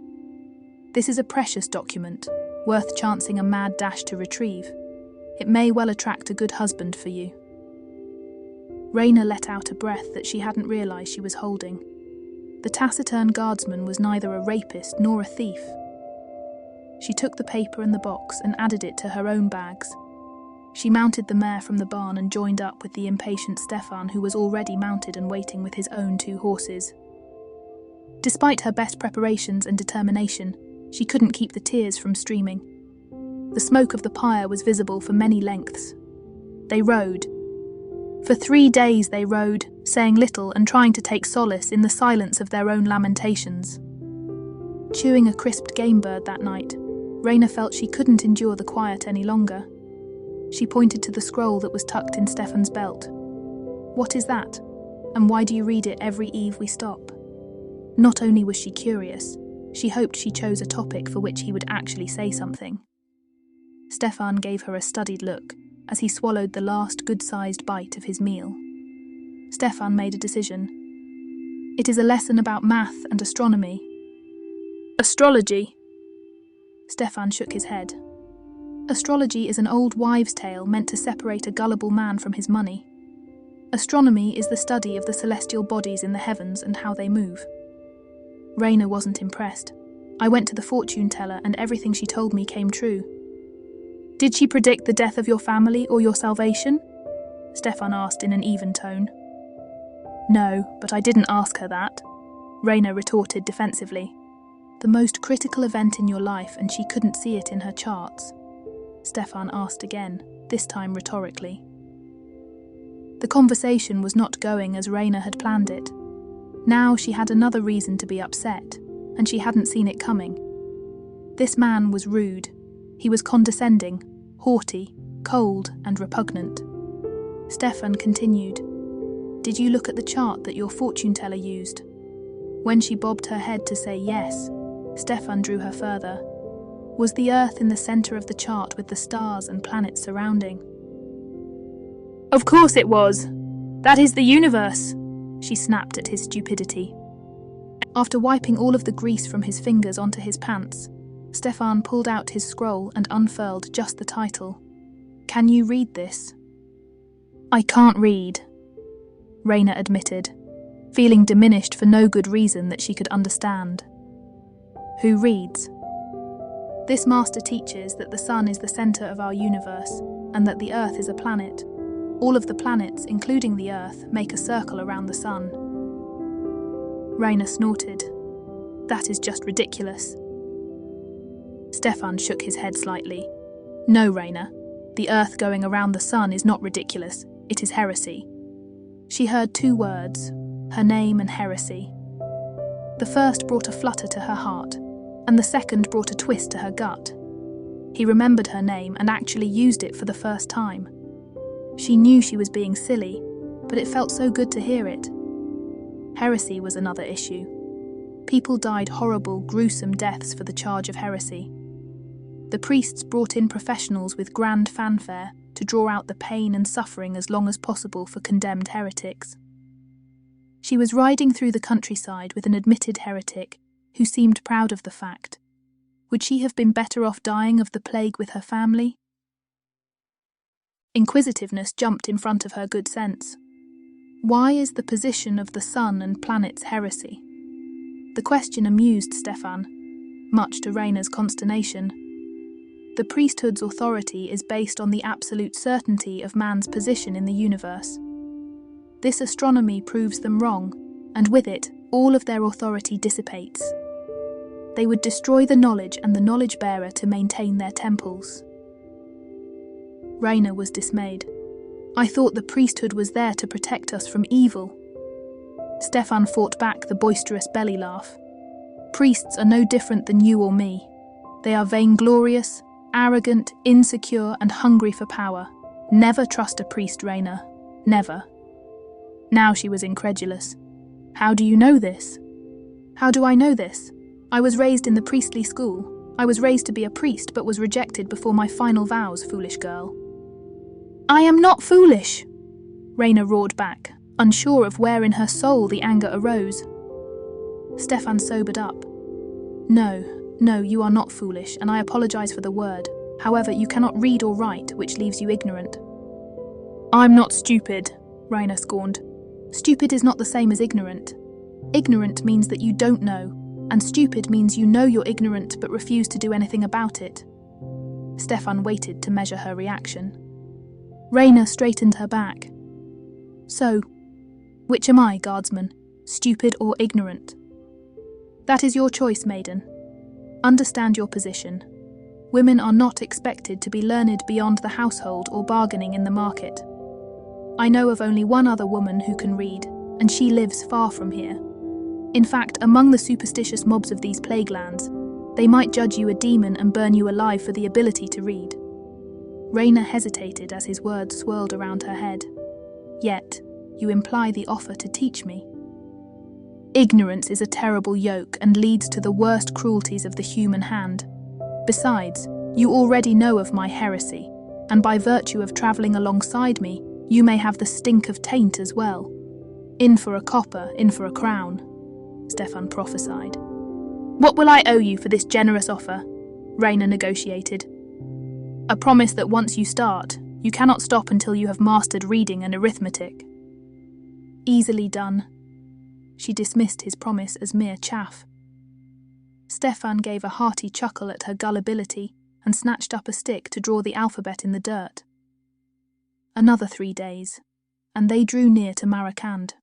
"This is a precious document, worth chancing a mad dash to retrieve. It may well attract a good husband for you." Raina let out a breath that she hadn't realised she was holding. The taciturn guardsman was neither a rapist nor a thief. She took the paper and the box and added it to her own bags. She mounted the mare from the barn and joined up with the impatient Stefan, who was already mounted and waiting with his own 2 horses. Despite her best preparations and determination, she couldn't keep the tears from streaming. The smoke of the pyre was visible for many lengths. They rode. For 3 days they rode, saying little and trying to take solace in the silence of their own lamentations. Chewing a crisped game bird that night, Raina felt she couldn't endure the quiet any longer. She pointed to the scroll that was tucked in Stefan's belt. "What is that? And why do you read it every eve we stop?" Not only was she curious, she hoped she chose a topic for which he would actually say something. Stefan gave her a studied look as he swallowed the last good-sized bite of his meal. Stefan made a decision. "It is a lesson about math and astronomy." "Astrology?" Stefan shook his head. "Astrology is an old wives' tale meant to separate a gullible man from his money. Astronomy is the study of the celestial bodies in the heavens and how they move." Raina wasn't impressed. "I went to the fortune teller and everything she told me came true." "Did she predict the death of your family or your salvation?" Stefan asked in an even tone. "No, but I didn't ask her that," Raina retorted defensively. "The most critical event in your life and she couldn't see it in her charts?" Stefan asked again, this time rhetorically. The conversation was not going as Raina had planned it. Now she had another reason to be upset, and she hadn't seen it coming. This man was rude. He was condescending, haughty, cold, and repugnant. Stefan continued, "Did you look at the chart that your fortune teller used?" When she bobbed her head to say yes, Stefan drew her further. Was the Earth in the centre of the chart with the stars and planets surrounding? "Of course it was. That is the universe," she snapped at his stupidity. After wiping all of the grease from his fingers onto his pants, Stefan pulled out his scroll and unfurled just the title. "Can you read this?" "I can't read," Raina admitted, feeling diminished for no good reason that she could understand. "Who reads?" "This master teaches that the sun is the centre of our universe and that the Earth is a planet. All of the planets, including the Earth, make a circle around the sun." Raina snorted. "That is just ridiculous." Stefan shook his head slightly. "No, Raina. The Earth going around the sun is not ridiculous. It is heresy." She heard 2 words, her name and heresy. The first brought a flutter to her heart, and the second brought a twist to her gut. He remembered her name and actually used it for the first time. She knew she was being silly, but it felt so good to hear it. Heresy was another issue. People died horrible, gruesome deaths for the charge of heresy. The priests brought in professionals with grand fanfare to draw out the pain and suffering as long as possible for condemned heretics. She was riding through the countryside with an admitted heretic who seemed proud of the fact. Would she have been better off dying of the plague with her family? Inquisitiveness jumped in front of her good sense. Why is the position of the sun and planets heresy? The question amused Stefan, much to Raina's consternation. The priesthood's authority is based on the absolute certainty of man's position in the universe. This astronomy proves them wrong, and with it, all of their authority dissipates. They would destroy the knowledge and the knowledge bearer to maintain their temples. Raina was dismayed. I thought the priesthood was there to protect us from evil. Stefan fought back the boisterous belly laugh. Priests are no different than you or me. They are vainglorious, arrogant, insecure, and hungry for power. Never trust a priest, Raina. Never. Now she was incredulous. How do you know this? How do I know this? I was raised in the priestly school. I was raised to be a priest, but was rejected before my final vows, foolish girl. I am not foolish, Raina roared back, unsure of where in her soul the anger arose. Stefan sobered up. No, you are not foolish, and I apologize for the word. However, you cannot read or write, which leaves you ignorant. I'm not stupid, Raina scorned. Stupid is not the same as ignorant. Ignorant means that you don't know, and stupid means you know you're ignorant but refuse to do anything about it. Stefan waited to measure her reaction. Raina straightened her back. So, which am I, guardsman, stupid or ignorant? That is your choice, maiden. Understand your position. Women are not expected to be learned beyond the household or bargaining in the market. I know of only one other woman who can read, and she lives far from here. In fact, among the superstitious mobs of these plague lands, they might judge you a demon and burn you alive for the ability to read. Raina hesitated as his words swirled around her head. Yet, you imply the offer to teach me. Ignorance is a terrible yoke and leads to the worst cruelties of the human hand. Besides, you already know of my heresy, and by virtue of travelling alongside me, you may have the stink of taint as well. In for a copper, in for a crown, Stefan prophesied. What will I owe you for this generous offer? Raina negotiated. A promise that once you start, you cannot stop until you have mastered reading and arithmetic. Easily done. She dismissed his promise as mere chaff. Stefan gave a hearty chuckle at her gullibility and snatched up a stick to draw the alphabet in the dirt. Another 3 days, and they drew near to Maracand.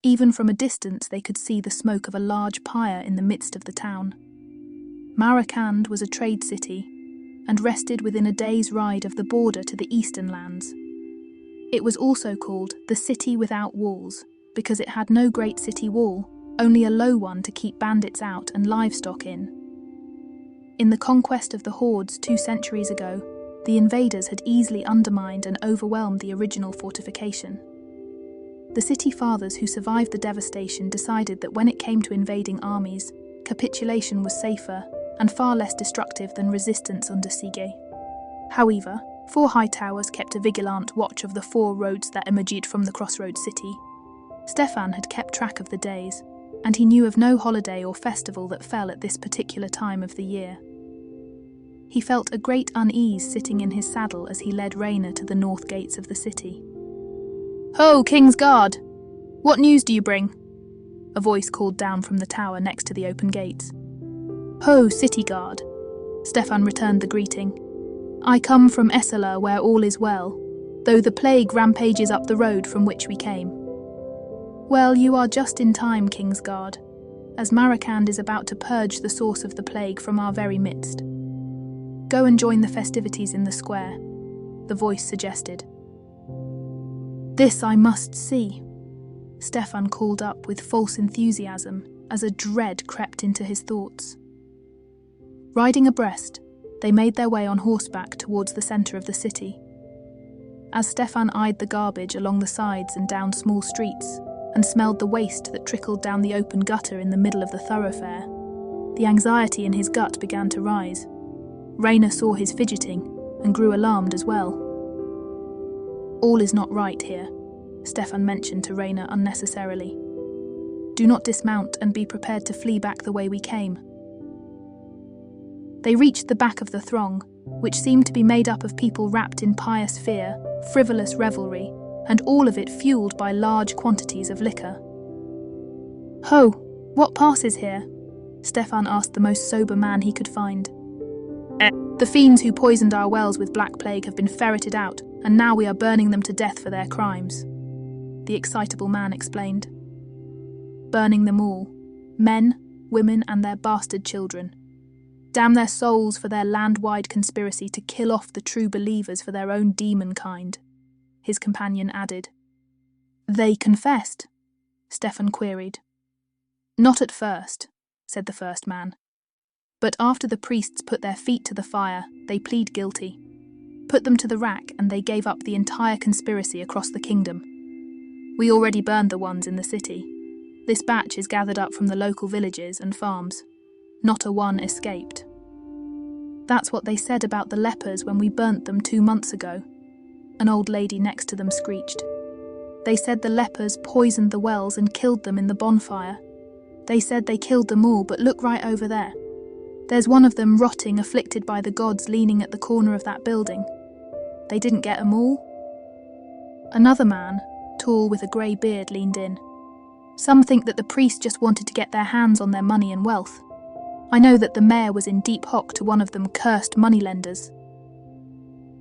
Even from a distance they could see the smoke of a large pyre in the midst of the town. Maracand was a trade city, and rested within a day's ride of the border to the eastern lands. It was also called the City Without Walls, because it had no great city wall, only a low one to keep bandits out and livestock in. In the conquest of the hordes 2 centuries ago, the invaders had easily undermined and overwhelmed the original fortification. The city fathers who survived the devastation decided that when it came to invading armies, capitulation was safer and far less destructive than resistance under siege. However, 4 high towers kept a vigilant watch of the 4 roads that emerged from the crossroads city. Stefan had kept track of the days, and he knew of no holiday or festival that fell at this particular time of the year. He felt a great unease sitting in his saddle as he led Raina to the north gates of the city. Ho, King's Guard! What news do you bring? A voice called down from the tower next to the open gates. Ho, City Guard! Stefan returned the greeting. I come from Essela where all is well, though the plague rampages up the road from which we came. Well, you are just in time, King's Guard, as Maracand is about to purge the source of the plague from our very midst. Go and join the festivities in the square, the voice suggested. This I must see, Stefan called up with false enthusiasm as a dread crept into his thoughts. Riding abreast, they made their way on horseback towards the centre of the city. As Stefan eyed the garbage along the sides and down small streets, and smelled the waste that trickled down the open gutter in the middle of the thoroughfare, the anxiety in his gut began to rise. Raina saw his fidgeting and grew alarmed as well. All is not right here, Stefan mentioned to Raina unnecessarily. Do not dismount and be prepared to flee back the way we came. They reached the back of the throng, which seemed to be made up of people wrapped in pious fear, frivolous revelry, and all of it fueled by large quantities of liquor. Ho, what passes here? Stefan asked the most sober man he could find. The fiends who poisoned our wells with black plague have been ferreted out, and now we are burning them to death for their crimes, the excitable man explained. Burning them all, men, women, and their bastard children. Damn their souls for their land-wide conspiracy to kill off the true believers for their own demon kind," his companion added. "They confessed?" Stefan queried. "Not at first," said the first man. "But after the priests put their feet to the fire, they plead guilty. Put them to the rack, and they gave up the entire conspiracy across the kingdom. We already burned the ones in the city. This batch is gathered up from the local villages and farms. Not a one escaped." "That's what they said about the lepers when we burnt them 2 months ago," an old lady next to them screeched. "They said the lepers poisoned the wells and killed them in the bonfire. They said they killed them all, but look right over there. There's one of them rotting, afflicted by the gods, leaning at the corner of that building. They didn't get 'em all?" Another man, tall with a grey beard, leaned in. "Some think that the priests just wanted to get their hands on their money and wealth. I know that the mayor was in deep hock to one of them cursed moneylenders."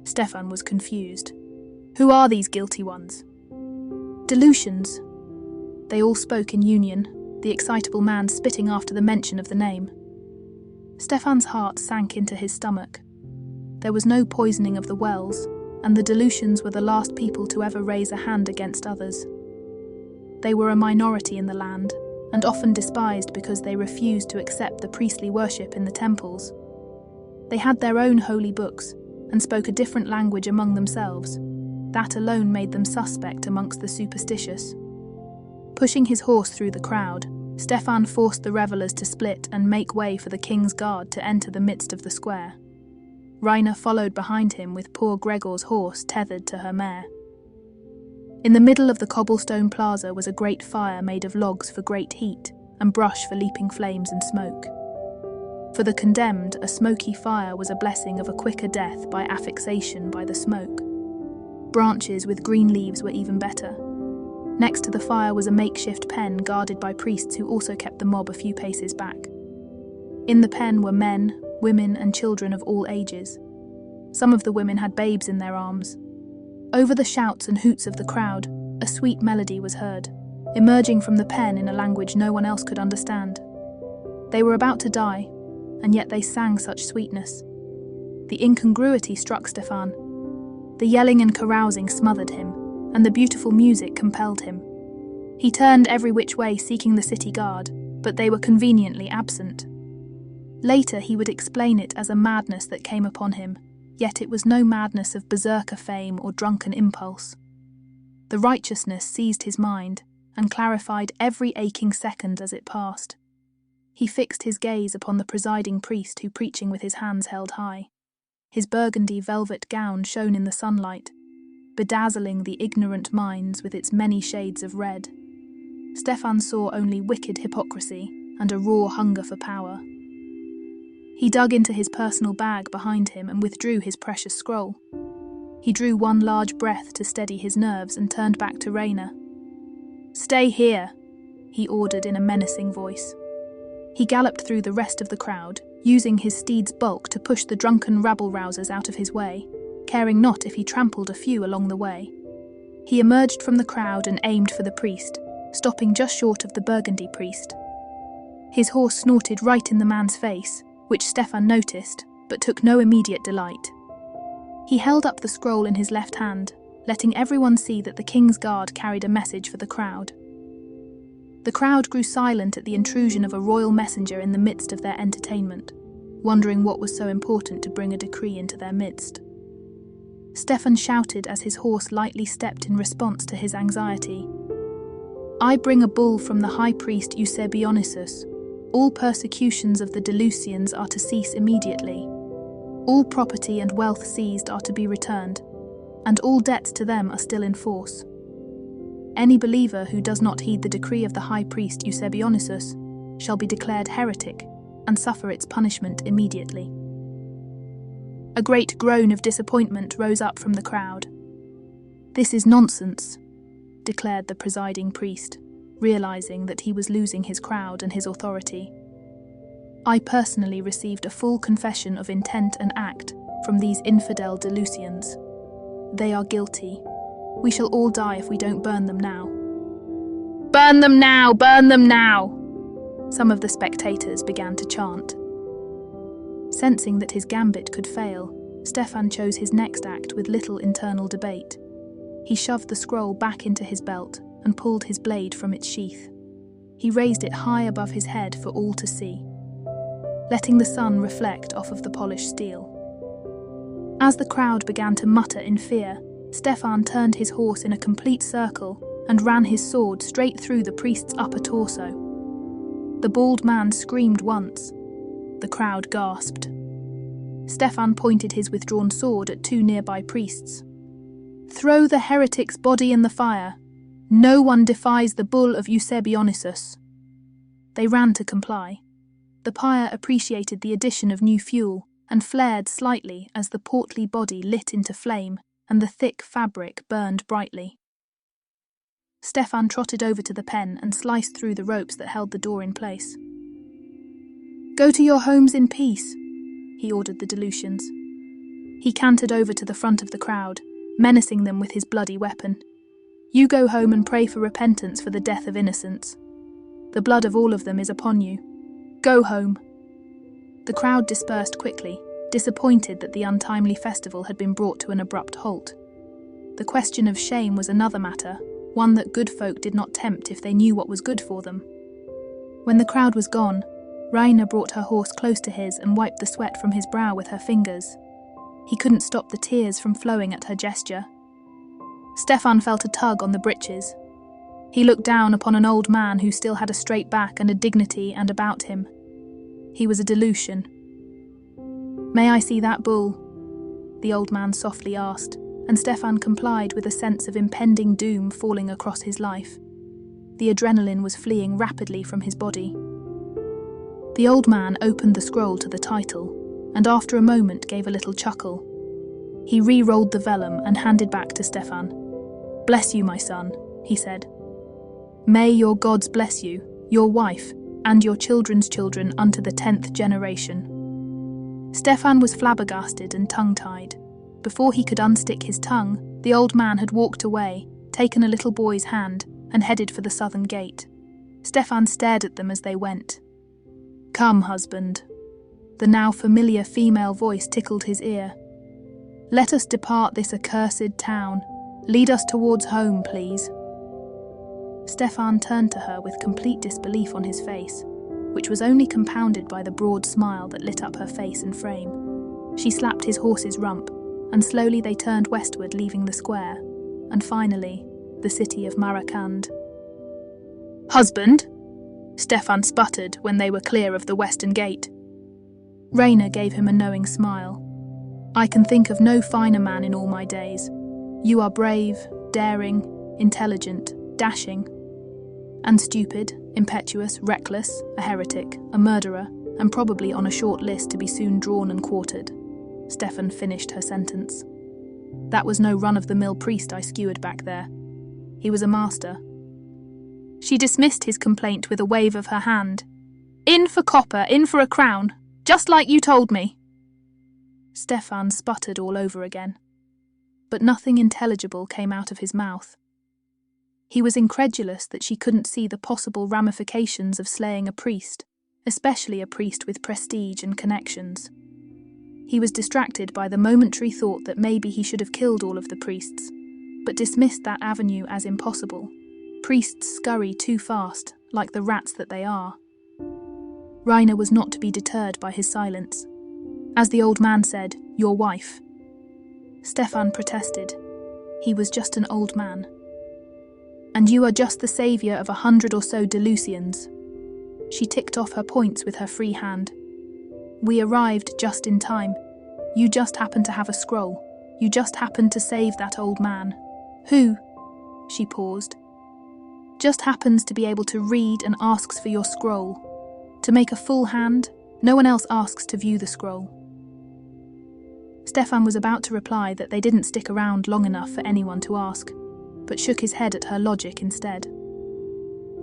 Stefan was confused. "Who are these guilty ones?" "Delusions." They all spoke in union, the excitable man spitting after the mention of the name. Stefan's heart sank into his stomach. There was no poisoning of the wells, and the Delusions were the last people to ever raise a hand against others. They were a minority in the land, and often despised because they refused to accept the priestly worship in the temples. They had their own holy books, and spoke a different language among themselves. That alone made them suspect amongst the superstitious. Pushing his horse through the crowd, Stefan forced the revellers to split and make way for the king's guard to enter the midst of the square. Raina followed behind him with poor Gregor's horse tethered to her mare. In the middle of the cobblestone plaza was a great fire made of logs for great heat and brush for leaping flames and smoke. For the condemned, a smoky fire was a blessing of a quicker death by asphyxiation by the smoke. Branches with green leaves were even better. Next to the fire was a makeshift pen guarded by priests who also kept the mob a few paces back. In the pen were men, women, and children of all ages. Some of the women had babes in their arms. Over the shouts and hoots of the crowd, a sweet melody was heard, emerging from the pen in a language no one else could understand. They were about to die, and yet they sang such sweetness. The incongruity struck Stefan. The yelling and carousing smothered him, and the beautiful music compelled him. He turned every which way seeking the city guard, but they were conveniently absent. Later he would explain it as a madness that came upon him, yet it was no madness of berserker fame or drunken impulse. The righteousness seized his mind and clarified every aching second as it passed. He fixed his gaze upon the presiding priest who preaching with his hands held high. His burgundy velvet gown shone in the sunlight, bedazzling the ignorant minds with its many shades of red. Stefan saw only wicked hypocrisy and a raw hunger for power. He dug into his personal bag behind him and withdrew his precious scroll. He drew one large breath to steady his nerves and turned back to Raina. "Stay here," he ordered in a menacing voice. He galloped through the rest of the crowd, using his steed's bulk to push the drunken rabble-rousers out of his way, caring not if he trampled a few along the way. He emerged from the crowd and aimed for the priest, stopping just short of the burgundy priest. His horse snorted right in the man's face, which Stefan noticed, but took no immediate delight. He held up the scroll in his left hand, letting everyone see that the king's guard carried a message for the crowd. The crowd grew silent at the intrusion of a royal messenger in the midst of their entertainment, wondering what was so important to bring a decree into their midst. Stefan shouted as his horse lightly stepped in response to his anxiety. "I bring a bull from the high priest Eusebionisus. All persecutions of the Delusians are to cease immediately. All property and wealth seized are to be returned, and all debts to them are still in force. Any believer who does not heed the decree of the high priest Eusebionisus shall be declared heretic and suffer its punishment immediately." A great groan of disappointment rose up from the crowd. "This is nonsense," declared the presiding priest, realizing that he was losing his crowd and his authority. "I personally received a full confession of intent and act from these infidel Delusians. They are guilty. We shall all die if we don't burn them now." "Burn them now! Burn them now!" Some of the spectators began to chant. Sensing that his gambit could fail, Stefan chose his next act with little internal debate. He shoved the scroll back into his belt and pulled his blade from its sheath. He raised it high above his head for all to see, letting the sun reflect off of the polished steel. As the crowd began to mutter in fear, Stefan turned his horse in a complete circle and ran his sword straight through the priest's upper torso. The bald man screamed once. The crowd gasped. Stefan pointed his withdrawn sword at two nearby priests. "Throw the heretic's body in the fire. No one defies the bull of Eusebionisus." They ran to comply. The pyre appreciated the addition of new fuel and flared slightly as the portly body lit into flame and the thick fabric burned brightly. Stefan trotted over to the pen and sliced through the ropes that held the door in place. "Go to your homes in peace," he ordered the Delusians. He cantered over to the front of the crowd, menacing them with his bloody weapon. "You go home and pray for repentance for the death of innocents. The blood of all of them is upon you. Go home." The crowd dispersed quickly, disappointed that the untimely festival had been brought to an abrupt halt. The question of shame was another matter, one that good folk did not tempt if they knew what was good for them. When the crowd was gone, Raina brought her horse close to his and wiped the sweat from his brow with her fingers. He couldn't stop the tears from flowing at her gesture. Stefan felt a tug on the breeches. He looked down upon an old man who still had a straight back and a dignity and about him. He was a Delusion. "May I see that bull?" the old man softly asked, and Stefan complied with a sense of impending doom falling across his life. The adrenaline was fleeing rapidly from his body. The old man opened the scroll to the title, and after a moment gave a little chuckle. He re-rolled the vellum and handed back to Stefan. "Bless you, my son," he said. "May your gods bless you, your wife, and your children's children unto the 10th generation." Stefan was flabbergasted and tongue-tied. Before he could unstick his tongue, the old man had walked away, taken a little boy's hand, and headed for the southern gate. Stefan stared at them as they went. "Come, husband." The now familiar female voice tickled his ear. "Let us depart this accursed town. Lead us towards home, please." Stefan turned to her with complete disbelief on his face, which was only compounded by the broad smile that lit up her face and frame. She slapped his horse's rump, and slowly they turned westward, leaving the square, and finally, the city of Marakand. "Husband?" Stefan sputtered when they were clear of the western gate. Raina gave him a knowing smile. "I can think of no finer man in all my days. You are brave, daring, intelligent, dashing, and stupid, impetuous, reckless, a heretic, a murderer, and probably on a short list to be soon drawn and quartered." Stefan finished her sentence. "That was no run-of-the-mill priest I skewered back there. He was a master." She dismissed his complaint with a wave of her hand. "In for copper, in for a crown, just like you told me." Stefan sputtered all over again, but nothing intelligible came out of his mouth. He was incredulous that she couldn't see the possible ramifications of slaying a priest, especially a priest with prestige and connections. He was distracted by the momentary thought that maybe he should have killed all of the priests, but dismissed that avenue as impossible. Priests scurry too fast, like the rats that they are. Raina was not to be deterred by his silence. As the old man said, "Your wife." Stefan protested. He was just an old man. "And you are just the saviour of 100 or so Delusians." She ticked off her points with her free hand. "We arrived just in time. You just happened to have a scroll. You just happened to save that old man. Who," she paused, "just happens to be able to read and asks for your scroll. To make a full hand, no one else asks to view the scroll." Stefan was about to reply that they didn't stick around long enough for anyone to ask, but shook his head at her logic instead.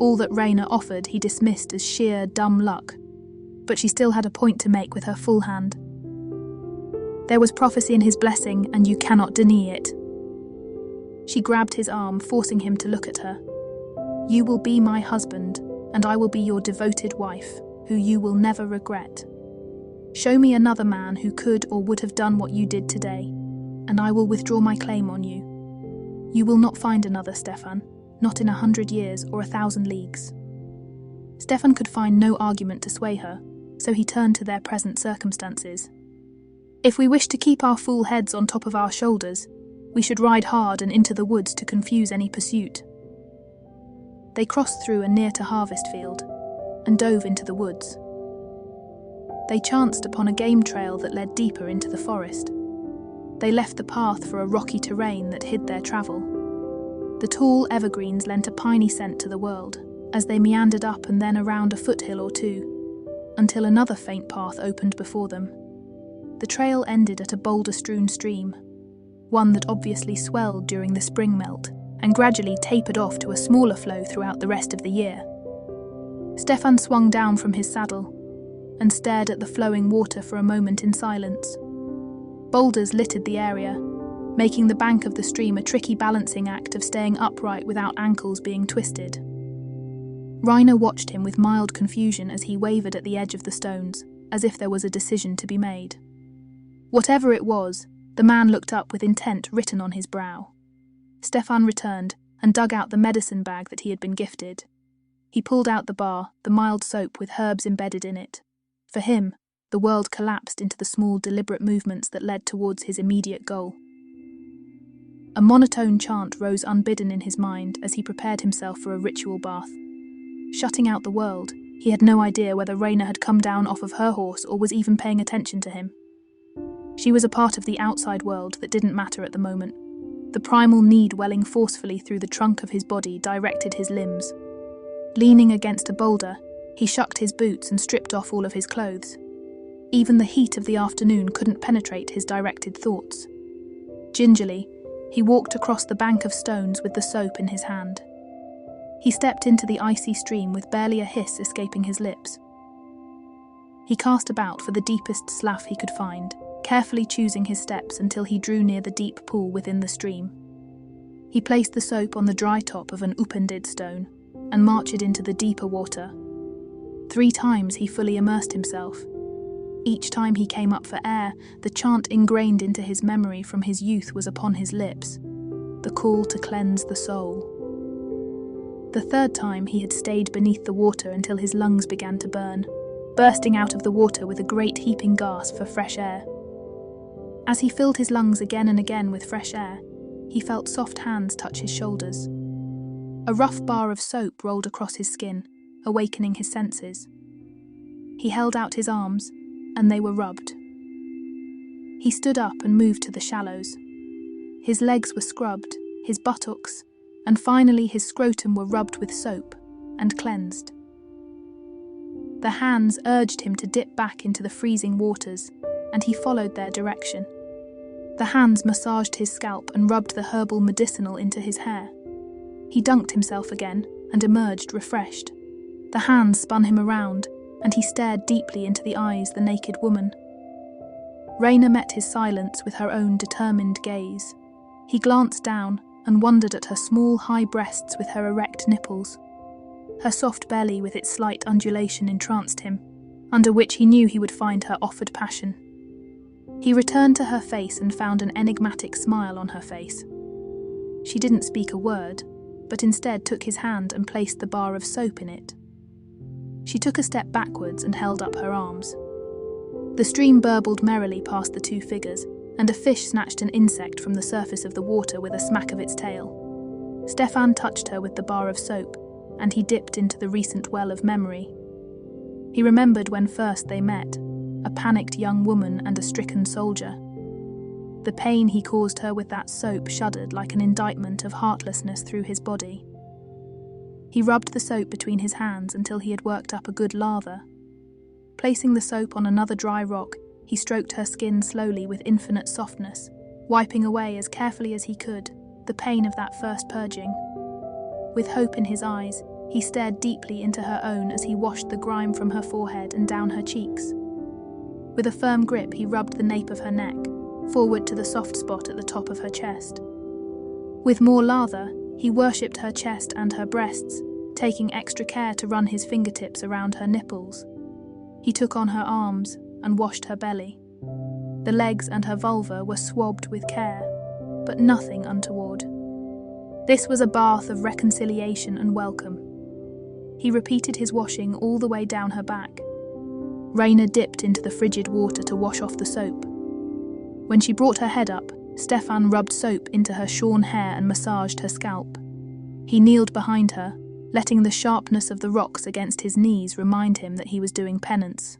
All that Raina offered he dismissed as sheer dumb luck, but she still had a point to make with her full hand. There was prophecy in his blessing, and you cannot deny it. She grabbed his arm, forcing him to look at her. "You will be my husband, and I will be your devoted wife, who you will never regret. Show me another man who could or would have done what you did today, and I will withdraw my claim on you. You will not find another, Stefan, not in 100 years or 1,000 leagues. Stefan could find no argument to sway her, so he turned to their present circumstances. If we wish to keep our fool heads on top of our shoulders, we should ride hard and into the woods to confuse any pursuit. They crossed through a near-to-harvest field and dove into the woods. They chanced upon a game trail that led deeper into the forest. They left the path for a rocky terrain that hid their travel. The tall evergreens lent a piney scent to the world as they meandered up and then around a foothill or two, until another faint path opened before them. The trail ended at a boulder-strewn stream, one that obviously swelled during the spring melt and gradually tapered off to a smaller flow throughout the rest of the year. Stefan swung down from his saddle and stared at the flowing water for a moment in silence. Boulders littered the area, making the bank of the stream a tricky balancing act of staying upright without ankles being twisted. Rainer watched him with mild confusion as he wavered at the edge of the stones, as if there was a decision to be made. Whatever it was, the man looked up with intent written on his brow. Stefan returned and dug out the medicine bag that he had been gifted. He pulled out the bar, the mild soap with herbs embedded in it. For him, the world collapsed into the small, deliberate movements that led towards his immediate goal. A monotone chant rose unbidden in his mind as he prepared himself for a ritual bath. Shutting out the world, he had no idea whether Raina had come down off of her horse or was even paying attention to him. She was a part of the outside world that didn't matter at the moment. The primal need welling forcefully through the trunk of his body directed his limbs. Leaning against a boulder, he shucked his boots and stripped off all of his clothes. Even the heat of the afternoon couldn't penetrate his directed thoughts. Gingerly, he walked across the bank of stones with the soap in his hand. He stepped into the icy stream with barely a hiss escaping his lips. He cast about for the deepest slough he could find, carefully choosing his steps until he drew near the deep pool within the stream. He placed the soap on the dry top of an upended stone and marched into the deeper water. 3 times he fully immersed himself. Each time he came up for air, the chant ingrained into his memory from his youth was upon his lips, the call to cleanse the soul. The 3rd time he had stayed beneath the water until his lungs began to burn, bursting out of the water with a great heaping gasp for fresh air. As he filled his lungs again and again with fresh air, he felt soft hands touch his shoulders. A rough bar of soap rolled across his skin, awakening his senses. He held out his arms, and they were rubbed. He stood up and moved to the shallows. His legs were scrubbed, his buttocks, and finally his scrotum were rubbed with soap and cleansed. The hands urged him to dip back into the freezing waters, and he followed their direction. The hands massaged his scalp and rubbed the herbal medicinal into his hair. He dunked himself again and emerged refreshed. The hands spun him around, and he stared deeply into the eyes of the naked woman. Raina met his silence with her own determined gaze. He glanced down and wondered at her small, high breasts with her erect nipples. Her soft belly with its slight undulation entranced him, under which he knew he would find her offered passion. He returned to her face and found an enigmatic smile on her face. She didn't speak a word, but instead took his hand and placed the bar of soap in it. She took a step backwards and held up her arms. The stream burbled merrily past the 2 figures, and a fish snatched an insect from the surface of the water with a smack of its tail. Stefan touched her with the bar of soap, and he dipped into the recent well of memory. He remembered when first they met, a panicked young woman and a stricken soldier. The pain he caused her with that soap shuddered like an indictment of heartlessness through his body. He rubbed the soap between his hands until he had worked up a good lather. Placing the soap on another dry rock, he stroked her skin slowly with infinite softness, wiping away as carefully as he could the pain of that first purging. With hope in his eyes, he stared deeply into her own as he washed the grime from her forehead and down her cheeks. With a firm grip, he rubbed the nape of her neck, forward to the soft spot at the top of her chest. With more lather, he worshipped her chest and her breasts, taking extra care to run his fingertips around her nipples. He took on her arms and washed her belly. The legs and her vulva were swabbed with care, but nothing untoward. This was a bath of reconciliation and welcome. He repeated his washing all the way down her back. Raina dipped into the frigid water to wash off the soap. When she brought her head up, Stefan rubbed soap into her shorn hair and massaged her scalp. He kneeled behind her, letting the sharpness of the rocks against his knees remind him that he was doing penance.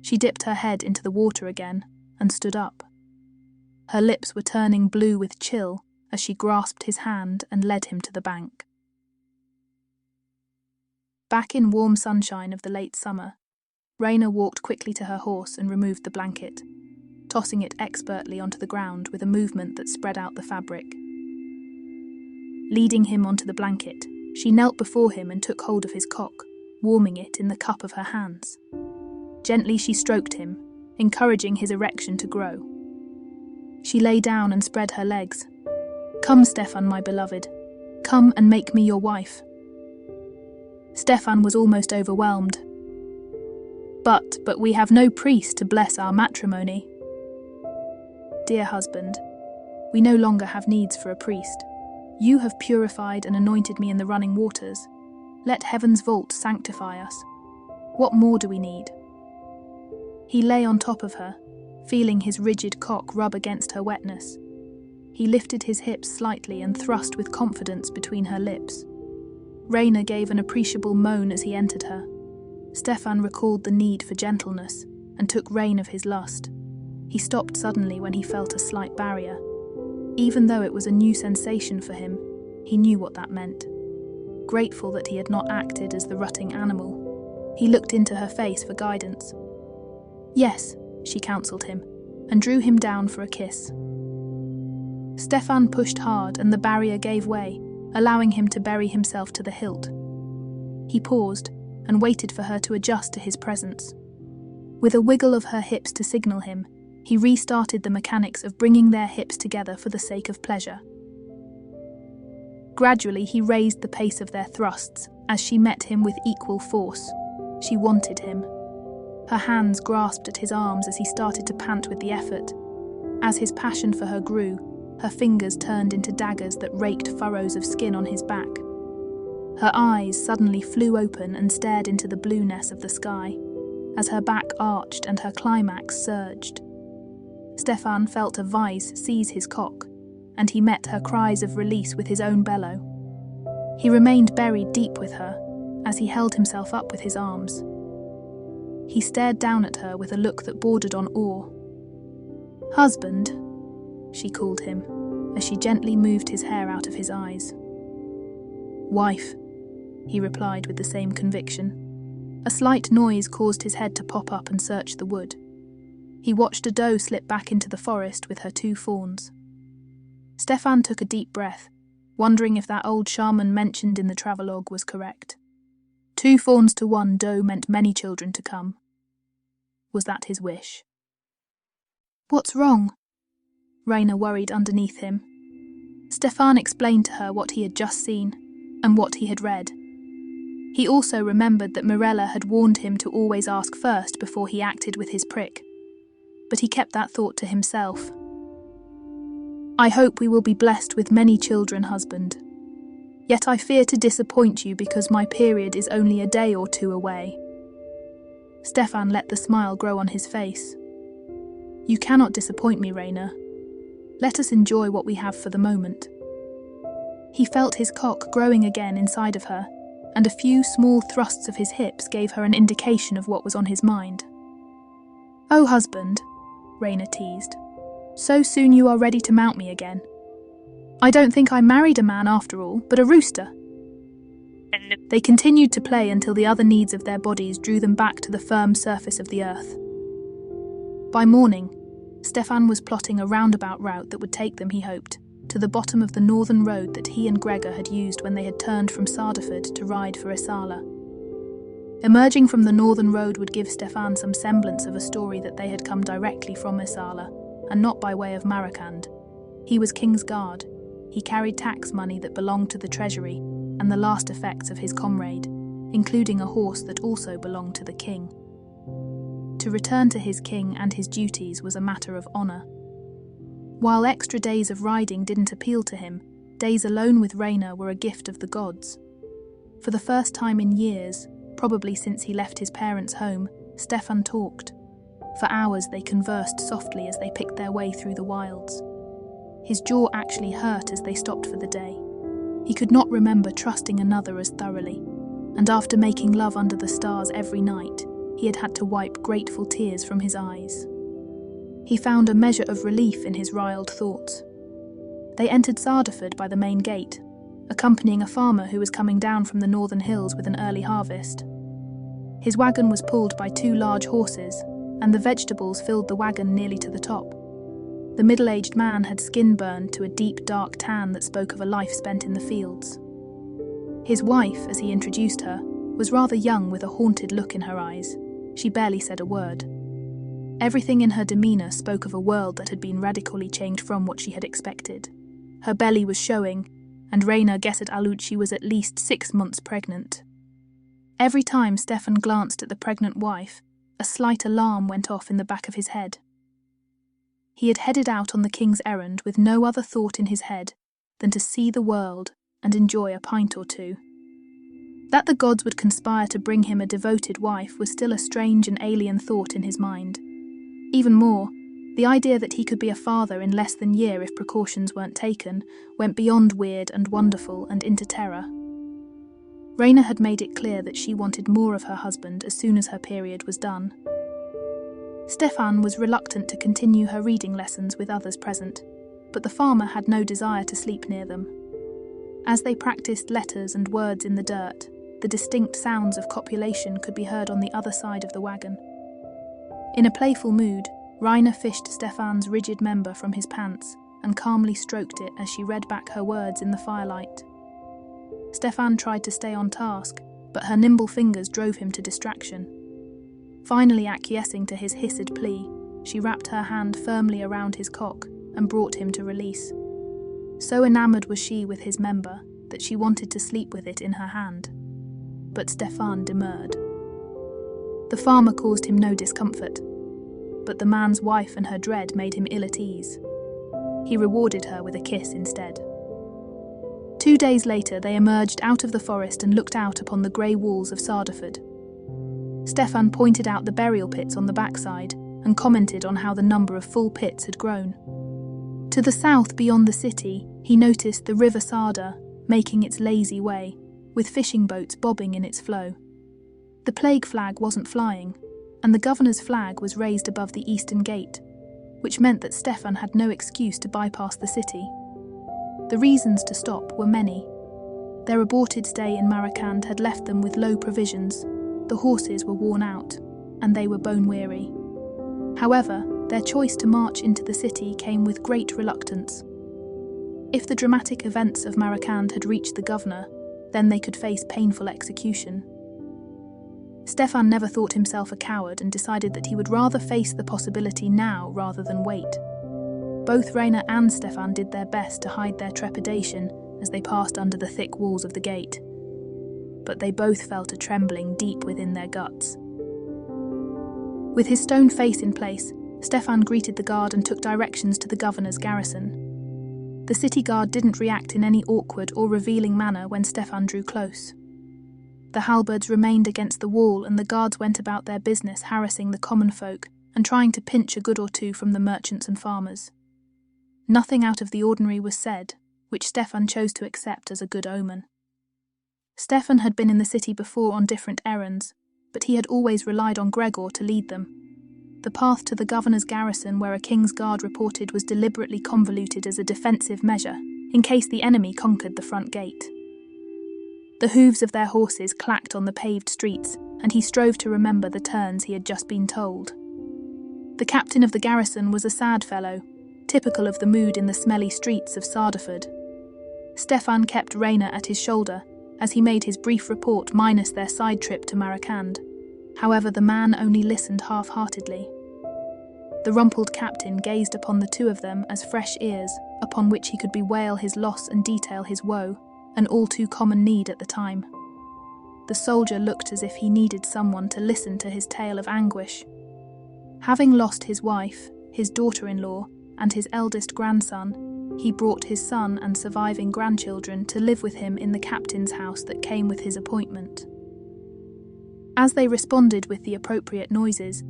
She dipped her head into the water again and stood up. Her lips were turning blue with chill as she grasped his hand and led him to the bank. Back in warm sunshine of the late summer, Raina walked quickly to her horse and removed the blanket, tossing it expertly onto the ground with a movement that spread out the fabric. Leading him onto the blanket, she knelt before him and took hold of his cock, warming it in the cup of her hands. Gently she stroked him, encouraging his erection to grow. She lay down and spread her legs. "Come, Stefan, my beloved. Come and make me your wife." Stefan was almost overwhelmed. But we have no priest to bless our matrimony." "Dear husband, we no longer have needs for a priest. You have purified and anointed me in the running waters. Let heaven's vault sanctify us. What more do we need?" He lay on top of her, feeling his rigid cock rub against her wetness. He lifted his hips slightly and thrust with confidence between her lips. Raina gave an appreciable moan as he entered her. Stefan recalled the need for gentleness and took rein of his lust. He stopped suddenly when he felt a slight barrier. Even though it was a new sensation for him, he knew what that meant. Grateful that he had not acted as the rutting animal, he looked into her face for guidance. "Yes," she counselled him, and drew him down for a kiss. Stefan pushed hard and the barrier gave way, allowing him to bury himself to the hilt. He paused and waited for her to adjust to his presence. With a wiggle of her hips to signal him, he restarted the mechanics of bringing their hips together for the sake of pleasure. Gradually he raised the pace of their thrusts as she met him with equal force. She wanted him. Her hands grasped at his arms as he started to pant with the effort. As his passion for her grew, her fingers turned into daggers that raked furrows of skin on his back. Her eyes suddenly flew open and stared into the blueness of the sky, as her back arched and her climax surged. Stefan felt a vice seize his cock, and he met her cries of release with his own bellow. He remained buried deep with her, as he held himself up with his arms. He stared down at her with a look that bordered on awe. "Husband," she called him, as she gently moved his hair out of his eyes. "Wife," he replied with the same conviction. A slight noise caused his head to pop up and search the wood. He watched a doe slip back into the forest with her 2 fawns. Stefan took a deep breath, wondering if that old shaman mentioned in the travelogue was correct. 2 fawns to 1 doe meant many children to come. Was that his wish? "What's wrong?" Raina worried underneath him. Stefan explained to her what he had just seen, and what he had read. He also remembered that Mirella had warned him to always ask first before he acted with his prick. But he kept that thought to himself. "I hope we will be blessed with many children, husband. Yet I fear to disappoint you because my period is only a day or 2 away." Stefan let the smile grow on his face. "You cannot disappoint me, Raina. Let us enjoy what we have for the moment." He felt his cock growing again inside of her, and a few small thrusts of his hips gave her an indication of what was on his mind. "Oh, husband," Raina teased, "so soon you are ready to mount me again. I don't think I married a man after all, but a rooster." They continued to play until the other needs of their bodies drew them back to the firm surface of the earth. By morning, Stefan was plotting a roundabout route that would take them, he hoped, to the bottom of the northern road that he and Gregor had used when they had turned from Sardaford to ride for Isala. Emerging from the northern road would give Stefan some semblance of a story that they had come directly from Isala, and not by way of Marakand. He was King's Guard. He carried tax money that belonged to the treasury, and the last effects of his comrade, including a horse that also belonged to the king. To return to his king and his duties was a matter of honour. While extra days of riding didn't appeal to him, days alone with Rayna were a gift of the gods. For the first time in years, probably since he left his parents' home, Stefan talked. For hours they conversed softly as they picked their way through the wilds. His jaw actually hurt as they stopped for the day. He could not remember trusting another as thoroughly, and after making love under the stars every night, he had to wipe grateful tears from his eyes. He found a measure of relief in his riled thoughts. They entered Sardaford by the main gate, accompanying a farmer who was coming down from the northern hills with an early harvest. His wagon was pulled by 2 large horses, and the vegetables filled the wagon nearly to the top. The middle-aged man had skin burned to a deep, dark tan that spoke of a life spent in the fields. His wife, as he introduced her, was rather young with a haunted look in her eyes. She barely said a word. Everything in her demeanour spoke of a world that had been radically changed from what she had expected. Her belly was showing, and Rayna guessed at Alut she was at least 6 months pregnant. Every time Stefan glanced at the pregnant wife, a slight alarm went off in the back of his head. He had headed out on the king's errand with no other thought in his head than to see the world and enjoy a pint or two. That the gods would conspire to bring him a devoted wife was still a strange and alien thought in his mind. Even more, the idea that he could be a father in less than a year if precautions weren't taken went beyond weird and wonderful and into terror. Rayna had made it clear that she wanted more of her husband as soon as her period was done. Stefan was reluctant to continue her reading lessons with others present, but the farmer had no desire to sleep near them. As they practiced letters and words in the dirt, the distinct sounds of copulation could be heard on the other side of the wagon. In a playful mood, Rayna fished Stefan's rigid member from his pants and calmly stroked it as she read back her words in the firelight. Stefan tried to stay on task, but her nimble fingers drove him to distraction. Finally acquiescing to his hissed plea, she wrapped her hand firmly around his cock and brought him to release. So enamoured was she with his member that she wanted to sleep with it in her hand. But Stefan demurred. The farmer caused him no discomfort, but the man's wife and her dread made him ill at ease. He rewarded her with a kiss instead. 2 days later they emerged out of the forest and looked out upon the grey walls of Sardaford. Stefan pointed out the burial pits on the backside and commented on how the number of full pits had grown. To the south beyond the city, he noticed the river Sarda making its lazy way, with fishing boats bobbing in its flow. The plague flag wasn't flying, and the governor's flag was raised above the eastern gate, which meant that Stefan had no excuse to bypass the city. The reasons to stop were many. Their aborted stay in Marakand had left them with low provisions, the horses were worn out, and they were bone-weary. However, their choice to march into the city came with great reluctance. If the dramatic events of Marakand had reached the governor, then they could face painful execution. Stefan never thought himself a coward and decided that he would rather face the possibility now rather than wait. Both Rayna and Stefan did their best to hide their trepidation as they passed under the thick walls of the gate. But they both felt a trembling deep within their guts. With his stone face in place, Stefan greeted the guard and took directions to the governor's garrison. The city guard didn't react in any awkward or revealing manner when Stefan drew close. The halberds remained against the wall and the guards went about their business harassing the common folk and trying to pinch a good or two from the merchants and farmers. Nothing out of the ordinary was said, which Stefan chose to accept as a good omen. Stefan had been in the city before on different errands, but he had always relied on Gregor to lead them. The path to the governor's garrison where a king's guard reported was deliberately convoluted as a defensive measure, in case the enemy conquered the front gate. The hooves of their horses clacked on the paved streets, and he strove to remember the turns he had just been told. The captain of the garrison was a sad fellow, typical of the mood in the smelly streets of Sardaford. Stefan kept Rayna at his shoulder, as he made his brief report minus their side trip to Marakand. However, the man only listened half-heartedly. The rumpled captain gazed upon the two of them as fresh ears, upon which he could bewail his loss and detail his woe, an all too common need at the time. The soldier looked as if he needed someone to listen to his tale of anguish. Having lost his wife, his daughter-in-law, and his eldest grandson, he brought his son and surviving grandchildren to live with him in the captain's house that came with his appointment. As they responded with the appropriate noises,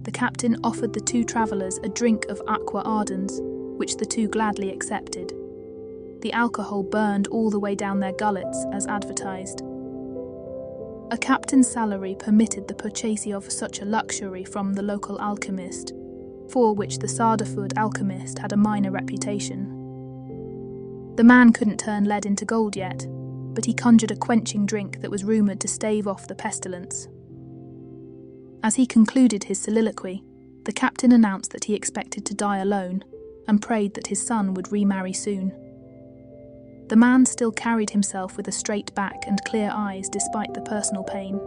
the captain offered the two travellers a drink of aqua ardens, which the two gladly accepted. The alcohol burned all the way down their gullets, as advertised. A captain's salary permitted the purchase of such a luxury from the local alchemist, for which the Sarderford alchemist had a minor reputation. The man couldn't turn lead into gold yet, but he conjured a quenching drink that was rumoured to stave off the pestilence. As he concluded his soliloquy, the captain announced that he expected to die alone, and prayed that his son would remarry soon. The man still carried himself with a straight back and clear eyes despite the personal pain.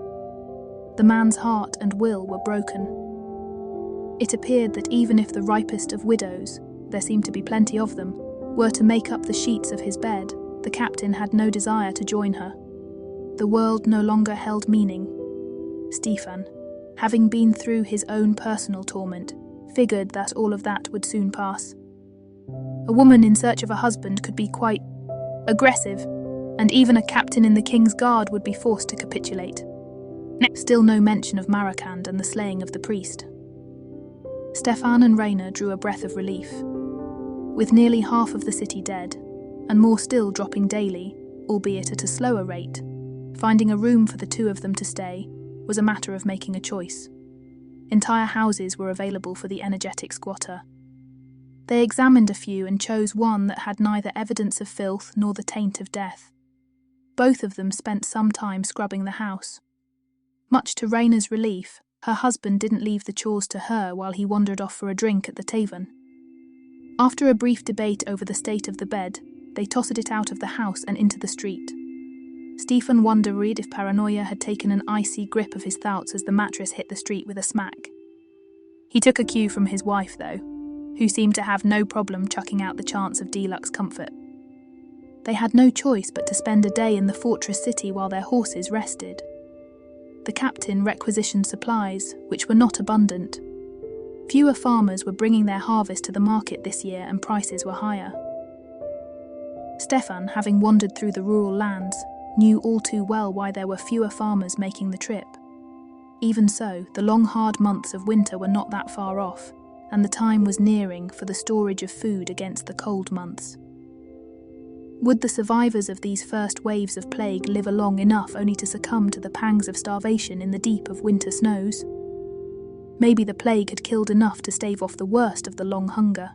The man's heart and will were broken. It appeared that even if the ripest of widows, there seemed to be plenty of them, were to make up the sheets of his bed, the captain had no desire to join her. The world no longer held meaning. Stefan, having been through his own personal torment, figured that all of that would soon pass. A woman in search of a husband could be quite aggressive, and even a captain in the King's Guard would be forced to capitulate. Still no mention of Marakand and the slaying of the priest. Stefan and Raina drew a breath of relief. With nearly half of the city dead, and more still dropping daily, albeit at a slower rate, finding a room for the two of them to stay was a matter of making a choice. Entire houses were available for the energetic squatter. They examined a few and chose one that had neither evidence of filth nor the taint of death. Both of them spent some time scrubbing the house. Much to Raina's relief, her husband didn't leave the chores to her while he wandered off for a drink at the tavern. After a brief debate over the state of the bed, they tossed it out of the house and into the street. Stefan wondered if paranoia had taken an icy grip of his thoughts as the mattress hit the street with a smack. He took a cue from his wife, though, who seemed to have no problem chucking out the chance of deluxe comfort. They had no choice but to spend a day in the fortress city while their horses rested. The captain requisitioned supplies, which were not abundant. Fewer farmers were bringing their harvest to the market this year and prices were higher. Stefan, having wandered through the rural lands, knew all too well why there were fewer farmers making the trip. Even so, the long hard months of winter were not that far off, and the time was nearing for the storage of food against the cold months. Would the survivors of these first waves of plague live long enough only to succumb to the pangs of starvation in the deep of winter snows? Maybe the plague had killed enough to stave off the worst of the long hunger.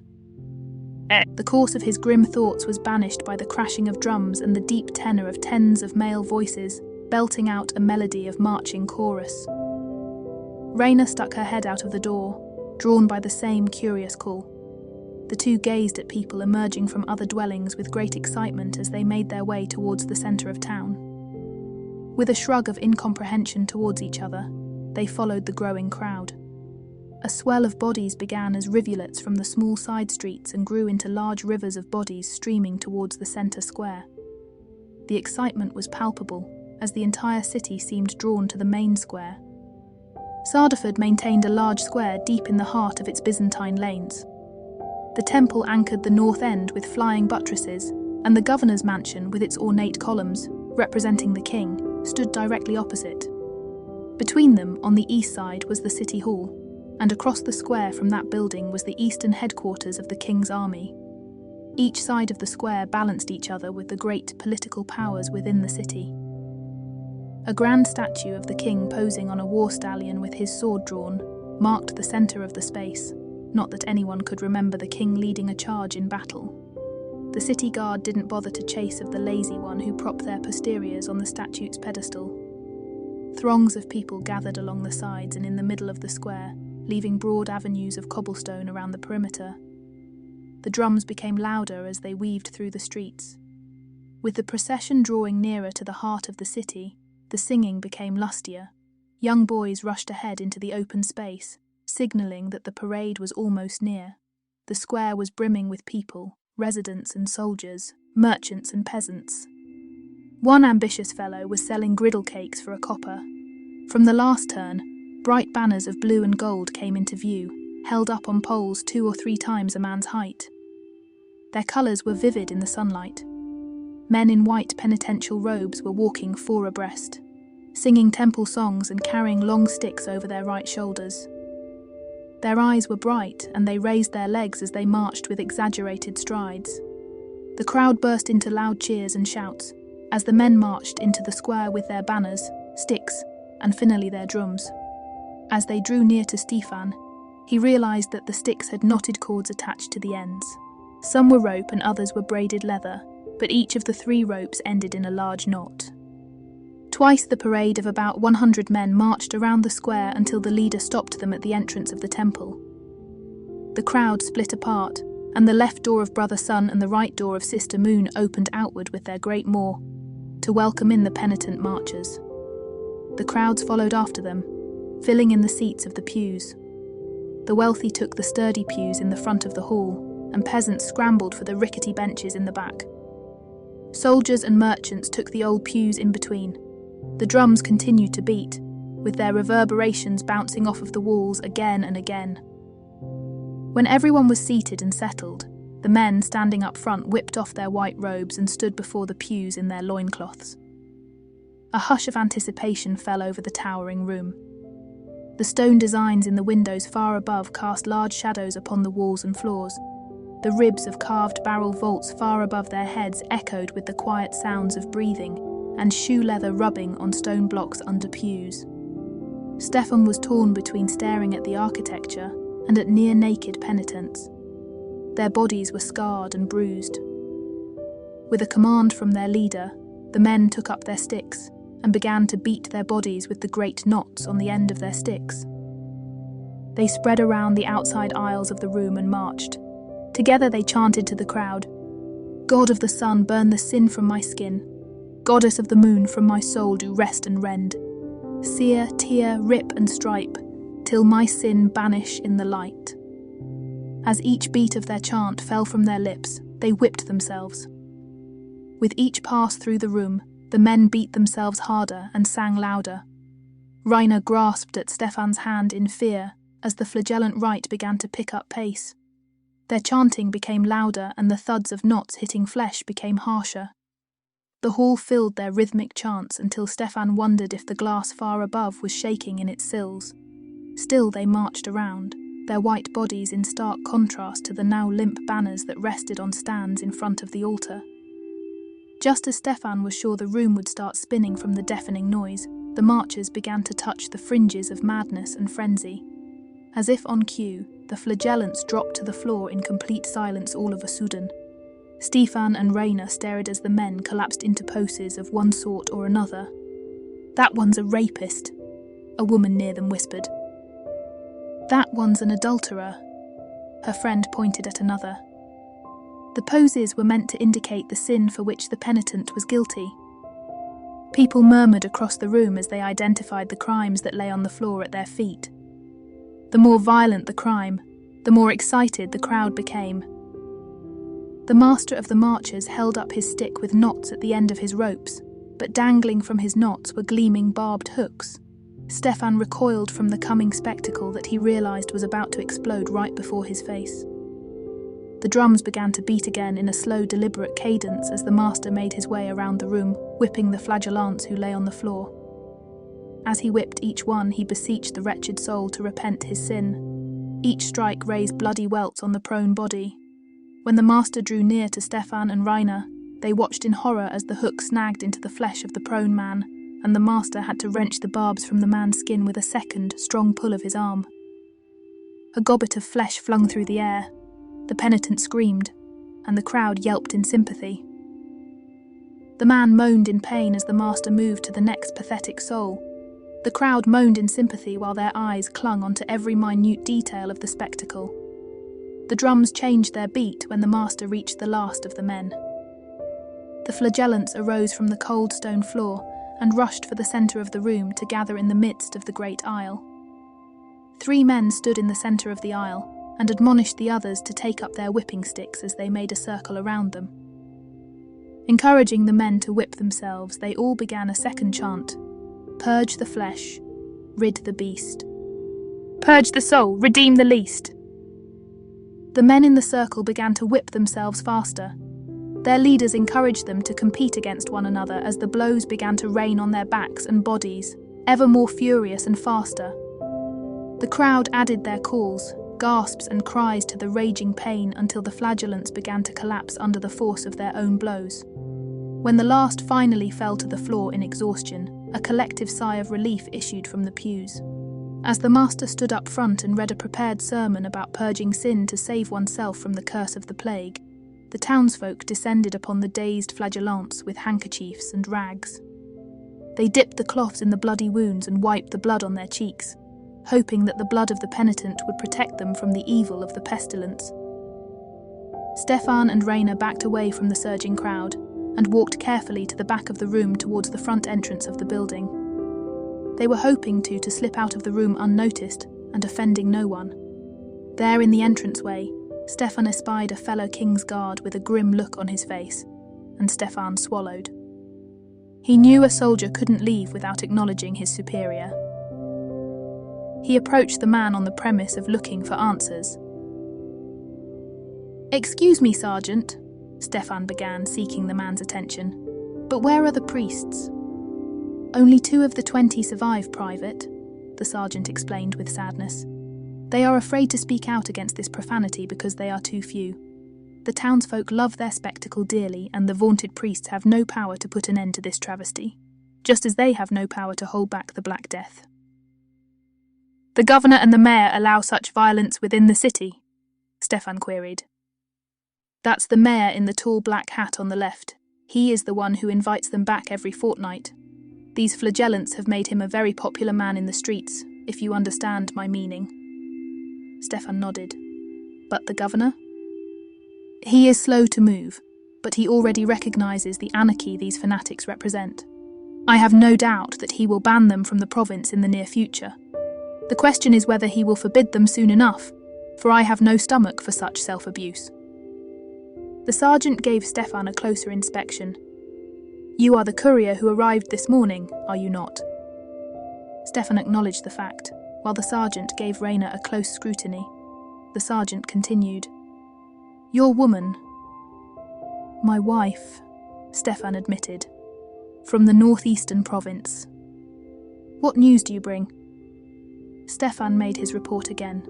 The course of his grim thoughts was banished by the crashing of drums and the deep tenor of tens of male voices, belting out a melody of marching chorus. Raina stuck her head out of the door, drawn by the same curious call. The two gazed at people emerging from other dwellings with great excitement as they made their way towards the centre of town. With a shrug of incomprehension towards each other, they followed the growing crowd. A swell of bodies began as rivulets from the small side streets and grew into large rivers of bodies streaming towards the centre square. The excitement was palpable, as the entire city seemed drawn to the main square. Sarderford maintained a large square deep in the heart of its Byzantine lanes. The temple anchored the north end with flying buttresses, and the governor's mansion with its ornate columns, representing the king, stood directly opposite. Between them, on the east side, was the city hall, and across the square from that building was the eastern headquarters of the king's army. Each side of the square balanced each other with the great political powers within the city. A grand statue of the king posing on a war stallion with his sword drawn marked the centre of the space, not that anyone could remember the king leading a charge in battle. The city guard didn't bother to chase of the lazy one who propped their posteriors on the statue's pedestal. Throngs of people gathered along the sides and in the middle of the square, leaving broad avenues of cobblestone around the perimeter. The drums became louder as they weaved through the streets. With the procession drawing nearer to the heart of the city, the singing became lustier. Young boys rushed ahead into the open space, signalling that the parade was almost near. The square was brimming with people, residents and soldiers, merchants and peasants. One ambitious fellow was selling griddle cakes for a copper. From the last turn, bright banners of blue and gold came into view, held up on poles 2 or 3 times a man's height. Their colours were vivid in the sunlight. Men in white penitential robes were walking 4 abreast, singing temple songs and carrying long sticks over their right shoulders. Their eyes were bright, and they raised their legs as they marched with exaggerated strides. The crowd burst into loud cheers and shouts as the men marched into the square with their banners, sticks, and finally their drums. As they drew near to Stefan, he realised that the sticks had knotted cords attached to the ends. Some were rope and others were braided leather, but each of the 3 ropes ended in a large knot. Twice the parade of about 100 men marched around the square until the leader stopped them at the entrance of the temple. The crowd split apart, and the left door of Brother Sun and the right door of Sister Moon opened outward with their great maw, to welcome in the penitent marchers. The crowds followed after them, filling in the seats of the pews. The wealthy took the sturdy pews in the front of the hall, and peasants scrambled for the rickety benches in the back. Soldiers and merchants took the old pews in between. The drums continued to beat, with their reverberations bouncing off of the walls again and again. When everyone was seated and settled, the men standing up front whipped off their white robes and stood before the pews in their loincloths. A hush of anticipation fell over the towering room. The stone designs in the windows far above cast large shadows upon the walls and floors. The ribs of carved barrel vaults far above their heads echoed with the quiet sounds of breathing and shoe leather rubbing on stone blocks under pews. Stefan was torn between staring at the architecture and at near-naked penitents. Their bodies were scarred and bruised. With a command from their leader, the men took up their sticks and began to beat their bodies with the great knots on the end of their sticks. They spread around the outside aisles of the room and marched. Together they chanted to the crowd, "God of the sun, burn the sin from my skin. Goddess of the moon, from my soul do rest and rend. Sear, tear, rip and stripe, till my sin banish in the light." As each beat of their chant fell from their lips, they whipped themselves. With each pass through the room, the men beat themselves harder and sang louder. Rainer grasped at Stefan's hand in fear as the flagellant rite began to pick up pace. Their chanting became louder and the thuds of knots hitting flesh became harsher. The hall filled their rhythmic chants until Stefan wondered if the glass far above was shaking in its sills. Still they marched around, their white bodies in stark contrast to the now limp banners that rested on stands in front of the altar. Just as Stefan was sure the room would start spinning from the deafening noise, the marchers began to touch the fringes of madness and frenzy. As if on cue, the flagellants dropped to the floor in complete silence all of a sudden. Stefan and Rainer stared as the men collapsed into poses of one sort or another. "That one's a rapist," a woman near them whispered. "That one's an adulterer," her friend pointed at another. The poses were meant to indicate the sin for which the penitent was guilty. People murmured across the room as they identified the crimes that lay on the floor at their feet. The more violent the crime, the more excited the crowd became. The master of the marchers held up his stick with knots at the end of his ropes, but dangling from his knots were gleaming barbed hooks. Stefan recoiled from the coming spectacle that he realised was about to explode right before his face. The drums began to beat again in a slow, deliberate cadence as the master made his way around the room, whipping the flagellants who lay on the floor. As he whipped each one, he beseeched the wretched soul to repent his sin. Each strike raised bloody welts on the prone body. When the master drew near to Stefan and Rainer, they watched in horror as the hook snagged into the flesh of the prone man, and the master had to wrench the barbs from the man's skin with a second, strong pull of his arm. A gobbet of flesh flung through the air. The penitent screamed, and the crowd yelped in sympathy. The man moaned in pain as the master moved to the next pathetic soul. The crowd moaned in sympathy while their eyes clung onto every minute detail of the spectacle. The drums changed their beat when the master reached the last of the men. The flagellants arose from the cold stone floor and rushed for the centre of the room to gather in the midst of the great aisle. 3 men stood in the centre of the aisle and admonished the others to take up their whipping sticks as they made a circle around them. Encouraging the men to whip themselves, they all began a second chant. Purge the flesh, rid the beast. Purge the soul, redeem the least. The men in the circle began to whip themselves faster. Their leaders encouraged them to compete against one another as the blows began to rain on their backs and bodies, ever more furious and faster. The crowd added their calls, gasps and cries to the raging pain until the flagellants began to collapse under the force of their own blows. When the last finally fell to the floor in exhaustion, a collective sigh of relief issued from the pews. As the master stood up front and read a prepared sermon about purging sin to save oneself from the curse of the plague, the townsfolk descended upon the dazed flagellants with handkerchiefs and rags. They dipped the cloths in the bloody wounds and wiped the blood on their cheeks, hoping that the blood of the penitent would protect them from the evil of the pestilence. Stefan and Raina backed away from the surging crowd and walked carefully to the back of the room towards the front entrance of the building. They were hoping to slip out of the room unnoticed and offending no one. There in the entranceway, Stefan espied a fellow King's Guard with a grim look on his face, and Stefan swallowed. He knew a soldier couldn't leave without acknowledging his superior. He approached the man on the premise of looking for answers. "Excuse me, Sergeant," Stefan began, seeking the man's attention, "but where are the priests?" "Only 2 of the 20 survive, Private," the sergeant explained with sadness. "They are afraid to speak out against this profanity because they are too few. The townsfolk love their spectacle dearly, and the vaunted priests have no power to put an end to this travesty, just as they have no power to hold back the Black Death." "The governor and the mayor allow such violence within the city?" Stefan queried. "That's the mayor in the tall black hat on the left. He is the one who invites them back every fortnight. These flagellants have made him a very popular man in the streets, if you understand my meaning." Stefan nodded. "But the governor?" "He is slow to move, but he already recognizes the anarchy these fanatics represent. I have no doubt that he will ban them from the province in the near future. The question is whether he will forbid them soon enough, for I have no stomach for such self-abuse." The sergeant gave Stefan a closer inspection. "You are the courier who arrived this morning, are you not?" Stefan acknowledged the fact, while the sergeant gave Raina a close scrutiny. The sergeant continued. "Your woman?" "My wife," Stefan admitted. "From the northeastern province." "What news do you bring?" Stefan made his report again.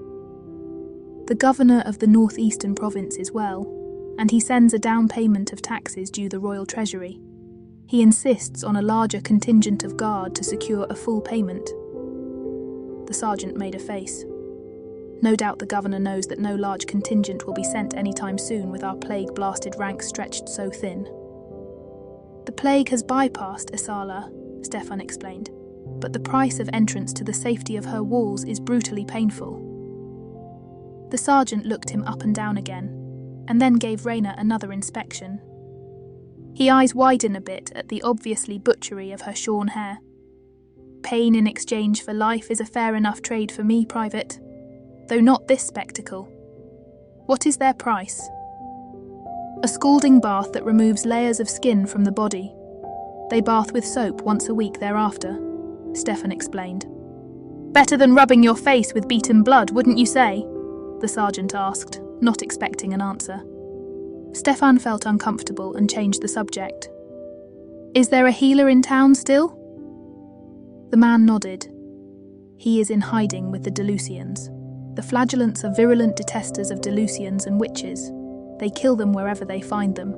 "The governor of the northeastern province is well, and he sends a down payment of taxes due the royal treasury. He insists on a larger contingent of guard to secure a full payment." The sergeant made a face. "No doubt the governor knows that no large contingent will be sent anytime soon with our plague-blasted ranks stretched so thin." "The plague has bypassed Isala," Stefan explained, "but the price of entrance to the safety of her walls is brutally painful." The sergeant looked him up and down again, and then gave Raina another inspection. His eyes widened a bit at the obviously butchery of her shorn hair. "Pain in exchange for life is a fair enough trade for me, Private, though not this spectacle. What is their price?" "A scalding bath that removes layers of skin from the body. They bath with soap once a week thereafter," Stefan explained. "Better than rubbing your face with beaten blood, wouldn't you say?" the sergeant asked, not expecting an answer. Stefan felt uncomfortable and changed the subject. "Is there a healer in town still?" The man nodded. "He is in hiding with the Delusians. The flagellants are virulent detesters of Delusians and witches. They kill them wherever they find them."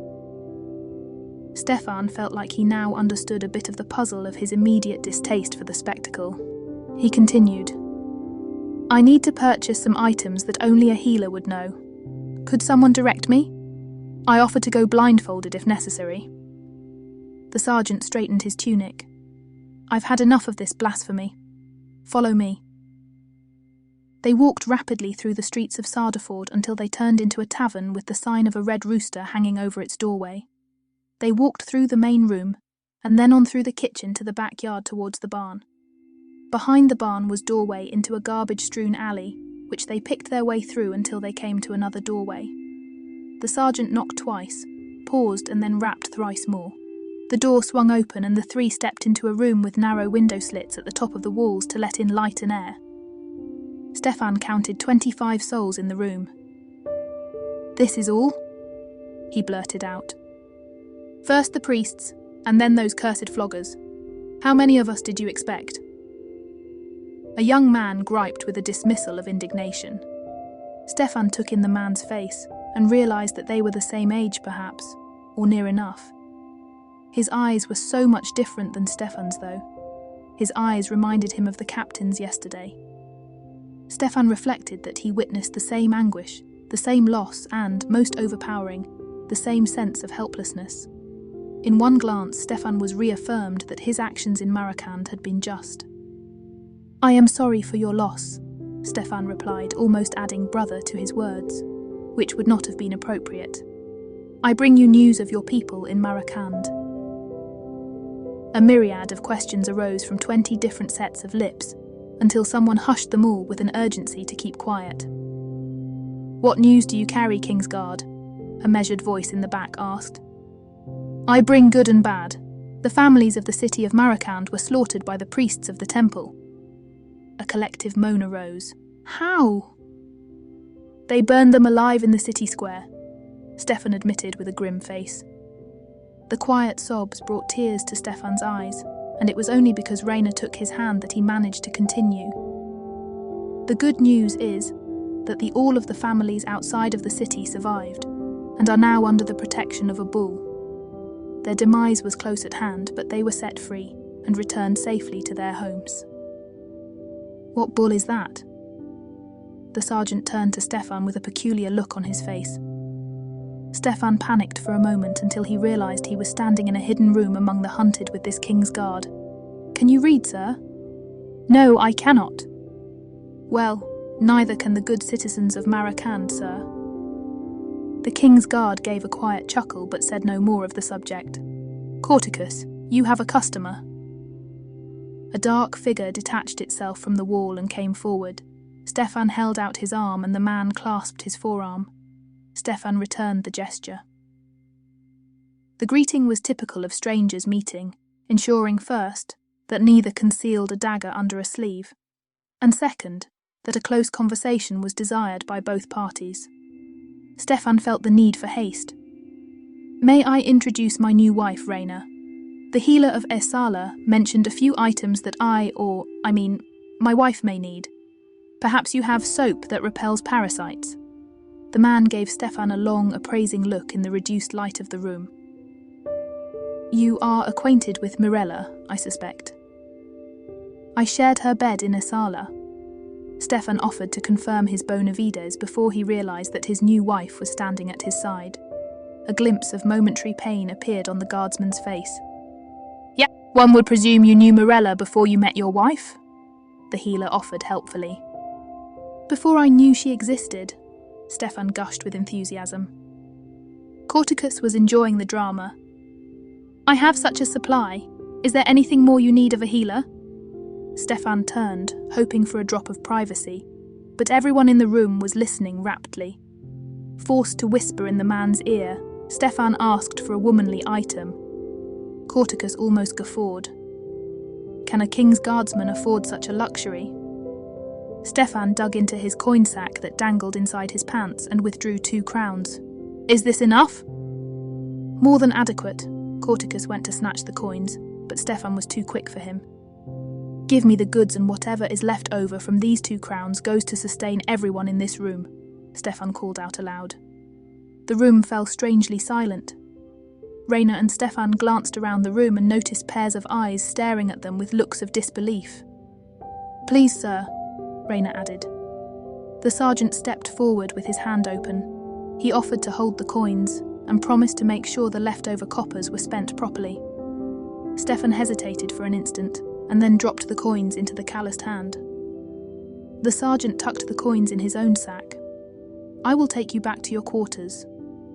Stefan felt like he now understood a bit of the puzzle of his immediate distaste for the spectacle. He continued, "I need to purchase some items that only a healer would know. Could someone direct me? I offer to go blindfolded if necessary." The sergeant straightened his tunic. "I've had enough of this blasphemy. Follow me." They walked rapidly through the streets of Sardaford until they turned into a tavern with the sign of a red rooster hanging over its doorway. They walked through the main room, and then on through the kitchen to the backyard towards the barn. Behind the barn was doorway into a garbage-strewn alley, which they picked their way through until they came to another doorway. The sergeant knocked twice, paused and then rapped thrice more. The door swung open and the three stepped into a room with narrow window slits at the top of the walls to let in light and air. Stefan counted 25 souls in the room. "This is all?" he blurted out. "First the priests, and then those cursed floggers. How many of us did you expect?" A young man griped with a dismissal of indignation. Stefan took in the man's face and realized that they were the same age perhaps, or near enough. His eyes were so much different than Stefan's though. His eyes reminded him of the captain's yesterday. Stefan reflected that he witnessed the same anguish, the same loss and, most overpowering, the same sense of helplessness. In one glance, Stefan was reaffirmed that his actions in Marikand had been just. "I am sorry for your loss," Stefan replied, almost adding brother to his words, which would not have been appropriate. "I bring you news of your people in Marikand." A myriad of questions arose from 20 different sets of lips, until someone hushed them all with an urgency to keep quiet. "What news do you carry, Kingsguard?" a measured voice in the back asked. "I bring good and bad. The families of the city of Marikand were slaughtered by the priests of the temple." A collective moan arose. "How?" "They burned them alive in the city square," Stefan admitted with a grim face. The quiet sobs brought tears to Stefan's eyes, and it was only because Raina took his hand that he managed to continue. "The good news is that all of the families outside of the city survived, and are now under the protection of a bull. Their demise was close at hand, but they were set free and returned safely to their homes." "What bull is that?" The sergeant turned to Stefan with a peculiar look on his face. Stefan panicked for a moment until he realized he was standing in a hidden room among the hunted with this king's guard. "Can you read, sir?" "No, I cannot." "Well, neither can the good citizens of Marikand, sir." The king's guard gave a quiet chuckle but said no more of the subject. "Corticus, you have a customer." A dark figure detached itself from the wall and came forward. Stefan held out his arm and the man clasped his forearm. Stefan returned the gesture. The greeting was typical of strangers meeting, ensuring first, that neither concealed a dagger under a sleeve, and second, that a close conversation was desired by both parties. Stefan felt the need for haste. "May I introduce my new wife, Raina? The healer of Esala mentioned a few items that my wife may need. Perhaps you have soap that repels parasites." The man gave Stefan a long, appraising look in the reduced light of the room. "You are acquainted with Mirella, I suspect." "I shared her bed in Esala." Stefan offered to confirm his bona fides before he realized that his new wife was standing at his side. A glimpse of momentary pain appeared on the guardsman's face. "Yeah, one would presume you knew Mirella before you met your wife," the healer offered helpfully. "Before I knew she existed," Stefan gushed with enthusiasm. Corticus was enjoying the drama. "I have such a supply. Is there anything more you need of a healer?" Stefan turned, hoping for a drop of privacy, but everyone in the room was listening raptly. Forced to whisper in the man's ear, Stefan asked for a womanly item. Corticus almost guffawed. Can a king's guardsman afford such a luxury? Stefan dug into his coin sack that dangled inside his pants and withdrew 2 crowns. "Is this enough?" "More than adequate." Corticus went to snatch the coins, but Stefan was too quick for him. "Give me the goods, and whatever is left over from these 2 crowns goes to sustain everyone in this room," Stefan called out aloud. The room fell strangely silent. Raina and Stefan glanced around the room and noticed pairs of eyes staring at them with looks of disbelief. "Please, sir," Raina added. The sergeant stepped forward with his hand open. He offered to hold the coins and promised to make sure the leftover coppers were spent properly. Stefan hesitated for an instant and then dropped the coins into the calloused hand. The sergeant tucked the coins in his own sack. "I will take you back to your quarters.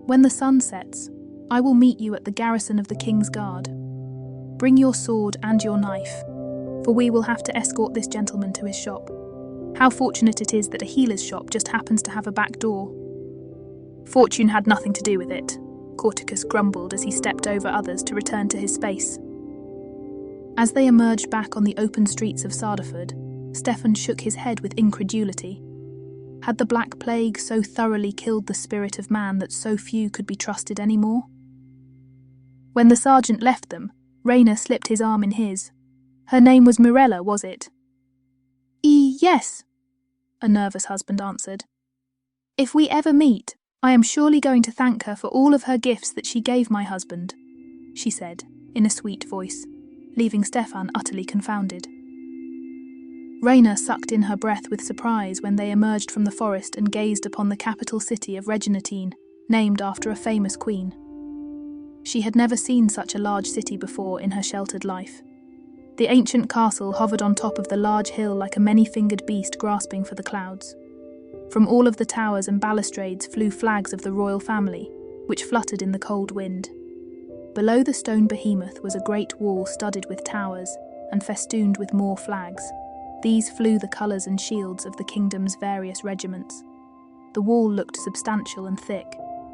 When the sun sets, I will meet you at the garrison of the King's Guard. Bring your sword and your knife, for we will have to escort this gentleman to his shop. How fortunate it is that a healer's shop just happens to have a back door." "Fortune had nothing to do with it," Corticus grumbled as he stepped over others to return to his space. As they emerged back on the open streets of Sardaford, Stefan shook his head with incredulity. Had the Black Plague so thoroughly killed the spirit of man that so few could be trusted anymore? When the sergeant left them, Rayner slipped his arm in his. Her name was Mirella, was it? Yes, a nervous husband answered. If we ever meet, I am surely going to thank her for all of her gifts that she gave my husband, she said, in a sweet voice, leaving Stefan utterly confounded. Rayner sucked in her breath with surprise when they emerged from the forest and gazed upon the capital city of Reginatine, named after a famous queen. She had never seen such a large city before in her sheltered life. The ancient castle hovered on top of the large hill like a many-fingered beast grasping for the clouds. From all of the towers and balustrades flew flags of the royal family, which fluttered in the cold wind. Below the stone behemoth was a great wall studded with towers and festooned with more flags. These flew the colours and shields of the kingdom's various regiments. The wall looked substantial and thick,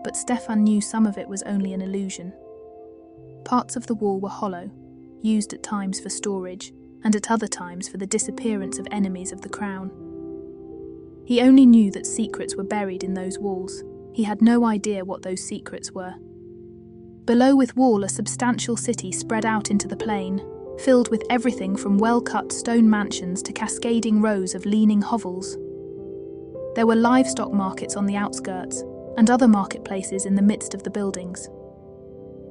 but Stefan knew some of it was only an illusion. Parts of the wall were hollow, used at times for storage, and at other times for the disappearance of enemies of the crown. He only knew that secrets were buried in those walls. He had no idea what those secrets were. Below with wall, a substantial city spread out into the plain, filled with everything from well-cut stone mansions to cascading rows of leaning hovels. There were livestock markets on the outskirts, and other marketplaces in the midst of the buildings.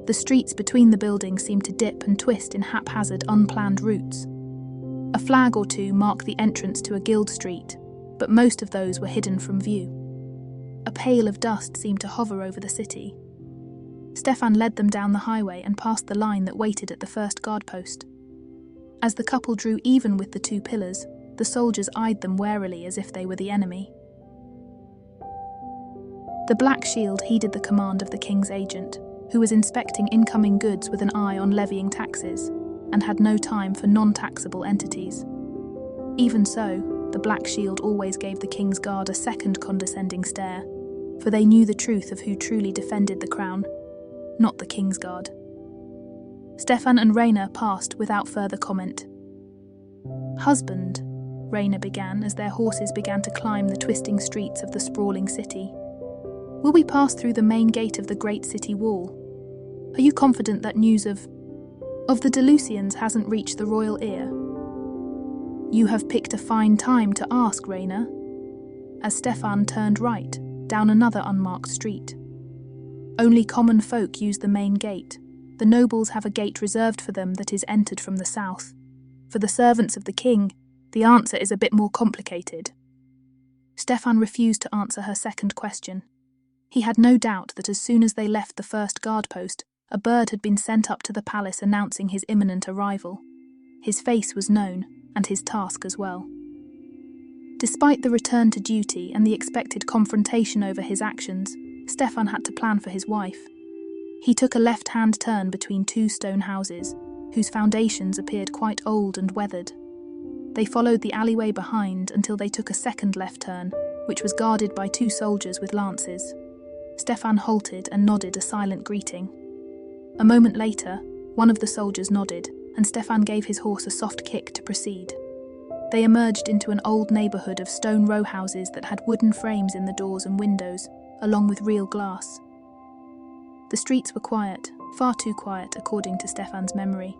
The streets between the buildings seemed to dip and twist in haphazard, unplanned routes. A flag or two marked the entrance to a guild street, but most of those were hidden from view. A pale of dust seemed to hover over the city. Stefan led them down the highway and past the line that waited at the first guard post. As the couple drew even with the two pillars, the soldiers eyed them warily as if they were the enemy. The Black Shield heeded the command of the king's agent, who was inspecting incoming goods with an eye on levying taxes, and had no time for non-taxable entities. Even so, the Black Shield always gave the king's guard a second condescending stare, for they knew the truth of who truly defended the crown, not the king's guard. Stefan and Rayner passed without further comment. "Husband," Rayner began as their horses began to climb the twisting streets of the sprawling city. "Will we pass through the main gate of the great city wall? Are you confident that news of the Delusians hasn't reached the royal ear?" "You have picked a fine time to ask, Rayner," as Stefan turned right, down another unmarked street. "Only common folk use the main gate. The nobles have a gate reserved for them that is entered from the south. For the servants of the king, the answer is a bit more complicated." Stefan refused to answer her second question. He had no doubt that as soon as they left the first guard post, a bird had been sent up to the palace announcing his imminent arrival. His face was known, and his task as well. Despite the return to duty and the expected confrontation over his actions, Stefan had to plan for his wife. He took a left-hand turn between two stone houses, whose foundations appeared quite old and weathered. They followed the alleyway behind until they took a second left turn, which was guarded by two soldiers with lances. Stefan halted and nodded a silent greeting. A moment later, one of the soldiers nodded, and Stefan gave his horse a soft kick to proceed. They emerged into an old neighbourhood of stone row houses that had wooden frames in the doors and windows, along with real glass. The streets were quiet, far too quiet according to Stefan's memory.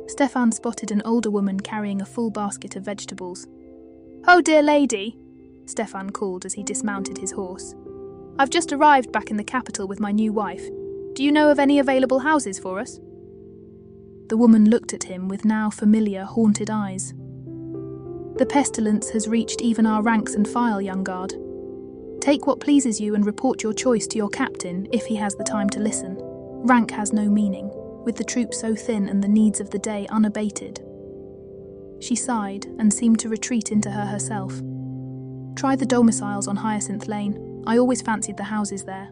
Stefan spotted an older woman carrying a full basket of vegetables. "Oh, dear lady," Stefan called as he dismounted his horse. "I've just arrived back in the capital with my new wife. Do you know of any available houses for us?" The woman looked at him with now familiar, haunted eyes. "The pestilence has reached even our ranks and file, young guard. Take what pleases you and report your choice to your captain if he has the time to listen. Rank has no meaning, with the troops so thin and the needs of the day unabated." She sighed and seemed to retreat into her herself. "Try the domiciles on Hyacinth Lane. I always fancied the houses there."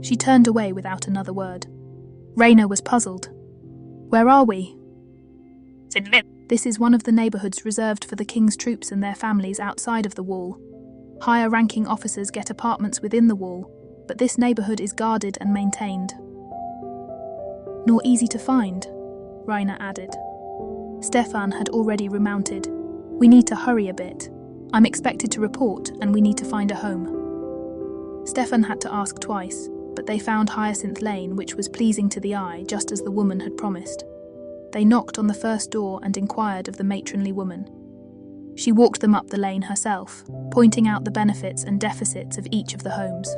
She turned away without another word. Rayner was puzzled. "Where are we?" "This is one of the neighbourhoods reserved for the king's troops and their families outside of the wall. Higher-ranking officers get apartments within the wall, but this neighborhood is guarded and maintained. Nor easy to find, Rainer added. Stefan had already remounted. We need to hurry a bit. I'm expected to report, and we need to find a home. Stefan had to ask twice, but they found Hyacinth Lane, which was pleasing to the eye, just as the woman had promised. They knocked on the first door and inquired of the matronly woman. She walked them up the lane herself, pointing out the benefits and deficits of each of the homes.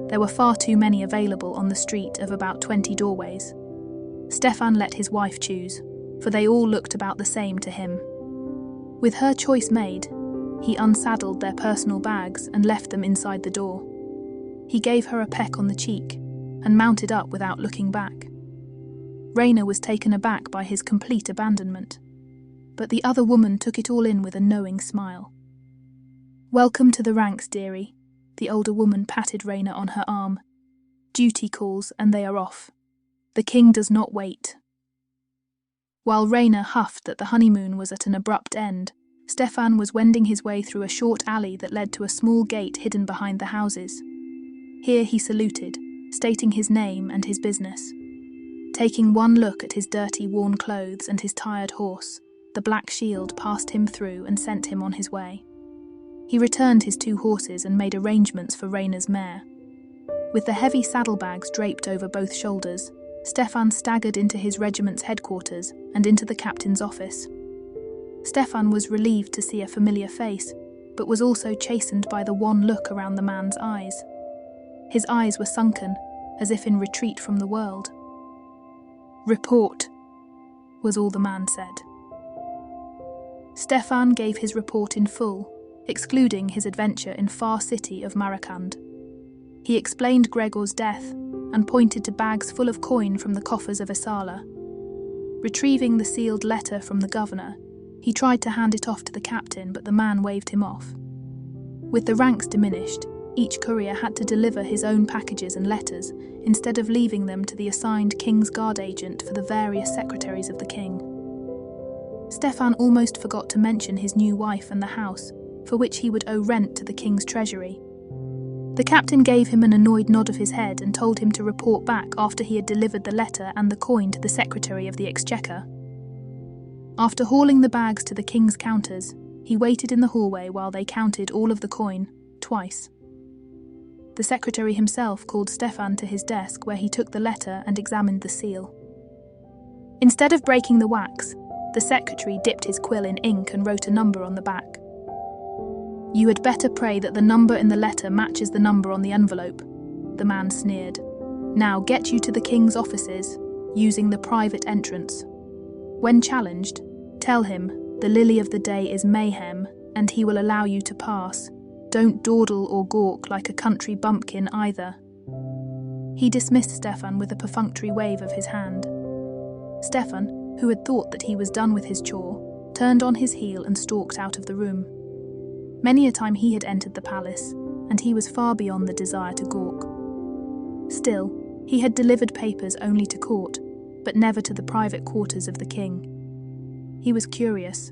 There were far too many available on the street of about 20 doorways. Stefan let his wife choose, for they all looked about the same to him. With her choice made, he unsaddled their personal bags and left them inside the door. He gave her a peck on the cheek and mounted up without looking back. Rainer was taken aback by his complete abandonment, but the other woman took it all in with a knowing smile. "Welcome to the ranks, dearie." The older woman patted Rainer on her arm. "Duty calls, and they are off. The king does not wait." While Rainer huffed that the honeymoon was at an abrupt end, Stefan was wending his way through a short alley that led to a small gate hidden behind the houses. Here he saluted, stating his name and his business. Taking one look at his dirty, worn clothes and his tired horse, the black shield passed him through and sent him on his way. He returned his 2 horses and made arrangements for Rainer's mare. With the heavy saddlebags draped over both shoulders, Stefan staggered into his regiment's headquarters and into the captain's office. Stefan was relieved to see a familiar face, but was also chastened by the wan look around the man's eyes. His eyes were sunken, as if in retreat from the world. "Report," was all the man said. Stefan gave his report in full, excluding his adventure in far city of Marakand. He explained Gregor's death and pointed to bags full of coin from the coffers of Isala. Retrieving the sealed letter from the governor, he tried to hand it off to the captain, but the man waved him off. With the ranks diminished, each courier had to deliver his own packages and letters, instead of leaving them to the assigned King's Guard agent for the various secretaries of the king. Stefan almost forgot to mention his new wife and the house, for which he would owe rent to the king's treasury. The captain gave him an annoyed nod of his head and told him to report back after he had delivered the letter and the coin to the secretary of the exchequer. After hauling the bags to the king's counters, he waited in the hallway while they counted all of the coin, twice. The secretary himself called Stefan to his desk, where he took the letter and examined the seal. Instead of breaking the wax, the secretary dipped his quill in ink and wrote a number on the back. "You had better pray that the number in the letter matches the number on the envelope," the man sneered. "Now get you to the king's offices, using the private entrance. When challenged, tell him the lily of the day is mayhem, and he will allow you to pass. Don't dawdle or gawk like a country bumpkin either." He dismissed Stefan with a perfunctory wave of his hand. Stefan, who had thought that he was done with his chore, turned on his heel and stalked out of the room. Many a time he had entered the palace, and he was far beyond the desire to gawk. Still, he had delivered papers only to court, but never to the private quarters of the king. He was curious.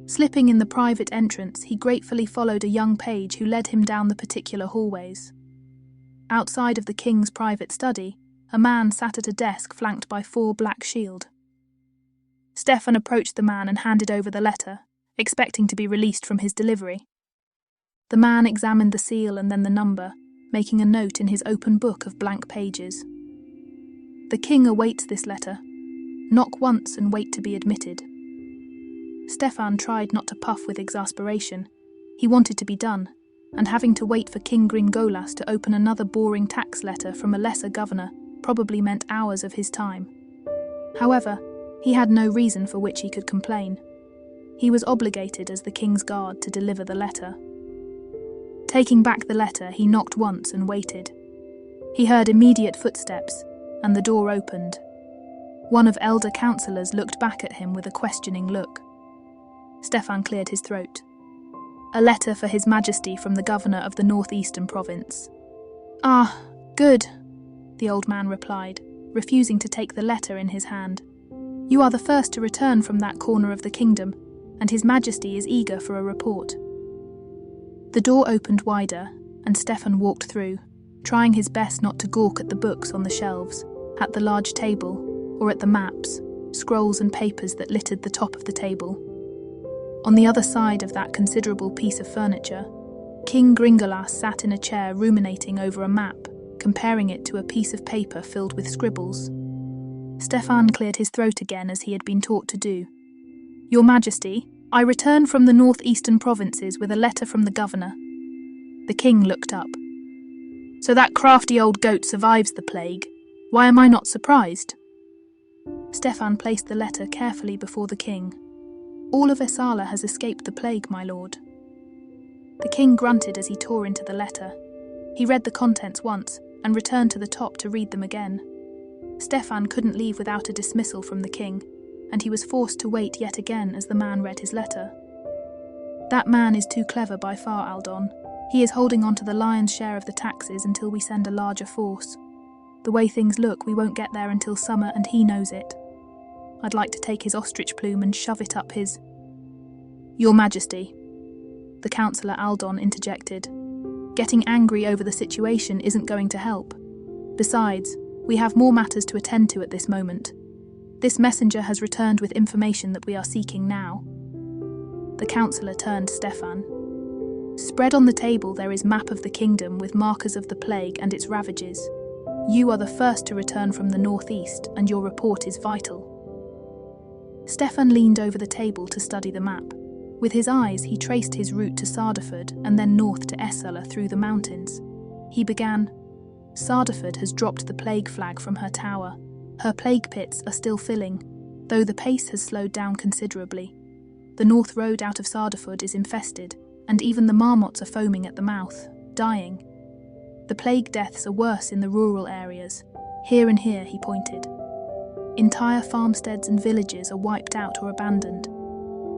Slipping in the private entrance, he gratefully followed a young page who led him down the particular hallways. Outside of the king's private study, a man sat at a desk flanked by 4 black shield. Stefan approached the man and handed over the letter, expecting to be released from his delivery. The man examined the seal and then the number, making a note in his open book of blank pages. "The king awaits this letter. Knock once and wait to be admitted." Stefan tried not to puff with exasperation. He wanted to be done, and having to wait for King Gringolas to open another boring tax letter from a lesser governor probably meant hours of his time. However, he had no reason for which he could complain. He was obligated as the king's guard to deliver the letter. Taking back the letter, he knocked once and waited. He heard immediate footsteps, and the door opened. One of elder councillors looked back at him with a questioning look. Stefan cleared his throat. "A letter for His Majesty from the governor of the northeastern province." "Ah, good," the old man replied, refusing to take the letter in his hand. "You are the first to return from that corner of the kingdom, and His Majesty is eager for a report." The door opened wider, and Stefan walked through, trying his best not to gawk at the books on the shelves, at the large table, or at the maps, scrolls and papers that littered the top of the table. On the other side of that considerable piece of furniture, King Gringolas sat in a chair ruminating over a map, comparing it to a piece of paper filled with scribbles. Stefan cleared his throat again as he had been taught to do. "Your Majesty, I return from the northeastern provinces with a letter from the governor." The king looked up. "So that crafty old goat survives the plague. Why am I not surprised?" Stefan placed the letter carefully before the king. "All of Essala has escaped the plague, my lord." The king grunted as he tore into the letter. He read the contents once and returned to the top to read them again. Stefan couldn't leave without a dismissal from the king, and he was forced to wait yet again as the man read his letter. "That man is too clever by far, Aldon. He is holding on to the lion's share of the taxes until we send a larger force. The way things look, we won't get there until summer, and he knows it. I'd like to take his ostrich plume and shove it up his—" "Your Majesty," the councillor Aldon interjected. "Getting angry over the situation isn't going to help. Besides, we have more matters to attend to at this moment. This messenger has returned with information that we are seeking now." The councillor turned to Stefan. "Spread on the table there is map of the kingdom with markers of the plague and its ravages. You are the first to return from the northeast, and your report is vital." Stefan leaned over the table to study the map. With his eyes, he traced his route to Sardaford and then north to Essala through the mountains. He began, "Sardaford has dropped the plague flag from her tower. Her plague pits are still filling, though the pace has slowed down considerably. The north road out of Sardaford is infested, and even the marmots are foaming at the mouth, dying. The plague deaths are worse in the rural areas. Here and here," he pointed. "Entire farmsteads and villages are wiped out or abandoned.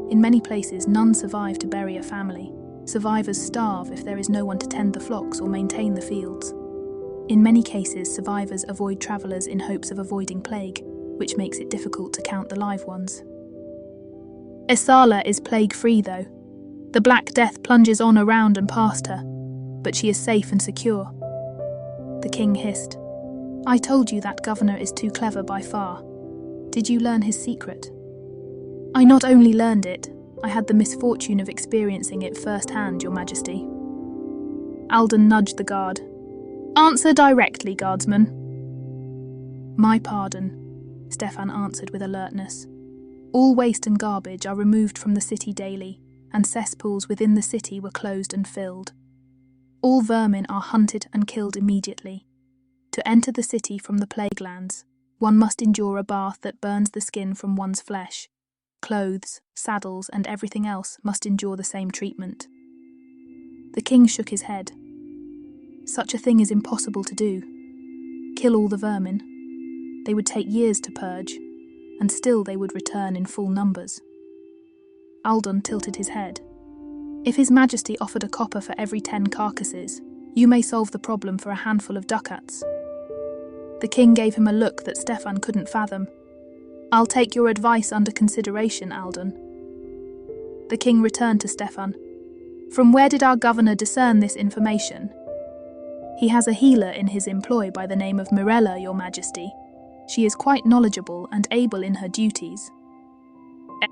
In many places, none survive to bury a family. Survivors starve if there is no one to tend the flocks or maintain the fields. In many cases, survivors avoid travellers in hopes of avoiding plague, which makes it difficult to count the live ones. Essala is plague-free, though. The Black Death plunges on around and past her, but she is safe and secure." The king hissed. "I told you that governor is too clever by far. Did you learn his secret?" "I not only learned it, I had the misfortune of experiencing it firsthand, Your Majesty." Alden nudged the guard. "Answer directly, guardsman." "My pardon," Stefan answered with alertness. "All waste and garbage are removed from the city daily, and cesspools within the city were closed and filled. All vermin are hunted and killed immediately. To enter the city from the plague lands, one must endure a bath that burns the skin from one's flesh. Clothes, saddles, and everything else must endure the same treatment." The king shook his head. "Such a thing is impossible to do. Kill all the vermin. They would take years to purge, and still they would return in full numbers." Aldon tilted his head. "If His Majesty offered a copper for every 10 carcasses, you may solve the problem for a handful of ducats." The king gave him a look that Stefan couldn't fathom. "I'll take your advice under consideration, Aldon." The king returned to Stefan. "From where did our governor discern this information?" "He has a healer in his employ by the name of Mirella, Your Majesty. She is quite knowledgeable and able in her duties."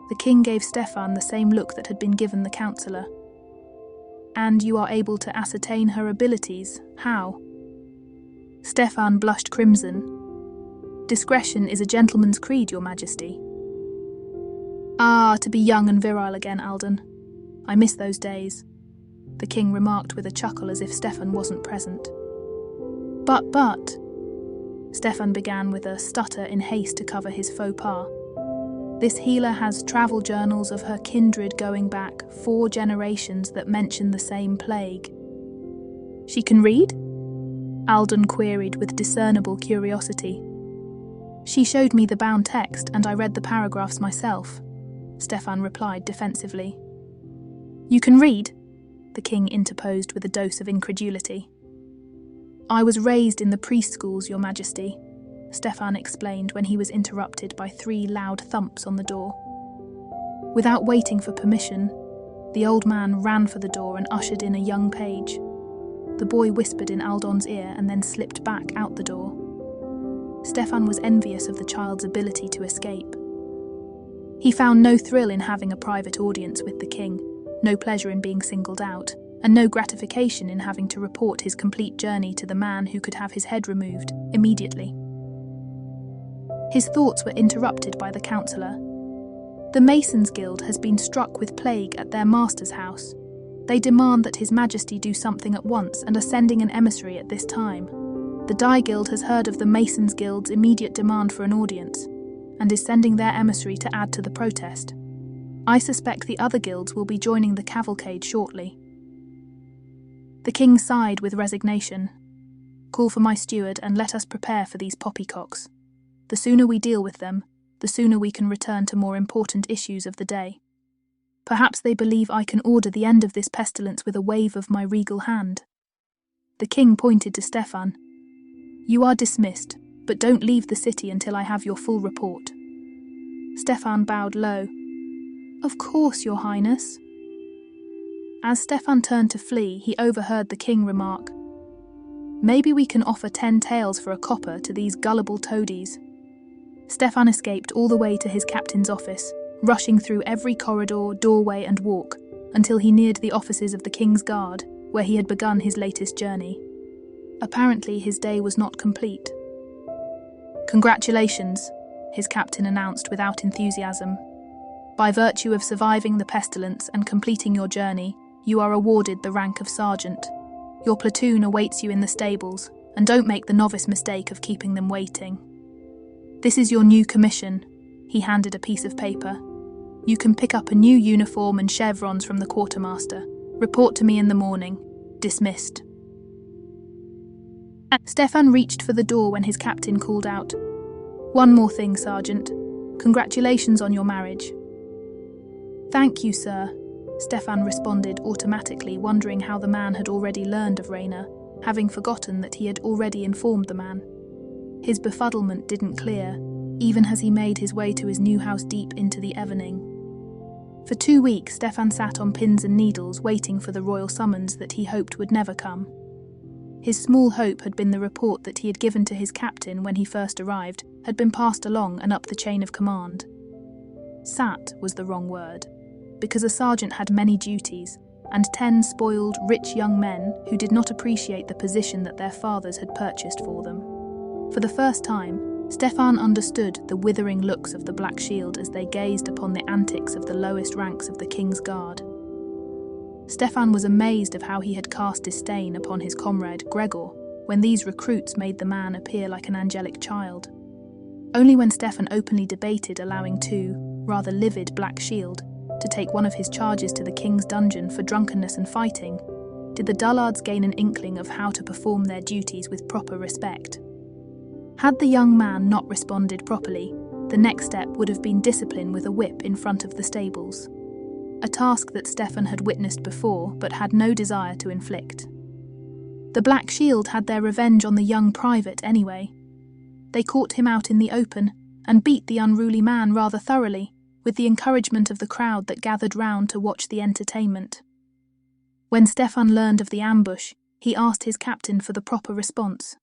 The king gave Stefan the same look that had been given the councillor. "And you are able to ascertain her abilities? How?" Stefan blushed crimson. "Discretion is a gentleman's creed, Your Majesty." "Ah, to be young and virile again, Alden. I miss those days," the king remarked with a chuckle as if Stefan wasn't present. But, Stefan began with a stutter in haste to cover his faux pas. "This healer has travel journals of her kindred going back 4 generations that mention the same plague." "She can read?" Alden queried with discernible curiosity. "She showed me the bound text and I read the paragraphs myself," Stefan replied defensively. "You can read?" the king interposed with a dose of incredulity. "I was raised in the preschools, Your Majesty," Stefan explained when he was interrupted by 3 loud thumps on the door. Without waiting for permission, the old man ran for the door and ushered in a young page. the boy whispered in Aldon's ear and then slipped back out the door. Stefan was envious of the child's ability to escape. He found no thrill in having a private audience with the king, no pleasure in being singled out, and no gratification in having to report his complete journey to the man who could have his head removed immediately. His thoughts were interrupted by the councillor. The Masons' Guild has been struck with plague at their master's house. They demand that His Majesty do something at once and are sending an emissary at this time. The Dye Guild has heard of the Masons' Guild's immediate demand for an audience, and is sending their emissary to add to the protest. I suspect the other guilds will be joining the cavalcade shortly. The king sighed with resignation. Call for my steward and let us prepare for these poppycocks. The sooner we deal with them, the sooner we can return to more important issues of the day. Perhaps they believe I can order the end of this pestilence with a wave of my regal hand. The king pointed to Stefan. You are dismissed, but don't leave the city until I have your full report. Stefan bowed low. Of course, Your Highness. As Stefan turned to flee, he overheard the king remark, Maybe we can offer 10 taels for a copper to these gullible toadies. Stefan escaped all the way to his captain's office, rushing through every corridor, doorway and walk, until he neared the offices of the King's Guard, where he had begun his latest journey. Apparently his day was not complete. Congratulations, his captain announced without enthusiasm. By virtue of surviving the pestilence and completing your journey, you are awarded the rank of sergeant. Your platoon awaits you in the stables, and don't make the novice mistake of keeping them waiting. This is your new commission. He handed a piece of paper. You can pick up a new uniform and chevrons from the quartermaster. Report to me in the morning. Dismissed. Stefan reached for the door when his captain called out, One more thing, Sergeant. Congratulations on your marriage. Thank you, sir. Stefan responded automatically, wondering how the man had already learned of Raina, having forgotten that he had already informed the man. His befuddlement didn't clear, even as he made his way to his new house deep into the evening. For 2 weeks, Stefan sat on pins and needles waiting for the royal summons that he hoped would never come. His small hope had been the report that he had given to his captain when he first arrived had been passed along and up the chain of command. Sat was the wrong word, because a sergeant had many duties, and 10 spoiled, rich young men who did not appreciate the position that their fathers had purchased for them. For the first time, Stefan understood the withering looks of the Black Shield as they gazed upon the antics of the lowest ranks of the King's Guard. Stefan was amazed of how he had cast disdain upon his comrade Gregor when these recruits made the man appear like an angelic child. Only when Stefan openly debated allowing 2, rather livid Black Shield to take one of his charges to the king's dungeon for drunkenness and fighting, did the dullards gain an inkling of how to perform their duties with proper respect. Had the young man not responded properly, the next step would have been discipline with a whip in front of the stables, a task that Stefan had witnessed before but had no desire to inflict. The Black Shield had their revenge on the young private anyway. They caught him out in the open and beat the unruly man rather thoroughly, with the encouragement of the crowd that gathered round to watch the entertainment. When Stefan learned of the ambush, he asked his captain for the proper response.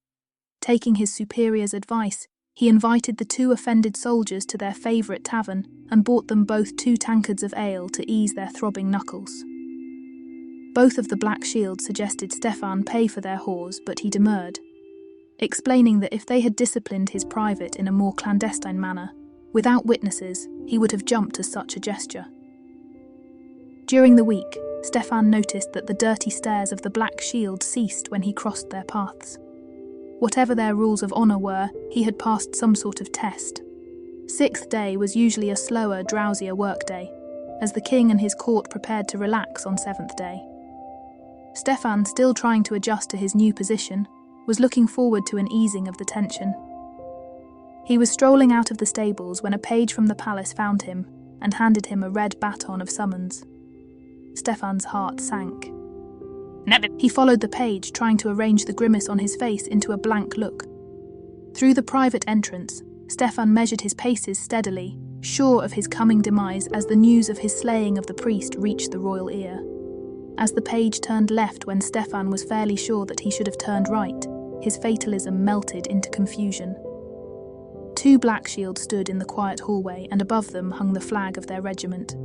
Taking his superior's advice, he invited the 2 offended soldiers to their favourite tavern and bought them both 2 tankards of ale to ease their throbbing knuckles. Both of the Black Shield suggested Stefan pay for their whores, but he demurred, explaining that if they had disciplined his private in a more clandestine manner, without witnesses, he would have jumped at such a gesture. During the week, Stefan noticed that the dirty stares of the Black Shield ceased when he crossed their paths. Whatever their rules of honour were, he had passed some sort of test. 6th day was usually a slower, drowsier workday, as the king and his court prepared to relax on 7th day. Stefan, still trying to adjust to his new position, was looking forward to an easing of the tension. He was strolling out of the stables when a page from the palace found him and handed him a red baton of summons. Stefan's heart sank. Never. He followed the page, trying to arrange the grimace on his face into a blank look. Through the private entrance, Stefan measured his paces steadily, sure of his coming demise as the news of his slaying of the priest reached the royal ear. As the page turned left when Stefan was fairly sure that he should have turned right, his fatalism melted into confusion. 2 black shields stood in the quiet hallway, and above them hung the flag of their regiment.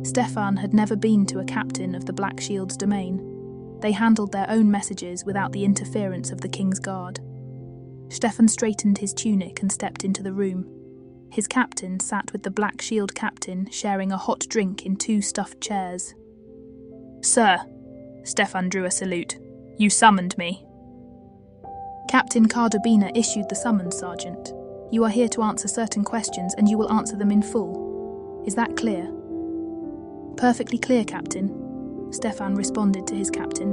Stefan had never been to a captain of the Black Shield's domain. They handled their own messages without the interference of the King's Guard. Stefan straightened his tunic and stepped into the room. His captain sat with the Black Shield captain, sharing a hot drink in 2 stuffed chairs. "Sir," Stefan drew a salute. "You summoned me." Captain Cardabina issued the summons, Sergeant. You are here to answer certain questions, and you will answer them in full. Is that clear? Perfectly clear, Captain, Stefan responded to his captain.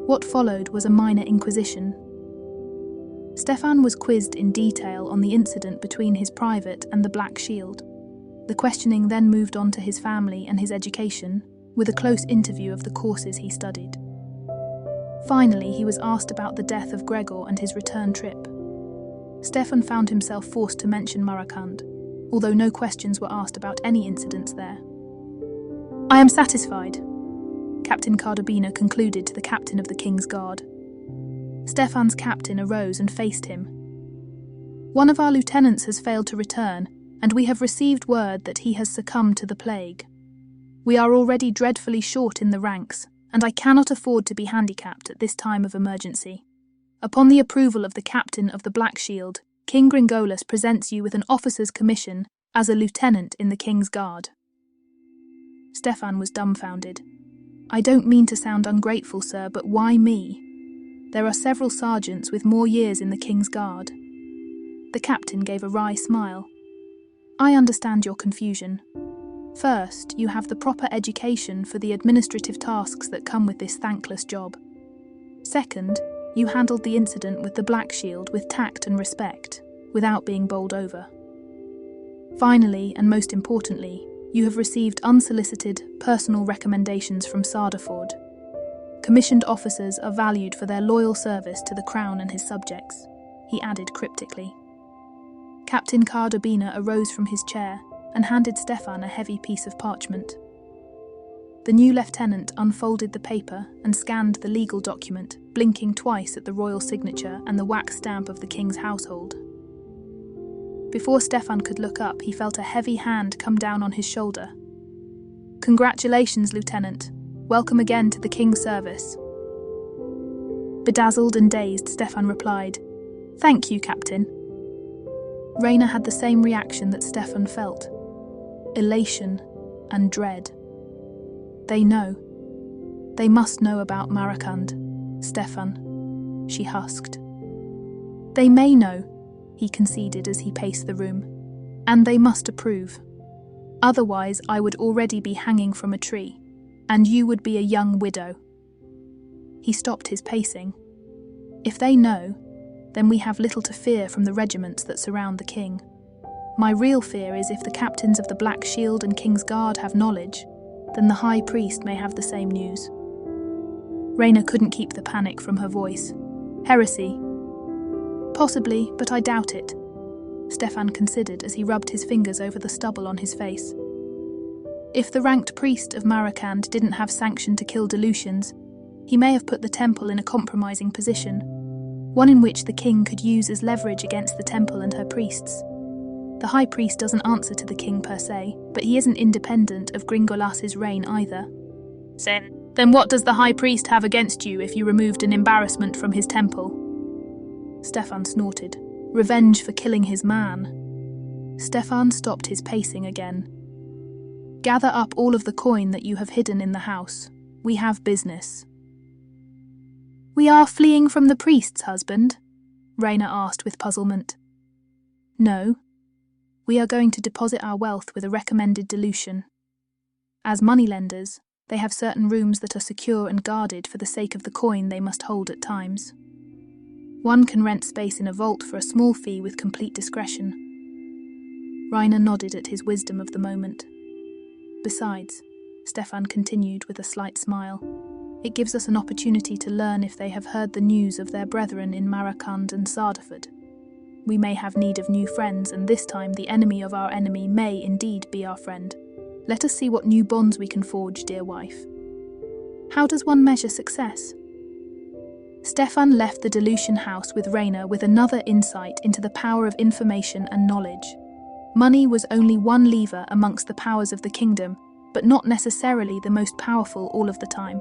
What followed was a minor inquisition. Stefan was quizzed in detail on the incident between his private and the Black Shield. The questioning then moved on to his family and his education, with a close interview of the courses he studied. Finally, he was asked about the death of Gregor and his return trip. Stefan found himself forced to mention Marakand, although no questions were asked about any incidents there. "I am satisfied," Captain Cardabina concluded to the captain of the King's Guard. Stefan's captain arose and faced him. "One of our lieutenants has failed to return, and we have received word that he has succumbed to the plague. We are already dreadfully short in the ranks, and I cannot afford to be handicapped at this time of emergency. Upon the approval of the captain of the Black Shield, King Gringolas presents you with an officer's commission as a lieutenant in the King's Guard." Stefan was dumbfounded. "I don't mean to sound ungrateful, sir, but why me? There are several sergeants with more years in the King's Guard." The captain gave a wry smile. "I understand your confusion. First, you have the proper education for the administrative tasks that come with this thankless job. Second, you handled the incident with the Black Shield with tact and respect, without being bowled over. Finally, and most importantly, you have received unsolicited, personal recommendations from Sardaford. Commissioned officers are valued for their loyal service to the Crown and his subjects," he added cryptically. Captain Cardabina arose from his chair and handed Stefan a heavy piece of parchment. The new lieutenant unfolded the paper and scanned the legal document, blinking twice at the royal signature and the wax stamp of the king's household. Before Stefan could look up, he felt a heavy hand come down on his shoulder. "Congratulations, Lieutenant. Welcome again to the King's service." Bedazzled and dazed, Stefan replied, "Thank you, Captain." Raina had the same reaction that Stefan felt: elation and dread. They know. They must know about Marakand, Stefan, she husked. "They may know," he conceded as he paced the room, "and they must approve. Otherwise, I would already be hanging from a tree, and you would be a young widow." He stopped his pacing. "If they know, then we have little to fear from the regiments that surround the king. My real fear is if the captains of the Black Shield and King's Guard have knowledge, then the High Priest may have the same news." Raina couldn't keep the panic from her voice. "Heresy?" "Possibly, but I doubt it," Stefan considered as he rubbed his fingers over the stubble on his face. "If the ranked priest of Marakand didn't have sanction to kill Delusions, he may have put the temple in a compromising position, one in which the king could use as leverage against the temple and her priests. The High Priest doesn't answer to the king per se, but he isn't independent of Gringolas's reign either." Then what does the High Priest have against you if you removed an embarrassment from his temple?" Stefan snorted. "Revenge for killing his man." Stefan stopped his pacing again. "Gather up all of the coin that you have hidden in the house. We have business." "We are fleeing from the priest's husband?" Raina asked with puzzlement. "No. We are going to deposit our wealth with a recommended dilution. As moneylenders, they have certain rooms that are secure and guarded for the sake of the coin they must hold at times. One can rent space in a vault for a small fee with complete discretion." Raina nodded at his wisdom of the moment. "Besides," Stefan continued with a slight smile, "it gives us an opportunity to learn if they have heard the news of their brethren in Marakand and Sardaford. We may have need of new friends, and this time the enemy of our enemy may indeed be our friend. Let us see what new bonds we can forge, dear wife." How does one measure success? Stefan left the Delusion house with Raina with another insight into the power of information and knowledge. Money was only one lever amongst the powers of the kingdom, but not necessarily the most powerful all of the time.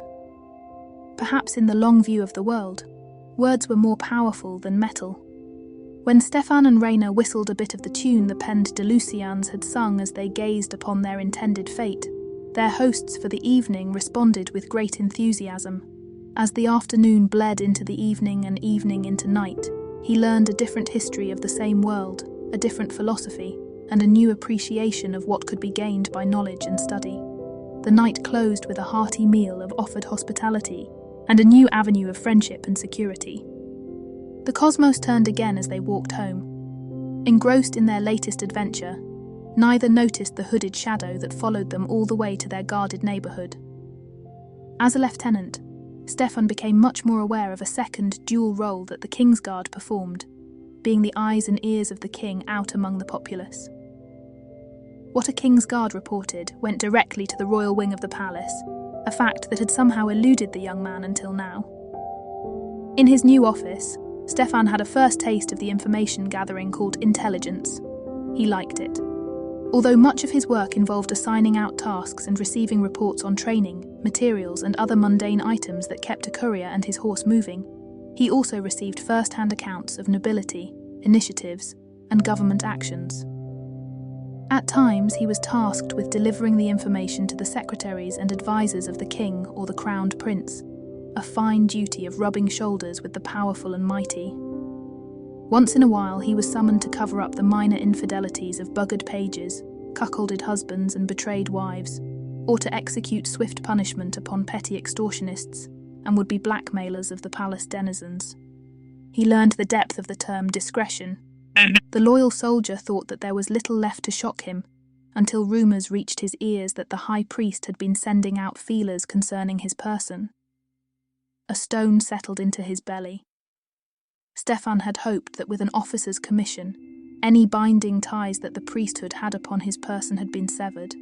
Perhaps in the long view of the world, words were more powerful than metal. When Stefan and Raina whistled a bit of the tune the penned Delusians had sung as they gazed upon their intended fate, their hosts for the evening responded with great enthusiasm. As the afternoon bled into the evening and evening into night, he learned a different history of the same world, a different philosophy, and a new appreciation of what could be gained by knowledge and study. The night closed with a hearty meal of offered hospitality and a new avenue of friendship and security. The cosmos turned again as they walked home. Engrossed in their latest adventure, neither noticed the hooded shadow that followed them all the way to their guarded neighborhood. As a lieutenant, Stefan became much more aware of a second dual role that the King's Guard performed, being the eyes and ears of the king out among the populace. What a King's Guard reported went directly to the royal wing of the palace, a fact that had somehow eluded the young man until now. In his new office, Stefan had a first taste of the information gathering called intelligence. He liked it. Although much of his work involved assigning out tasks and receiving reports on training, materials, and other mundane items that kept a courier and his horse moving, he also received first-hand accounts of nobility, initiatives, and government actions. At times, he was tasked with delivering the information to the secretaries and advisors of the king or the crowned prince, a fine duty of rubbing shoulders with the powerful and mighty. Once in a while, he was summoned to cover up the minor infidelities of buggered pages, cuckolded husbands, and betrayed wives, or to execute swift punishment upon petty extortionists and would-be blackmailers of the palace denizens. He learned the depth of the term discretion. The loyal soldier thought that there was little left to shock him, until rumours reached his ears that the high priest had been sending out feelers concerning his person. A stone settled into his belly. Stefan had hoped that with an officer's commission, any binding ties that the priesthood had upon his person had been severed.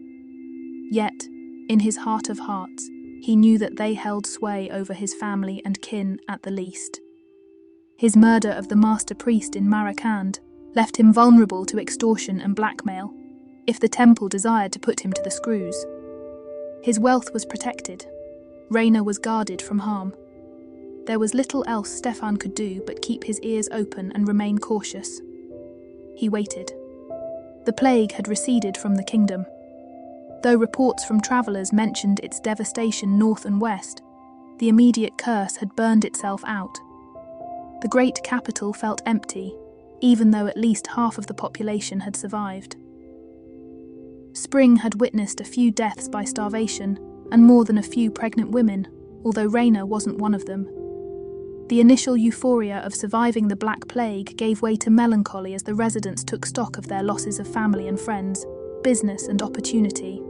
Yet, in his heart of hearts, he knew that they held sway over his family and kin at the least. His murder of the master priest in Marakand left him vulnerable to extortion and blackmail, if the temple desired to put him to the screws. His wealth was protected. Raina was guarded from harm. There was little else Stefan could do but keep his ears open and remain cautious. He waited. The plague had receded from the kingdom. Though reports from travellers mentioned its devastation north and west, the immediate curse had burned itself out. The great capital felt empty, even though at least half of the population had survived. Spring had witnessed a few deaths by starvation and more than a few pregnant women, although Raina wasn't one of them. The initial euphoria of surviving the Black Plague gave way to melancholy as the residents took stock of their losses of family and friends, business and opportunity.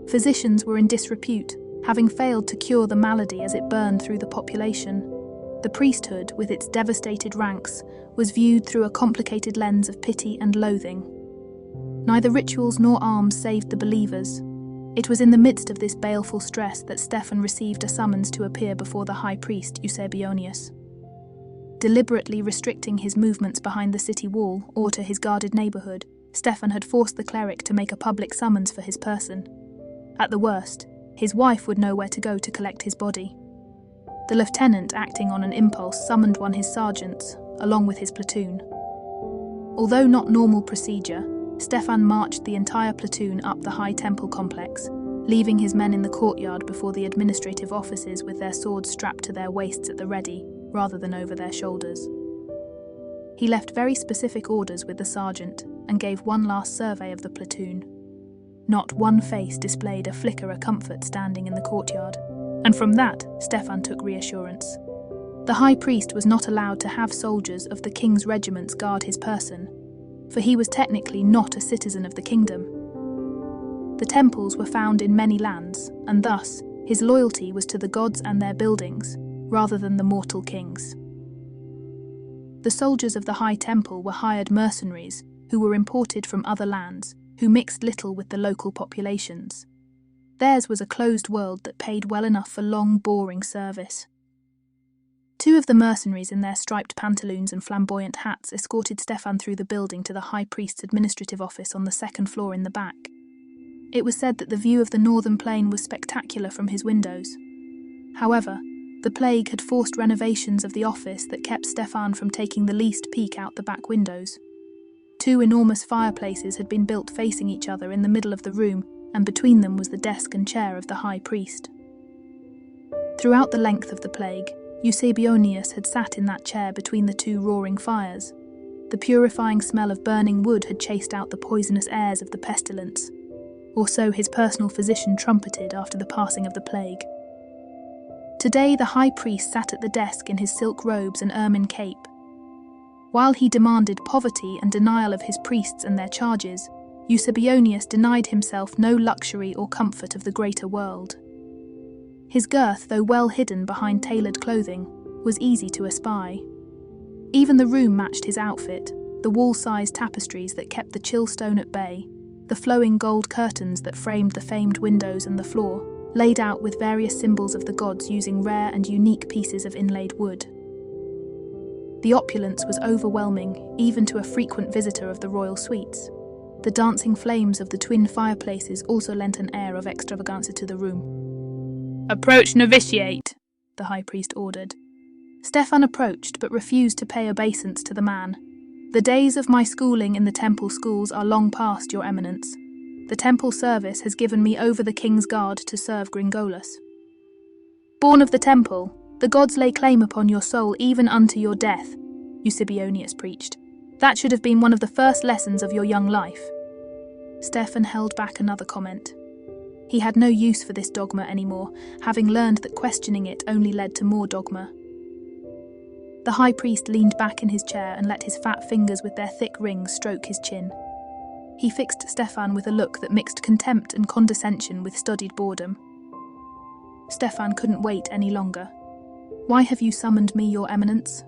Physicians were in disrepute, having failed to cure the malady as it burned through the population. The priesthood, with its devastated ranks, was viewed through a complicated lens of pity and loathing. Neither rituals nor arms saved the believers. It was in the midst of this baleful stress that Stefan received a summons to appear before the high priest Eusebionius. Deliberately restricting his movements behind the city wall or to his guarded neighbourhood, Stefan had forced the cleric to make a public summons for his person. At the worst, his wife would know where to go to collect his body. The lieutenant, acting on an impulse, summoned his sergeants, along with his platoon. Although not normal procedure, Stefan marched the entire platoon up the high temple complex, leaving his men in the courtyard before the administrative offices with their swords strapped to their waists at the ready, rather than over their shoulders. He left very specific orders with the sergeant and gave one last survey of the platoon. Not one face displayed a flicker of comfort standing in the courtyard, and from that Stefan took reassurance. The high priest was not allowed to have soldiers of the king's regiments guard his person, for he was technically not a citizen of the kingdom. The temples were found in many lands, and thus his loyalty was to the gods and their buildings, rather than the mortal kings. The soldiers of the high temple were hired mercenaries who were imported from other lands, who mixed little with the local populations. Theirs was a closed world that paid well enough for long, boring service. Two of the mercenaries in their striped pantaloons and flamboyant hats escorted Stefan through the building to the High Priest's administrative office on the second floor in the back. It was said that the view of the northern plain was spectacular from his windows. However, the plague had forced renovations of the office that kept Stefan from taking the least peek out the back windows. Two enormous fireplaces had been built facing each other in the middle of the room, and between them was the desk and chair of the High Priest. Throughout the length of the plague, Eusebionius had sat in that chair between the two roaring fires. The purifying smell of burning wood had chased out the poisonous airs of the pestilence, or so his personal physician trumpeted after the passing of the plague. Today the High Priest sat at the desk in his silk robes and ermine cape. While he demanded poverty and denial of his priests and their charges, Eusebionius denied himself no luxury or comfort of the greater world. His girth, though well hidden behind tailored clothing, was easy to espy. Even the room matched his outfit, the wall-sized tapestries that kept the chill stone at bay, the flowing gold curtains that framed the famed windows and the floor, laid out with various symbols of the gods using rare and unique pieces of inlaid wood. The opulence was overwhelming, even to a frequent visitor of the royal suites. The dancing flames of the twin fireplaces also lent an air of extravaganza to the room. "Approach novitiate," the High Priest ordered. Stefan approached but refused to pay obeisance to the man. "The days of my schooling in the temple schools are long past, Your Eminence. The temple service has given me over the king's guard to serve Gringolus." "Born of the temple, the gods lay claim upon your soul even unto your death," Eusebionius preached. "That should have been one of the first lessons of your young life." Stefan held back another comment. He had no use for this dogma anymore, having learned that questioning it only led to more dogma. The High Priest leaned back in his chair and let his fat fingers with their thick rings stroke his chin. He fixed Stefan with a look that mixed contempt and condescension with studied boredom. Stefan couldn't wait any longer. "Why have you summoned me, Your Eminence?"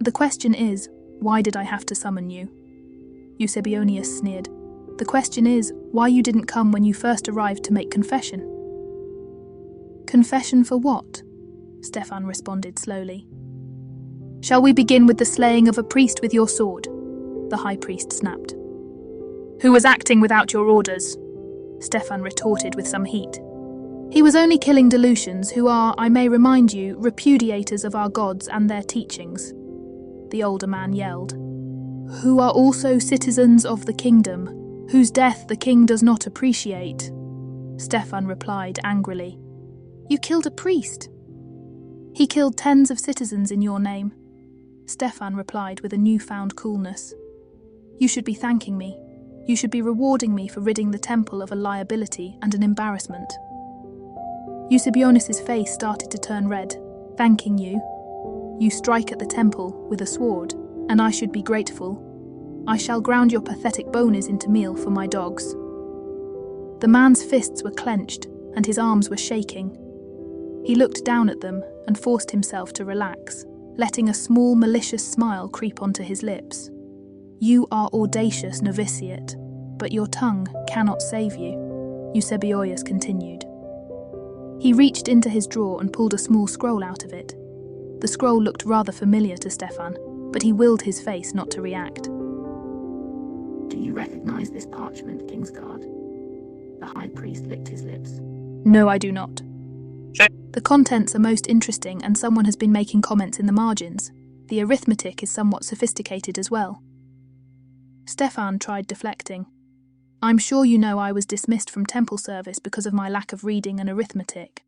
"The question is, why did I have to summon you?" Eusebionius sneered. "The question is, why you didn't come when you first arrived to make confession." "Confession for what?" Stefan responded slowly. "Shall we begin with the slaying of a priest with your sword?" the High Priest snapped. "Who was acting without your orders?" Stefan retorted with some heat. "He was only killing Delusians who are, I may remind you, repudiators of our gods and their teachings," the older man yelled. "Who are also citizens of the kingdom, whose death the king does not appreciate," Stefan replied angrily. "You killed a priest." "He killed tens of citizens in your name," Stefan replied with a newfound coolness. "You should be thanking me. You should be rewarding me for ridding the temple of a liability and an embarrassment." Eusebionius' face started to turn red. "Thanking you? You strike at the temple with a sword, and I should be grateful. I shall ground your pathetic bones into meal for my dogs." The man's fists were clenched, and his arms were shaking. He looked down at them and forced himself to relax, letting a small malicious smile creep onto his lips. "You are audacious, novitiate, but your tongue cannot save you," Eusebionius continued. He reached into his drawer and pulled a small scroll out of it. The scroll looked rather familiar to Stefan, but he willed his face not to react. "Do you recognize this parchment, Kingsguard?" The High Priest licked his lips. "No, I do not. The contents are most interesting and someone has been making comments in the margins. The arithmetic is somewhat sophisticated as well." Stefan tried deflecting. "I'm sure you know I was dismissed from temple service because of my lack of reading and arithmetic."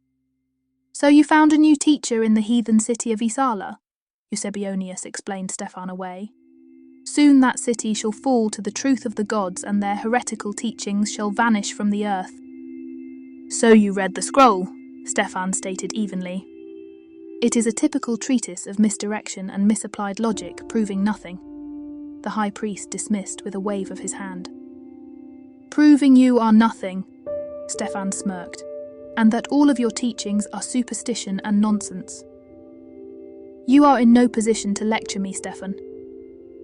"So you found a new teacher in the heathen city of Isala?" Eusebionius explained Stefan away. "Soon that city shall fall to the truth of the gods and their heretical teachings shall vanish from the earth." "So you read the scroll," Stefan stated evenly. "It is a typical treatise of misdirection and misapplied logic proving nothing," the High Priest dismissed with a wave of his hand. "Proving you are nothing," Stefan smirked, "and that all of your teachings are superstition and nonsense." "You are in no position to lecture me, Stefan."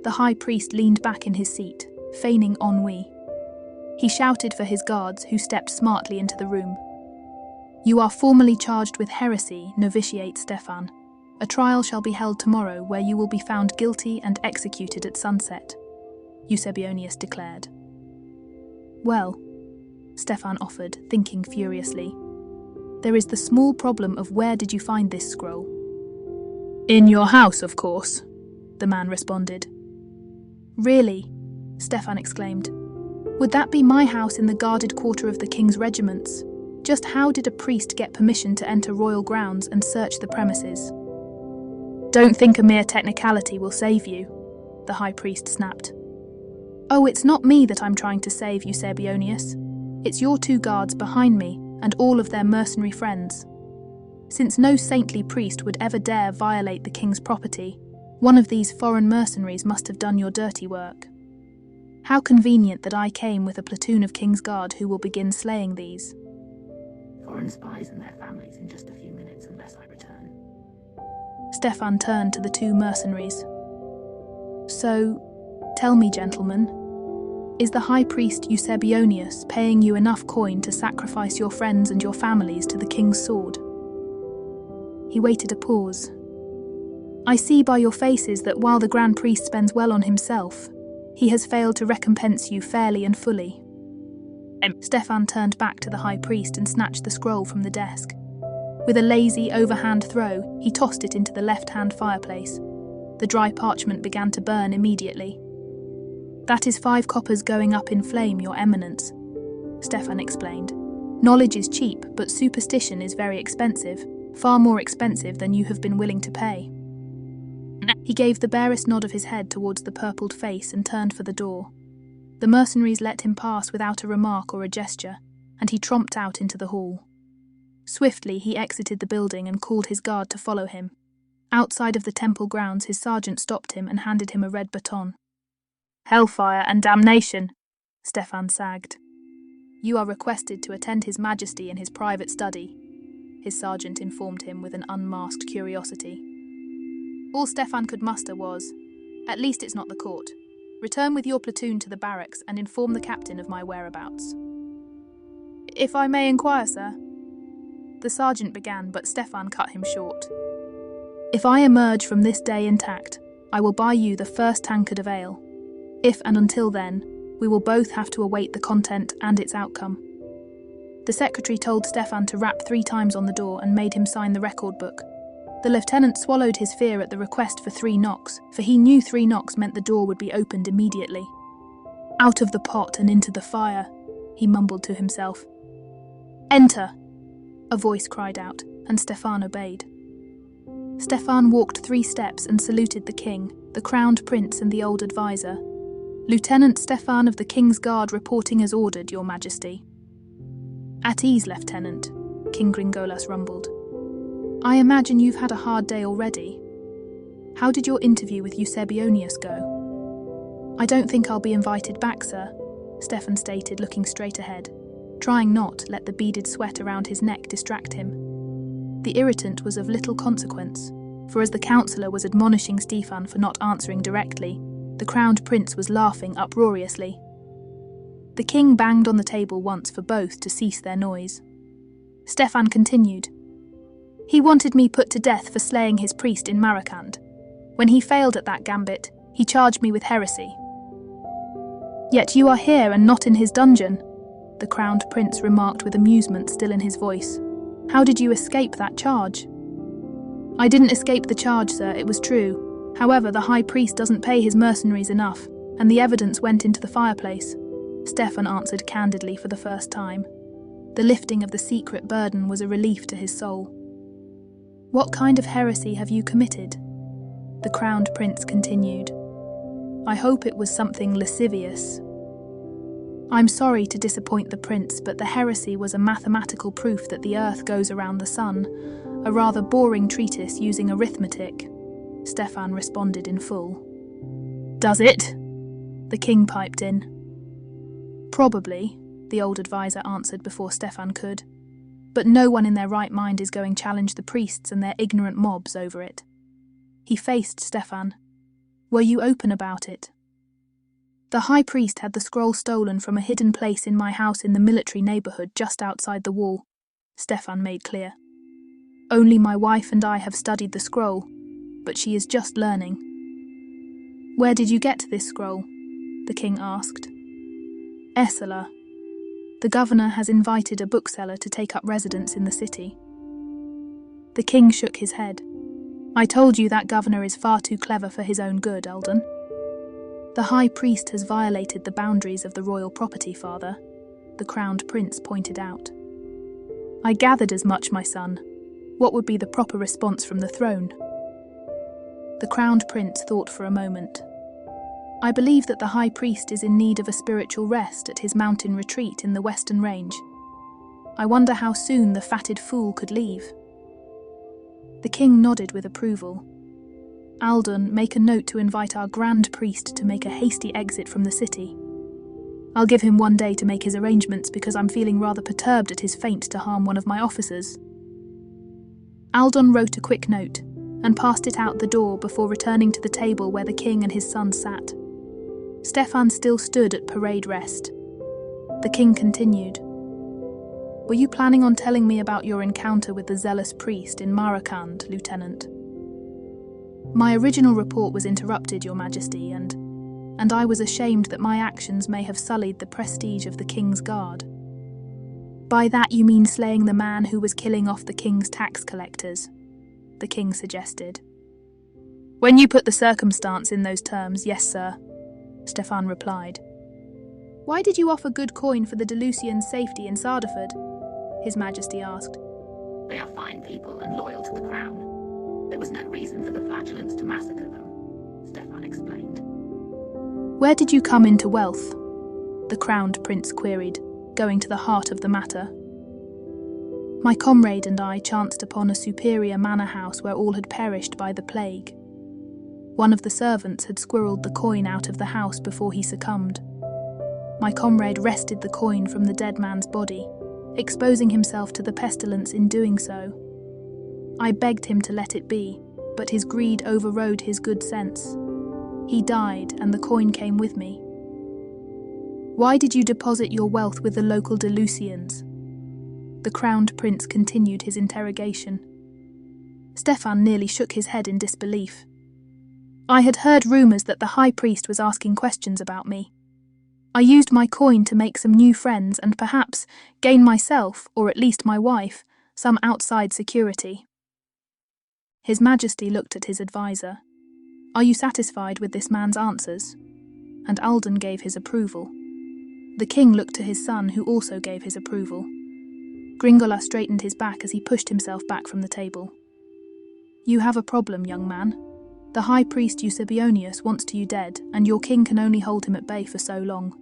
The High Priest leaned back in his seat, feigning ennui. He shouted for his guards, who stepped smartly into the room. "You are formally charged with heresy, novitiate Stefan. A trial shall be held tomorrow where you will be found guilty and executed at sunset," Eusebionius declared. "Well," Stefan offered, thinking furiously, "there is the small problem of where did you find this scroll?" "In your house, of course," the man responded. "Really?" Stefan exclaimed. "Would that be my house in the guarded quarter of the king's regiments? Just how did a priest get permission to enter royal grounds and search the premises?" "Don't think a mere technicality will save you," the high priest snapped. "Oh, it's not me that I'm trying to save, Eusebionius. It's your 2 guards behind me and all of their mercenary friends. Since no saintly priest would ever dare violate the king's property, one of these foreign mercenaries must have done your dirty work. How convenient that I came with a platoon of King's Guard who will begin slaying these." Foreign spies and their families in just a few minutes unless I return. Stefan turned to the 2 mercenaries. "So, tell me, gentlemen, is the high priest Eusebionius paying you enough coin to sacrifice your friends and your families to the king's sword?" He waited a pause. "I see by your faces that while the Grand Priest spends well on himself, he has failed to recompense you fairly and fully." Stefan turned back to the high priest and snatched the scroll from the desk. With a lazy, overhand throw, he tossed it into the left-hand fireplace. The dry parchment began to burn immediately. "That is 5 coppers going up in flame, Your Eminence," Stefan explained. "Knowledge is cheap, but superstition is very expensive, far more expensive than you have been willing to pay." He gave the barest nod of his head towards the purpled face and turned for the door. The mercenaries let him pass without a remark or a gesture, and he tromped out into the hall. Swiftly he exited the building and called his guard to follow him. Outside of the temple grounds, his sergeant stopped him and handed him a red baton. "Hellfire and damnation," Stefan sagged. "You are requested to attend His Majesty in his private study," his sergeant informed him with an unmasked curiosity. All Stefan could muster was, "At least it's not the court. Return with your platoon to the barracks and inform the captain of my whereabouts." "If I may inquire, sir?" The sergeant began, but Stefan cut him short. "If I emerge from this day intact, I will buy you the first tankard of ale. If and until then, we will both have to await the content and its outcome." The secretary told Stefan to rap 3 times on the door and made him sign the record book. The lieutenant swallowed his fear at the request for 3 knocks, for he knew 3 knocks meant the door would be opened immediately. "Out of the pot and into the fire," he mumbled to himself. "Enter!" a voice cried out, and Stefan obeyed. Stefan walked 3 steps and saluted the king, the crowned prince and the old advisor. "Lieutenant Stefan of the King's Guard reporting as ordered, Your Majesty." "At ease, Lieutenant," King Gringolas rumbled. "I imagine you've had a hard day already. How did your interview with Eusebionius go?" "I don't think I'll be invited back, sir," Stefan stated, looking straight ahead, trying not to let the beaded sweat around his neck distract him. The irritant was of little consequence, for as the councillor was admonishing Stefan for not answering directly, the crowned prince was laughing uproariously. The king banged on the table once for both to cease their noise. Stefan continued. "He wanted me put to death for slaying his priest in Maracand. When he failed at that gambit, he charged me with heresy." "Yet you are here and not in his dungeon," the crowned prince remarked with amusement still in his voice. "How did you escape that charge?" "I didn't escape the charge, sir, it was true. However, the high priest doesn't pay his mercenaries enough, and the evidence went into the fireplace," Stefan answered candidly for the first time. The lifting of the secret burden was a relief to his soul. "What kind of heresy have you committed?" the crowned prince continued. "I hope it was something lascivious." "I'm sorry to disappoint the prince, but the heresy was a mathematical proof that the earth goes around the sun, a rather boring treatise using arithmetic," Stefan responded in full. "Does it?" the king piped in. "Probably," the old advisor answered before Stefan could. "But no one in their right mind is going to challenge the priests and their ignorant mobs over it." He faced Stefan. "Were you open about it?" The high priest had the scroll stolen from a hidden place in my house in the military neighborhood just outside the wall, Stefan made clear. Only my wife and I have studied the scroll, but she is just learning. Where did you get this scroll? The king asked. Essela. The governor has invited a bookseller to take up residence in the city. The king shook his head. I told you that governor is far too clever for his own good, Eldon. The high priest has violated the boundaries of the royal property, father, the crowned prince pointed out. I gathered as much, my son. What would be the proper response from the throne? The crowned prince thought for a moment. I believe that the high priest is in need of a spiritual rest at his mountain retreat in the Western Range. I wonder how soon the fatted fool could leave. The king nodded with approval. Aldon, make a note to invite our grand priest to make a hasty exit from the city. I'll give him 1 day to make his arrangements because I'm feeling rather perturbed at his feint to harm one of my officers. Aldon wrote a quick note and passed it out the door before returning to the table where the king and his son sat. Stefan still stood at parade rest. The king continued. Were you planning on telling me about your encounter with the zealous priest in Marakand, Lieutenant? My original report was interrupted, Your Majesty, and I was ashamed that my actions may have sullied the prestige of the king's guard. By that you mean slaying the man who was killing off the king's tax collectors, the king suggested. When you put the circumstance in those terms, yes, sir, Stefan replied. Why did you offer good coin for the Delusians' safety in Sardaford? His Majesty asked. They are fine people and loyal to the crown. There was no reason for the flagellants to massacre them, Stefan explained. Where did you come into wealth? The crowned prince queried, going to the heart of the matter. My comrade and I chanced upon a superior manor house where all had perished by the plague. One of the servants had squirreled the coin out of the house before he succumbed. My comrade wrested the coin from the dead man's body, exposing himself to the pestilence in doing so. I begged him to let it be, but his greed overrode his good sense. He died, and the coin came with me. Why did you deposit your wealth with the local Delusians? The crowned prince continued his interrogation. Stefan nearly shook his head in disbelief. I had heard rumours that the high priest was asking questions about me. I used my coin to make some new friends and perhaps gain myself, or at least my wife, some outside security. His Majesty looked at his advisor. Are you satisfied with this man's answers? And Alden gave his approval. The king looked to his son, who also gave his approval. Gringola straightened his back as he pushed himself back from the table. You have a problem, young man. The high priest Eusebionius wants you dead, and your king can only hold him at bay for so long.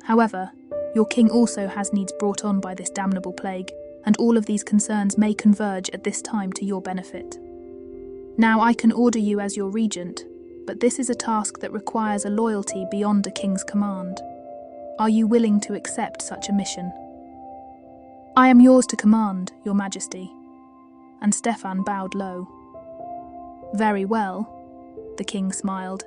However, your king also has needs brought on by this damnable plague, and all of these concerns may converge at this time to your benefit. Now I can order you as your regent, but this is a task that requires a loyalty beyond a king's command. Are you willing to accept such a mission? I am yours to command, your majesty. And Stefan bowed low. Very well, the king smiled.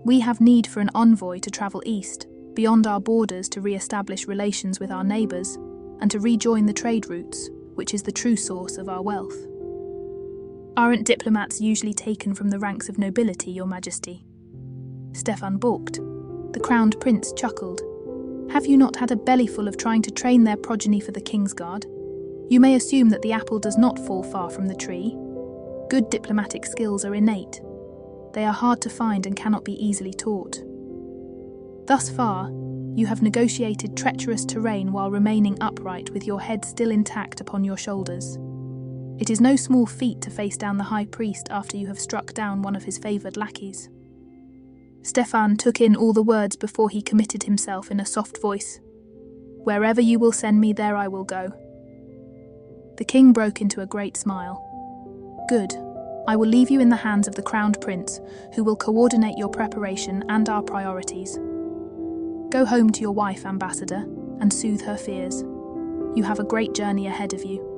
We have need for an envoy to travel east, beyond our borders to re-establish relations with our neighbours, and to rejoin the trade routes, which is the true source of our wealth. Aren't diplomats usually taken from the ranks of nobility, your majesty? Stefan balked. The crowned prince chuckled. Have you not had a bellyful of trying to train their progeny for the king's guard? You may assume that the apple does not fall far from the tree. Good diplomatic skills are innate. They are hard to find and cannot be easily taught. Thus far, you have negotiated treacherous terrain while remaining upright with your head still intact upon your shoulders. It is no small feat to face down the high priest after you have struck down one of his favoured lackeys. Stefan took in all the words before he committed himself in a soft voice. Wherever you will send me, there I will go. The king broke into a great smile. Good. I will leave you in the hands of the crowned prince, who will coordinate your preparation and our priorities. Go home to your wife, ambassador, and soothe her fears. You have a great journey ahead of you.